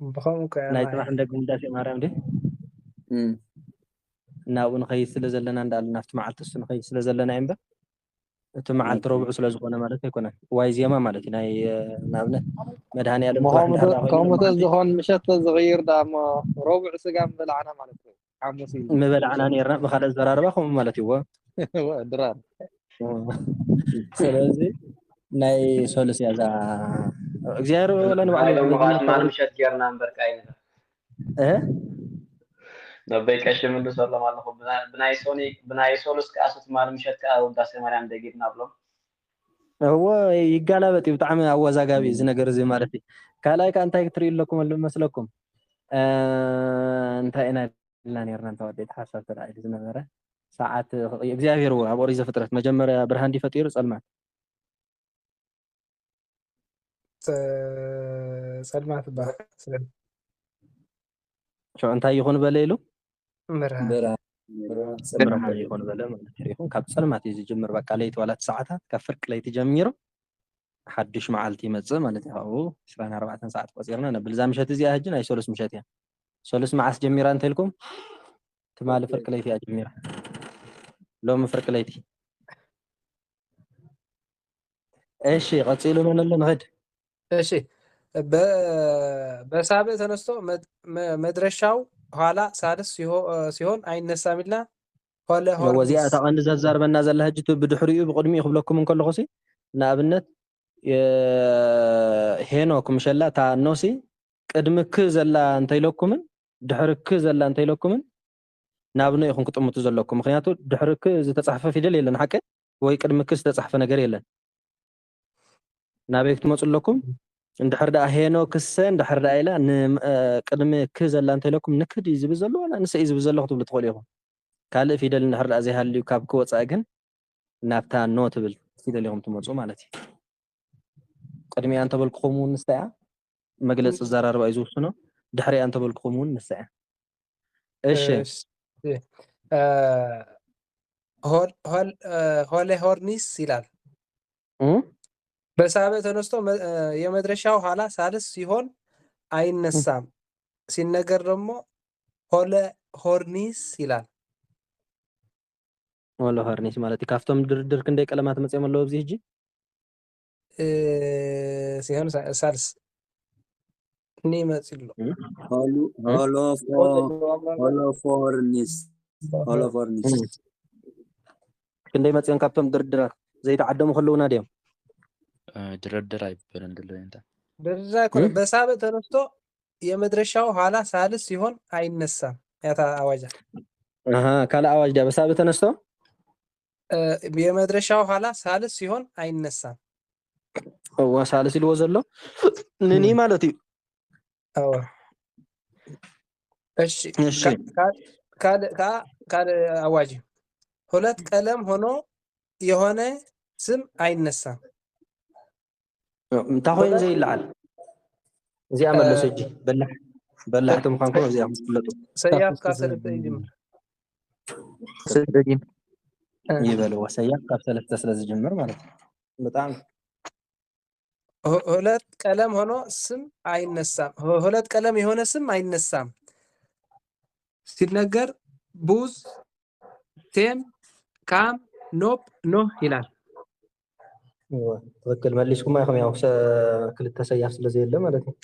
بخوم كان ناي صباح ندقم داس مريم دي ናብኡ ንኸይድ ስለ ዘለና እንዳለ ናፍቲ መዓልቲ እሱ ንኸይድ ስለ ዘለና እምበ እቲ መዓልቲ ረቡዕ ስለ ዝኾነ ማለት ኣይኮነን ዋይ ዜማ ማለት እዩ ናይ ንኣብነት መድሃኒዓለም ከምኡ ዝኾን ምሸት ዝቕይር ዳሞ ረቡዕ ስጋ ምበላዕና ማለት እዩ ሓሙስ ኢሉ ምበላዕና ነርና ብካልእ ዘራርባ ከምኡ ማለት እዩ ድራር ስለዚ ናይ ሶሉስ እያ እዛ እግዚኣብሔር ወላ ንባዕሉ ማል ምሸት ጌርና እምበርካ ኣይነ نبي كشف من دس الله مالله بناي سولس كاسة مال مشت كأوداس مريم دقيق نابلو هو يقال بتاعم أوزا جابي زين جرزي مارتي كلا كان تايك تريل لكم ولا مسلكم أنت أنا لا نيرنا أنت وديت حاسة ترى زين مرة ساعات يجزيه هو أبو ريزة فترة مجمر برهاندي فتير سلمان سلمان تبع شو أنت يخون بليلو مرها يكون بلا ما تريهم كاب سلامات يجي جمر بقى ليت ولا ساعات كفرق ليت جميرو حدش معالتي مزه مالتي هو 24 ساعه قصيرنا انا بلزام مشات زي هجن اي سولس مشات يا سولس معس جميره انت لكم تمال فرق ليت يا جميره لو مفرق ليتي ايش قصيلو من اللي نغد እሺ በሳብዕ ተነስቶ መድረሻው ኋላ ሳድስ ሲሆን አይነሳም ኢልና ሆለ ሆር ወዚያ ተቀንዲ ዘዛርበና ዘላ ህጅቱ ብድሕሪኡ ብቅድሚ ይኽብለኩም እንከለኹሲ ንኣብነት ሄኖክ ምሸላ ታ ኖሲ ቅድምክ ዘላ እንተይለኩምን ድሕርክ ዘላ እንተይለኩምን ናብነ ይኹን ክጥምቱ ዘለኩም ምክንያቱ ድሕርክ ዝተጻሕፈ ፊደል የለን ሓቀ ወይ ቅድምክ ዝተጻሕፈ ነገር የለን ናበይ ክትመጹለኩም እንድሕር ዳ ሄኖክስ እንድሕር ዳ ኢላ ንቅድሚ ክ ዘላ እንተይለኩም ንክድ ይዝብል ዘሎ ወላ ንሰ ይዝብል ዘሎ ክትብሉ ትኽእሉ ኢኹም ካልእ ፊደል እንድሕር ዳ ዘይሃልዩ ካብ ክወፃእ ግን ናብታ ኖ ትብል ፊደል ኢኹም ትመፁ ማለት እዩ ቅድሚያ እንተበልክኹም እውን ንስታ እያ መግለፂ ዘራርባ እዩ ዝውስኖ ድሕሪያ እንተበልክኹም እውን ንስታ እያ እሺ ሆሌ ሆርኒስ ይላል በሳብዕ ተነስቶ የመድረሻው ኋላ ሳልስ ሲሆን አይነሳም። ሲነገር ደግሞ ሆርኒስ ይላል። ወላ ሆርኒስ ማለት ካፍቶም ድርድር ክንደይ ቀለማት መጽኦም ኣለዎ ኣብዚ ሕጂ ሲሆን ሳልስ እኔ መጽሎ ሆሎፎርኒስ ክንደይ መጽኦም ካብቶም ድርድራት ዘይተዓደሙ ከለውና ድዮም ድርድር አይበለን ድለው እንታ ድርድር አይኮነ በሳብዕ ተነስቶ የመድረሻው ኋላ ሳልስ ሲሆን አይነሳም። ያታ አዋጅ ካለ አዋጅ ዳ በሳብዕ ተነስቶ የመድረሻው ኋላ ሳልስ ሲሆን አይነሳም። ሳልስ ይልዎ ዘሎ ንኒ ማለት እዩ። እሺ ካለ አዋጅ ሁለት ቀለም ሆኖ የሆነ ስም አይነሳም። እንታይ ኮይኑ ዘይለዓል እዚኣ መለሰ እጂ በላሕቶም ኳንኩም እዚኣ ትፍለጡ ሰያፍ ካብ ሰለስተ ይጅምር ይበልዎ ሰያፍ ካብ ሰለስተ ስለ ዝጅምር ማለት ነው። በጣም ሁለት ቀለም ሆኖ ስም አይነሳም። ሁለት ቀለም የሆነ ስም አይነሳም ሲነገር ቡዝ፣ ቴም፣ ካም፣ ኖብ፣ ኖህ ይላል። ትክክል መሊስኩም አይኹም ያው ክልተ ሰያፍ ስለዘየለ ማለት ነው።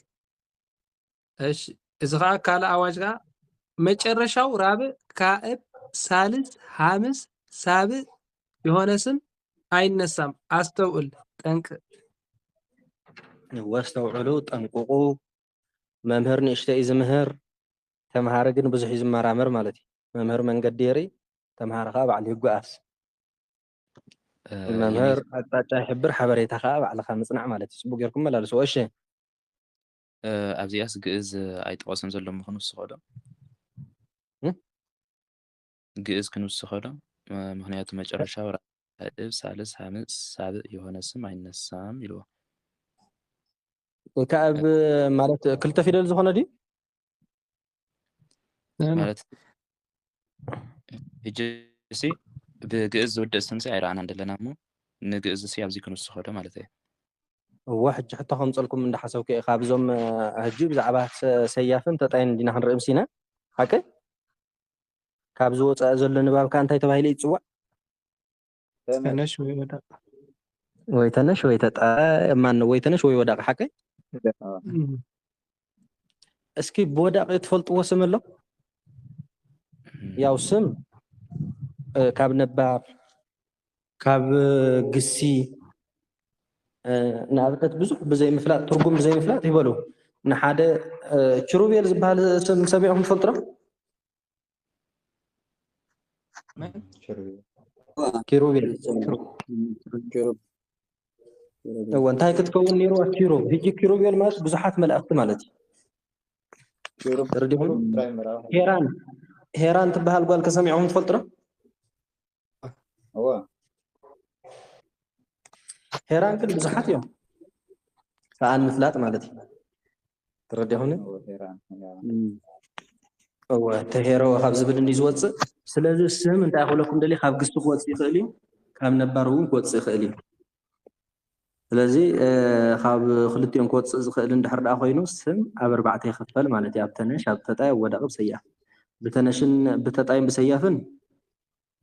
እሺ እዚ ከዓ ካለ አዋጅ ጋር መጨረሻው ራብዕ፣ ካዕብ፣ ሳልስ፣ ሐምስ፣ ሳብዕ የሆነ ስም አይነሳም። አስተውል፣ ጠንቅቅ። ወስተውዕሉ ጠንቅቁ። መምህር ንእሽተይ እዩ ዝምህር ተምሃረ ግን ብዙሕ እዩ ዝመራመር ማለት እዩ። መምህር መንገዲ የርኢ ተምሃረ ከዓ ባዕሉ ይጓዓዝ። መምህር አቅጣጫ ይሕብር ሓበሬታ ከዓ ባዕልኻ ምፅናዕ ማለት እዩ። ፅቡቅ ጌርኩም መላለስዎ። እሺ ኣብዚኣስ ግእዝ ኣይጠቐሰን ዘሎ ክንውስኾ ዶ ግእዝ ክንውስኾ ዶ ምክንያቱ መጨረሻው ራብዕ፣ ሳልስ፣ ሐምስ፣ ሳብዕ የሆነ ስም አይነሳም ይልዎ። ካዕብ ማለት ክልተ ፊደል ዝኾነ ድዩ ማለት ሕጂ እሲ ብግእዝ ዝውድእ ስም ኣይረኣናን ዘለና እሞ ንግእዝ እሲ ኣብዚ ክንውስኾ ዶ ማለት እዩ። እዋ ሕጂ ሕቶ ከምፀልኩም እንዳሓሰብኩ እየ ካብዞም ሕጂ ብዛዕባ ሰያፍን ተጣይን ዲና ክንርኢ ምሲና ሓቂ ካብ ዝወፃእ ዘሎ ንባብካ እንታይ ተባሂሉ ይፅዋዕ? ተነሽ ወይ ወዳቕ ወይ ተነሽ ወይ ማን ወይ ተነሽ ወይ ወዳቕ ሓቂ እስኪ ብወዳቕ ትፈልጥዎ ስም ኣሎ? ያው ስም ካብ ነባር ካብ ግሲ ንኣብነት ብዙሕ ብዘይምፍላጥ ትርጉም ብዘይምፍላጥ ይበሉ ንሓደ ኪሩቤል ዝበሃል ስም ሰሚዕኩም ትፈልጡ ዶ? ኪሩቤል እንታይ ክትከውን ነይሩ? ኪሩብ ሕጂ ኪሩቤል ማለት ብዙሓት መላእክቲ ማለት እዩ። ተረዲኹም? ሄራን ትበሃል ጓል ከሰሚዕኩም ትፈልጡ ዶ? ሄራን ግን ብዙሓት እዮም ከኣን ምፍላጥ ማለት እዩ። ተረዲኹኒ? ተሄሮ ካብ ዝብል እንዲ ዝወፅእ ስለዚ ስም እንታይ ክብለኩም ደልየ ካብ ግሲ ክወፅእ ይኽእል እዩ ካብ ነባር እውን ክወፅእ ይኽእል እዩ። ስለዚ ካብ ክልቲኦም ክወፅእ ዝኽእል እንድሕር ደኣ ኮይኑ ስም ኣብ ኣርባዕተ ይኽፈል ማለት እዩ። ኣብ ተነሽ፣ ኣብ ተጣይ፣ ኣብ ወዳቕ፣ ብሰያፍ። ብተነሽን ብተጣይን ብሰያፍን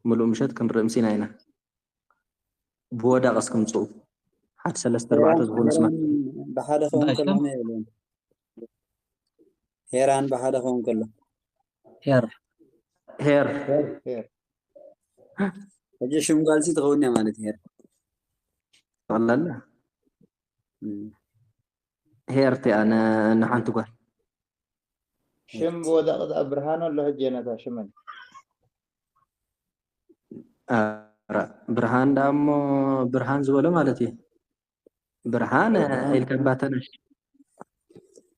ምሉእ ምሸት ክንርኢ ምሲና ኢና። ብወዳቕ እስክምፅኡ ሓደ ሰለስተ ኣርባዕተ ዝኾኑ ስማ ብሓደ ክኸውን ከሎ የብለን ሄራን ብሓደ ክኸውን ከሎ ሄር ሕጂ ሽም ጓልሲ ትኸውን እያ ማለት ሄር ጠቕላላ ሄር እቲኣ ንሓንቲ ጓል ሽም ብወዳቕ ብርሃን ኣሎ ሕጂ ነታ ሽመን ብርሃን ዳ እሞ ብርሃን ዝበሎ ማለት እዩ። ብርሃን ኢልካ ባተነሽ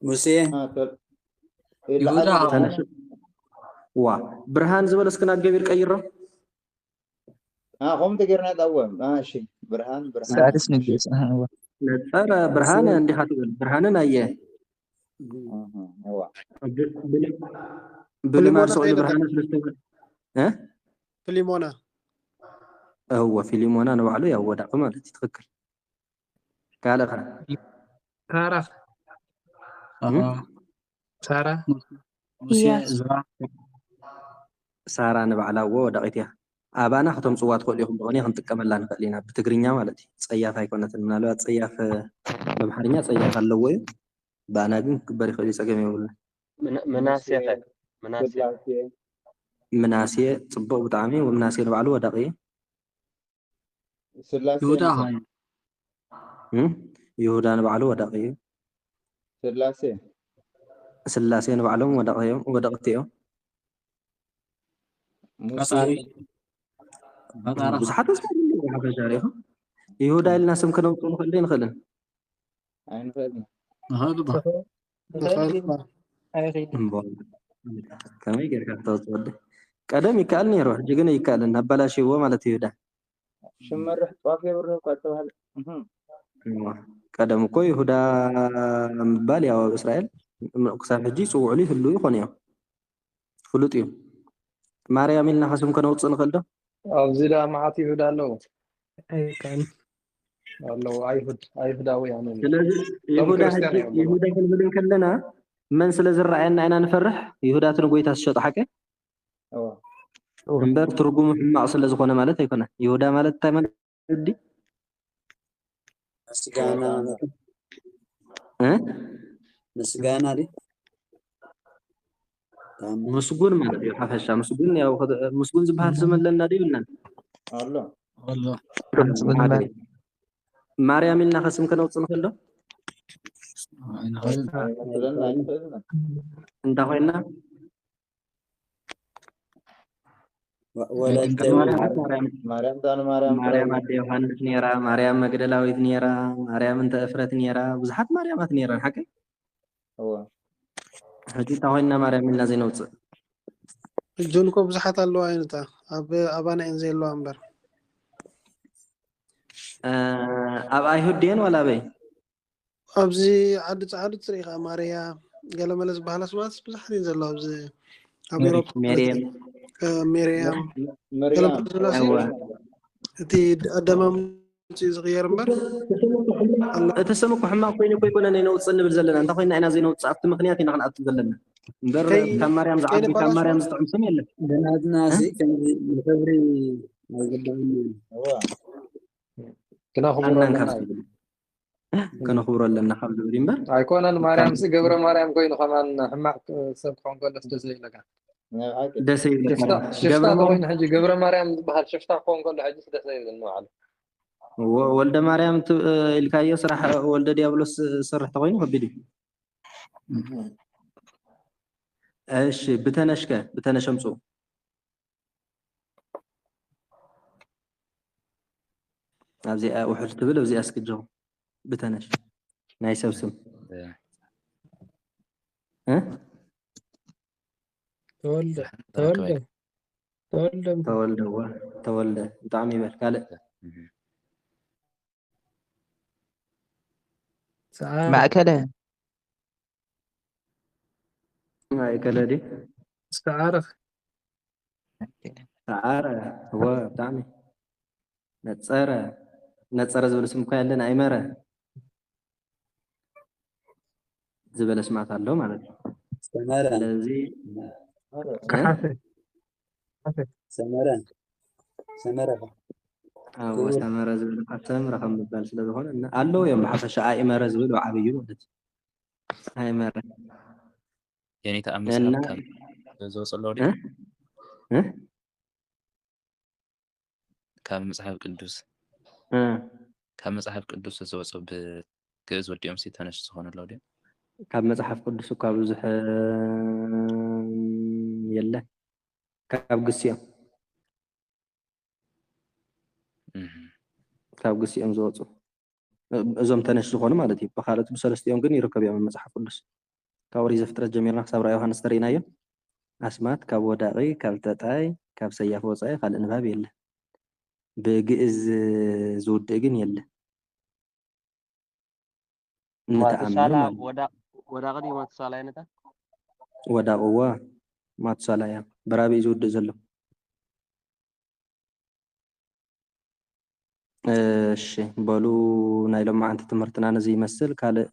ሙሴ ዋ ብርሃን ዝበሎ እስክና ገቢር ቀይሮ ከምቲ ጌርና ጣወም እሺ ብርሃን ሳድስ ንግስ ነፀረ ብርሃን እንዲኻ ትብል ብርሃንን ኣየ ብልማድ ሰቂሉ ብርሃን ስለዝተብል ፊሊሞና هو فيليمونا نوعله يا وداق ማለት ትክክል ካልእ ሳራ ሳራ ሙሴ ኢያሱ ዝራ ሳራ ንባዕላ ወዳቂት እያ ኣባና ክቶም ፅዋ ትኽእሉ ኢኹም ብቕኒ ክንጥቀመላ ንኽእል ኢና ብትግርኛ ማለት እዩ ፀያፍ ኣይኮነትን ምናልባት ፀያፍ በምሓርኛ ፀያፍ ኣለዎ እዩ ባና ግን ክግበር ይኽእል እዩ ፀገም የብሉን ምናሴ ፅቡቕ ብጣዕሚ ምናሴ ንባዕሉ ወዳቂ ስላሴ ይሁዳ ኸ ይሁዳ ንባዕሉ ወዳቂ እዩ ስላሴ ስላሴ ንባዕሎም ወዳቕቲ እዮም ሙሴ ፈጣሪ ብዙሓት ሓፈሻ ሪኢኹም ይሁዳ ኢልና ስም ክነውፅኡ ንኽእል ንኽእልን ኣይንኽእልን ከመይ ጌርካ ክተውፅኦ ወዲ ቀደም ይከኣል ነይሩ ሕጂ ግን ይከኣልን ኣበላሽዎ ማለት ይሁዳ ሽመርሕ ጧፍ የብርህ እኳ ተባህለ ቀደም እኮ ይሁዳ ምባል ያው ኣብ እስራኤል ክሳብ ሕጂ ይፅውዕሉ ይህሉ ይኾኑ እዮም ፍሉጥ እዩ ማርያም ኢልና ከስም ከነውፅእ ንኽእል ዶ ኣብዚ ዳ መዓት ይሁዳ ኣለዉ ኣለዉ ኣይሁዳውያን ስለዚ ይሁዳ ክንብል ከለና መን ስለ ዝረኣየና ኢና ንፈርሕ ይሁዳት ንጎይታ ዝሸጡ ሓቀ እምበር ትርጉሙ ሕማቕ ስለ ዝኾነ ማለት ኣይኮነን ይሁዳ ማለት እንታይ ማለት ዲ ምስጋና ዲ مسجون ما ندري حفشة مسجون يا مسجون زبها زمن لنا دي ولا الله مريم لنا خصم كنا وصلنا كله انت ويننا مريم أدي يوحنا نيرا مريم مجدلاويت نيرا مريم أنت أفرت نيرا وزحت مريم نيرا حكي هو هدي تاوينا مريم لنا زين وصل جونكم بزحت الله عينتا أبانا إنزل الله أمبر أب أيهودين ولا بي أبزي عدد طريقة ماريا قال ملز بحالس ماس بزحت إنزل الله أبزي مريم تي أدمم صغير مبر تسمك محمد كوين كوي كنا نوصل بزلنا أنت خوينا أنا زين وصعبت مخنياتي نحن أتزلنا مبر كم مريم زعبي كم مريم زعم سميل ناسي كان خبري كنا خبر لنا خبر بريمبر أيكون أنا مريم سي قبر مريم كوين كمان حماق سبحان الله استزيد لك دسي شفتا كوين حجي قبر مريم بحال شفتا كون كل حجي دسي النوع ولد مريم الكاية صراحة ولد ديابلوس صرح تغين وبدي ايش بتنشكه بتنشمسو ابزي وحل تبل وزي اسكجو بتنش ناي سوسم ها تولد طعمي بالكالة ما أكله ما أكله دي استعارة هو طعمي نتصارى زبل اسم كاين لنا أيمرة زبل اسمعت له مالك الذي كحافة سمرة أو سمرة زبل قسم رقم بالبال سلذ هون قالوا يوم حفش أيمرة زبل وعبيو ولد أيمرة يعني تأمل كم زو صلوا كم مصحف قدوس كم مصحف قدوس زو صوب جز وديهم سيتانش صهون اللودي كم مصحف قدوس وكاب زح يلا كاب قسيم كاب قسيم زو صوب زم تانش صهون ما لدي بخالة بسلستيهم كن يركب يوم مصحف قدوس كاوري زفترة جميلنا حساب رأيوها نسترينا أسمات كاب وداغي كاب تتاي كاب سياف وصاي قال إنباب يلا بجئز زود دقن يلا نتأمل ودا غدي ما تصالح نتا ودا قوة ما تصالح يا برابي زود زلو እሺ በሉ ናይ ሎማዓንቲ ትምህርትና ነዚ ይመስል ካልእ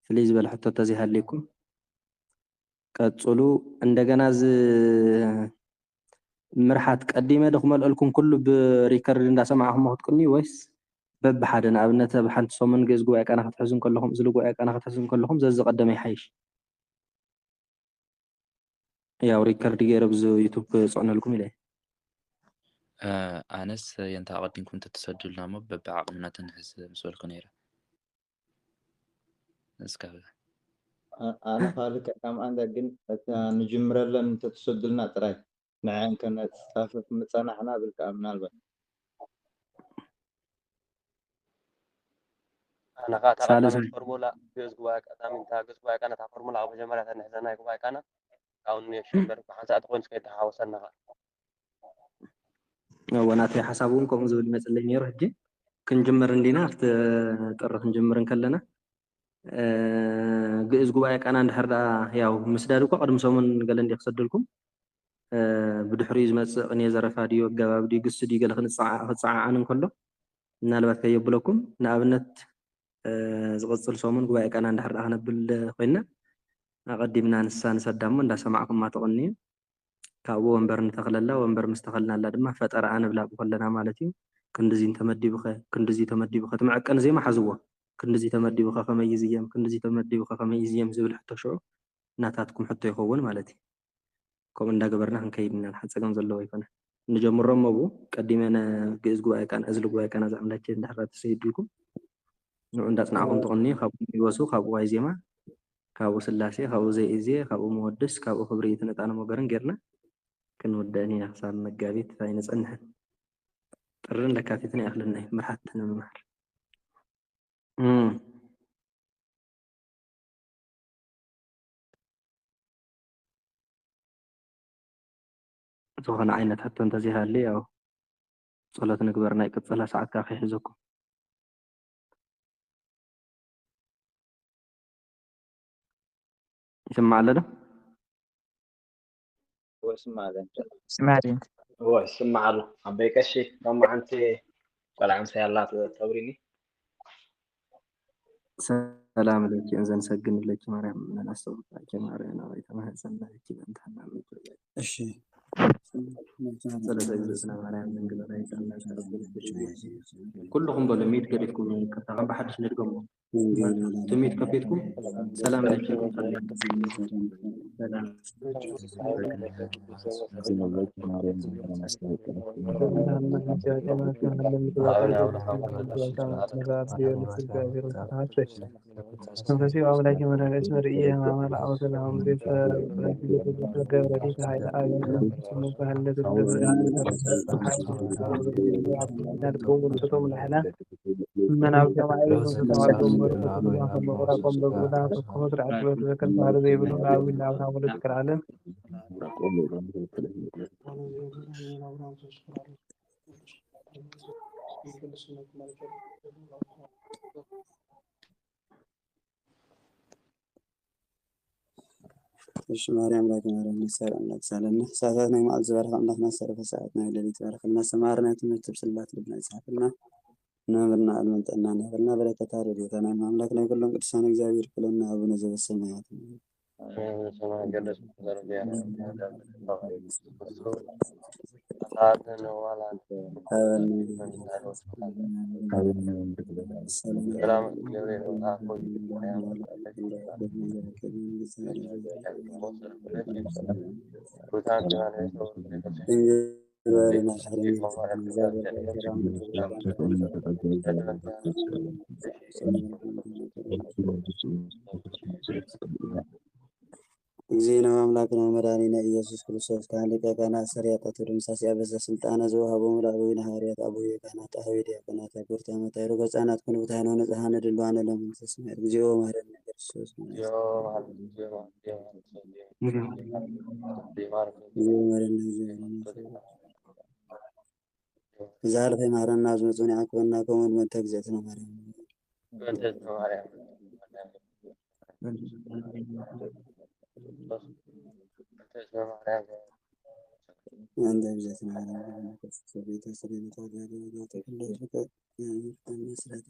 ፍልይ ዝበለ ሕቶ ተዘይሃልይኩም ቀጽሉ እንደገና ምርሓት ቀዲመ ድክመልአልኩም ኩሉ ብሪከርድ እንዳሰማዕኹም ክትቅኒ ወይስ በብሓደ ንኣብነት ኣብ ሓንቲ ሰሙን ግእዝ ጉባኤ ቃና ክትሕዙን ከለኹም እዚ ጉባኤ ቃና ክትሕዙን ከለኹም ዘዝቀደመ ይሓይሽ ያው ሪከርድ ገይረ ብዚ ዩቱብ ክፅዕነልኩም ኢለ ኣነስ የንታ ቀዲምኩም ተተሰድልና ሞ በብዓቅምና ተንሕዝ ምስ በልኩ ነይረ እስካብ ኣነ ካልእ ከም ኣንዳ ግን እታ ንጅምረለን ተተሰድልና ጥራይ ንዓን ከነፃፈፍ ምፀናሕና ብልካ ምናልባት أنا قاعد على كلام فورمولا جزء جواك أتامين تا جزء جواك أنا تا فورمولا أبو جمرة تنحزنا جواك أنا كوني شمبر حتى أتقون سكيت حاوسنا ወናተይ ሓሳብ እውን ከምኡ ዝብል ይመፅለይ ነይሩ ሕጂ ክንጅምር እንዲና ኣብቲ ጥሪ ክንጅምር ከለና ግእዝ ጉባኤ ቃና እንድሕር ደኣ ያው ምስዳድ እኳ ቅድሚ ሰሙን ገለ እንዲ ክሰድልኩም ብድሕሪኡ ዝመፅእ ቅንየ ዘረፋ ድዩ ኣገባብ ድዩ ግስ ድዩ ገለ ክፀዓዓን እንከሎ ምናልባት ከየብለኩም ንኣብነት ዝቕፅል ሰሙን ጉባኤ ቃና እንድሕር ደኣ ክነብል ኮይና ኣቐዲምና ንሳ ንሰዳ እሞ እንዳሰማዕኩም ማተቕኒዩ ካብኡ ወንበር እንተኽለላ ወንበር ምስ ተኸልናላ ድማ ፈጠራ ኣንብላ ብከለና ማለት እዩ ክንዲዚ ተመዲብኸ ክንዲዚ ተመዲብኸ ትምዕቀን ዜማ ሓዝዎ ክንዲዚ ተመዲብኸ ከመይ ዝየም ክንዲዚ ተመዲብኸ ከመይ ዝየም ዝብል ሕቶ ሽዑ እናታትኩም ሕቶ ይኸውን ማለት እዩ ከምኡ እንዳገበርና ክንከይድና ሓፀገም ዘለዎ ይኮነ ንጀምሮ እሞ ብኡ ቀዲመነ ግእዝ ጉባኤ ቃና እዝሊ ጉባኤ ቃና ዘኣምላቸ እንድሕር ተሰይድልኩም ንዑ እንዳፅናዕኩም ትቕኒ ካብኡ ይወሱ ካብኡ ዋይ ዜማ ካብኡ ስላሴ ካብኡ ዘይእዜ ካብኡ መወድስ ካብኡ ክብሪ ትነጣነ ሞገርን ጌርና ክንወደአኒ ክሳብ መጋቢት ኣይንፀንሕን ጥርን ለካቲትን ይኣኽለና እዩ ምርሓት ንምምሃር ዝኾነ ዓይነት ሕቶ እንተዘይሃሊ ያው ጸሎት ንግበር ናይ ቅፅላ ሰዓት ካ ከይሕዘኩም يسمع لنا؟ هو يسمع لنا سمعتي انت هو يسمع له عبيك الشيء لما انت ولا عم سيالات توريني سلام عليك انزين سجن لك مريم من استغفر لك مريم انا ريت ما هسنا لك انت حنعمل እሺ كلكم بلو ميت قريتكم كتاغم بحدش ندقم تميت كفيتكم سلام عليكم እሺ ማርያም ላይ ማርያም ሰላም ለክሳለና ሰዓታት ነው ማዕዝ ባርክ አምላክና ሰረፈ ሰዓት ነው ለሊት ባርክና ሰማርና ትምህርት ብስላት ልብና ይጻፍና ነብርና አልመንጠና ነብርና በረከታ ረድኤታና አምላክ ነው ሁሉም ቅዱሳን እግዚአብሔር ክለና አቡነ ዘበሰማያት እግዚእነ አምላክነ መድኃኒነ ኢየሱስ ክርስቶስ ካህን ሊቀ ካህናት ሰሪያት ወደምሳሴ አበዛ ስልጣነ ዘወሃቦሙ ለአበዊነ ሐዋርያት አቡየ ካህናት አህዌ ዲያቆናት አበርቱ አመታዊ ህፃናት ኩንብታይነ ነጽሐነ ድልዋነ ለመንፈስ ማር እግዚኦ መሐረነ ክርስቶስ ዛልፈ ማረና አዝመጹን ያቆና ከመን መንተግዘት ነው ማርያም عند بجاتنا على سبيل تسريب تعداد كل شيء مسرد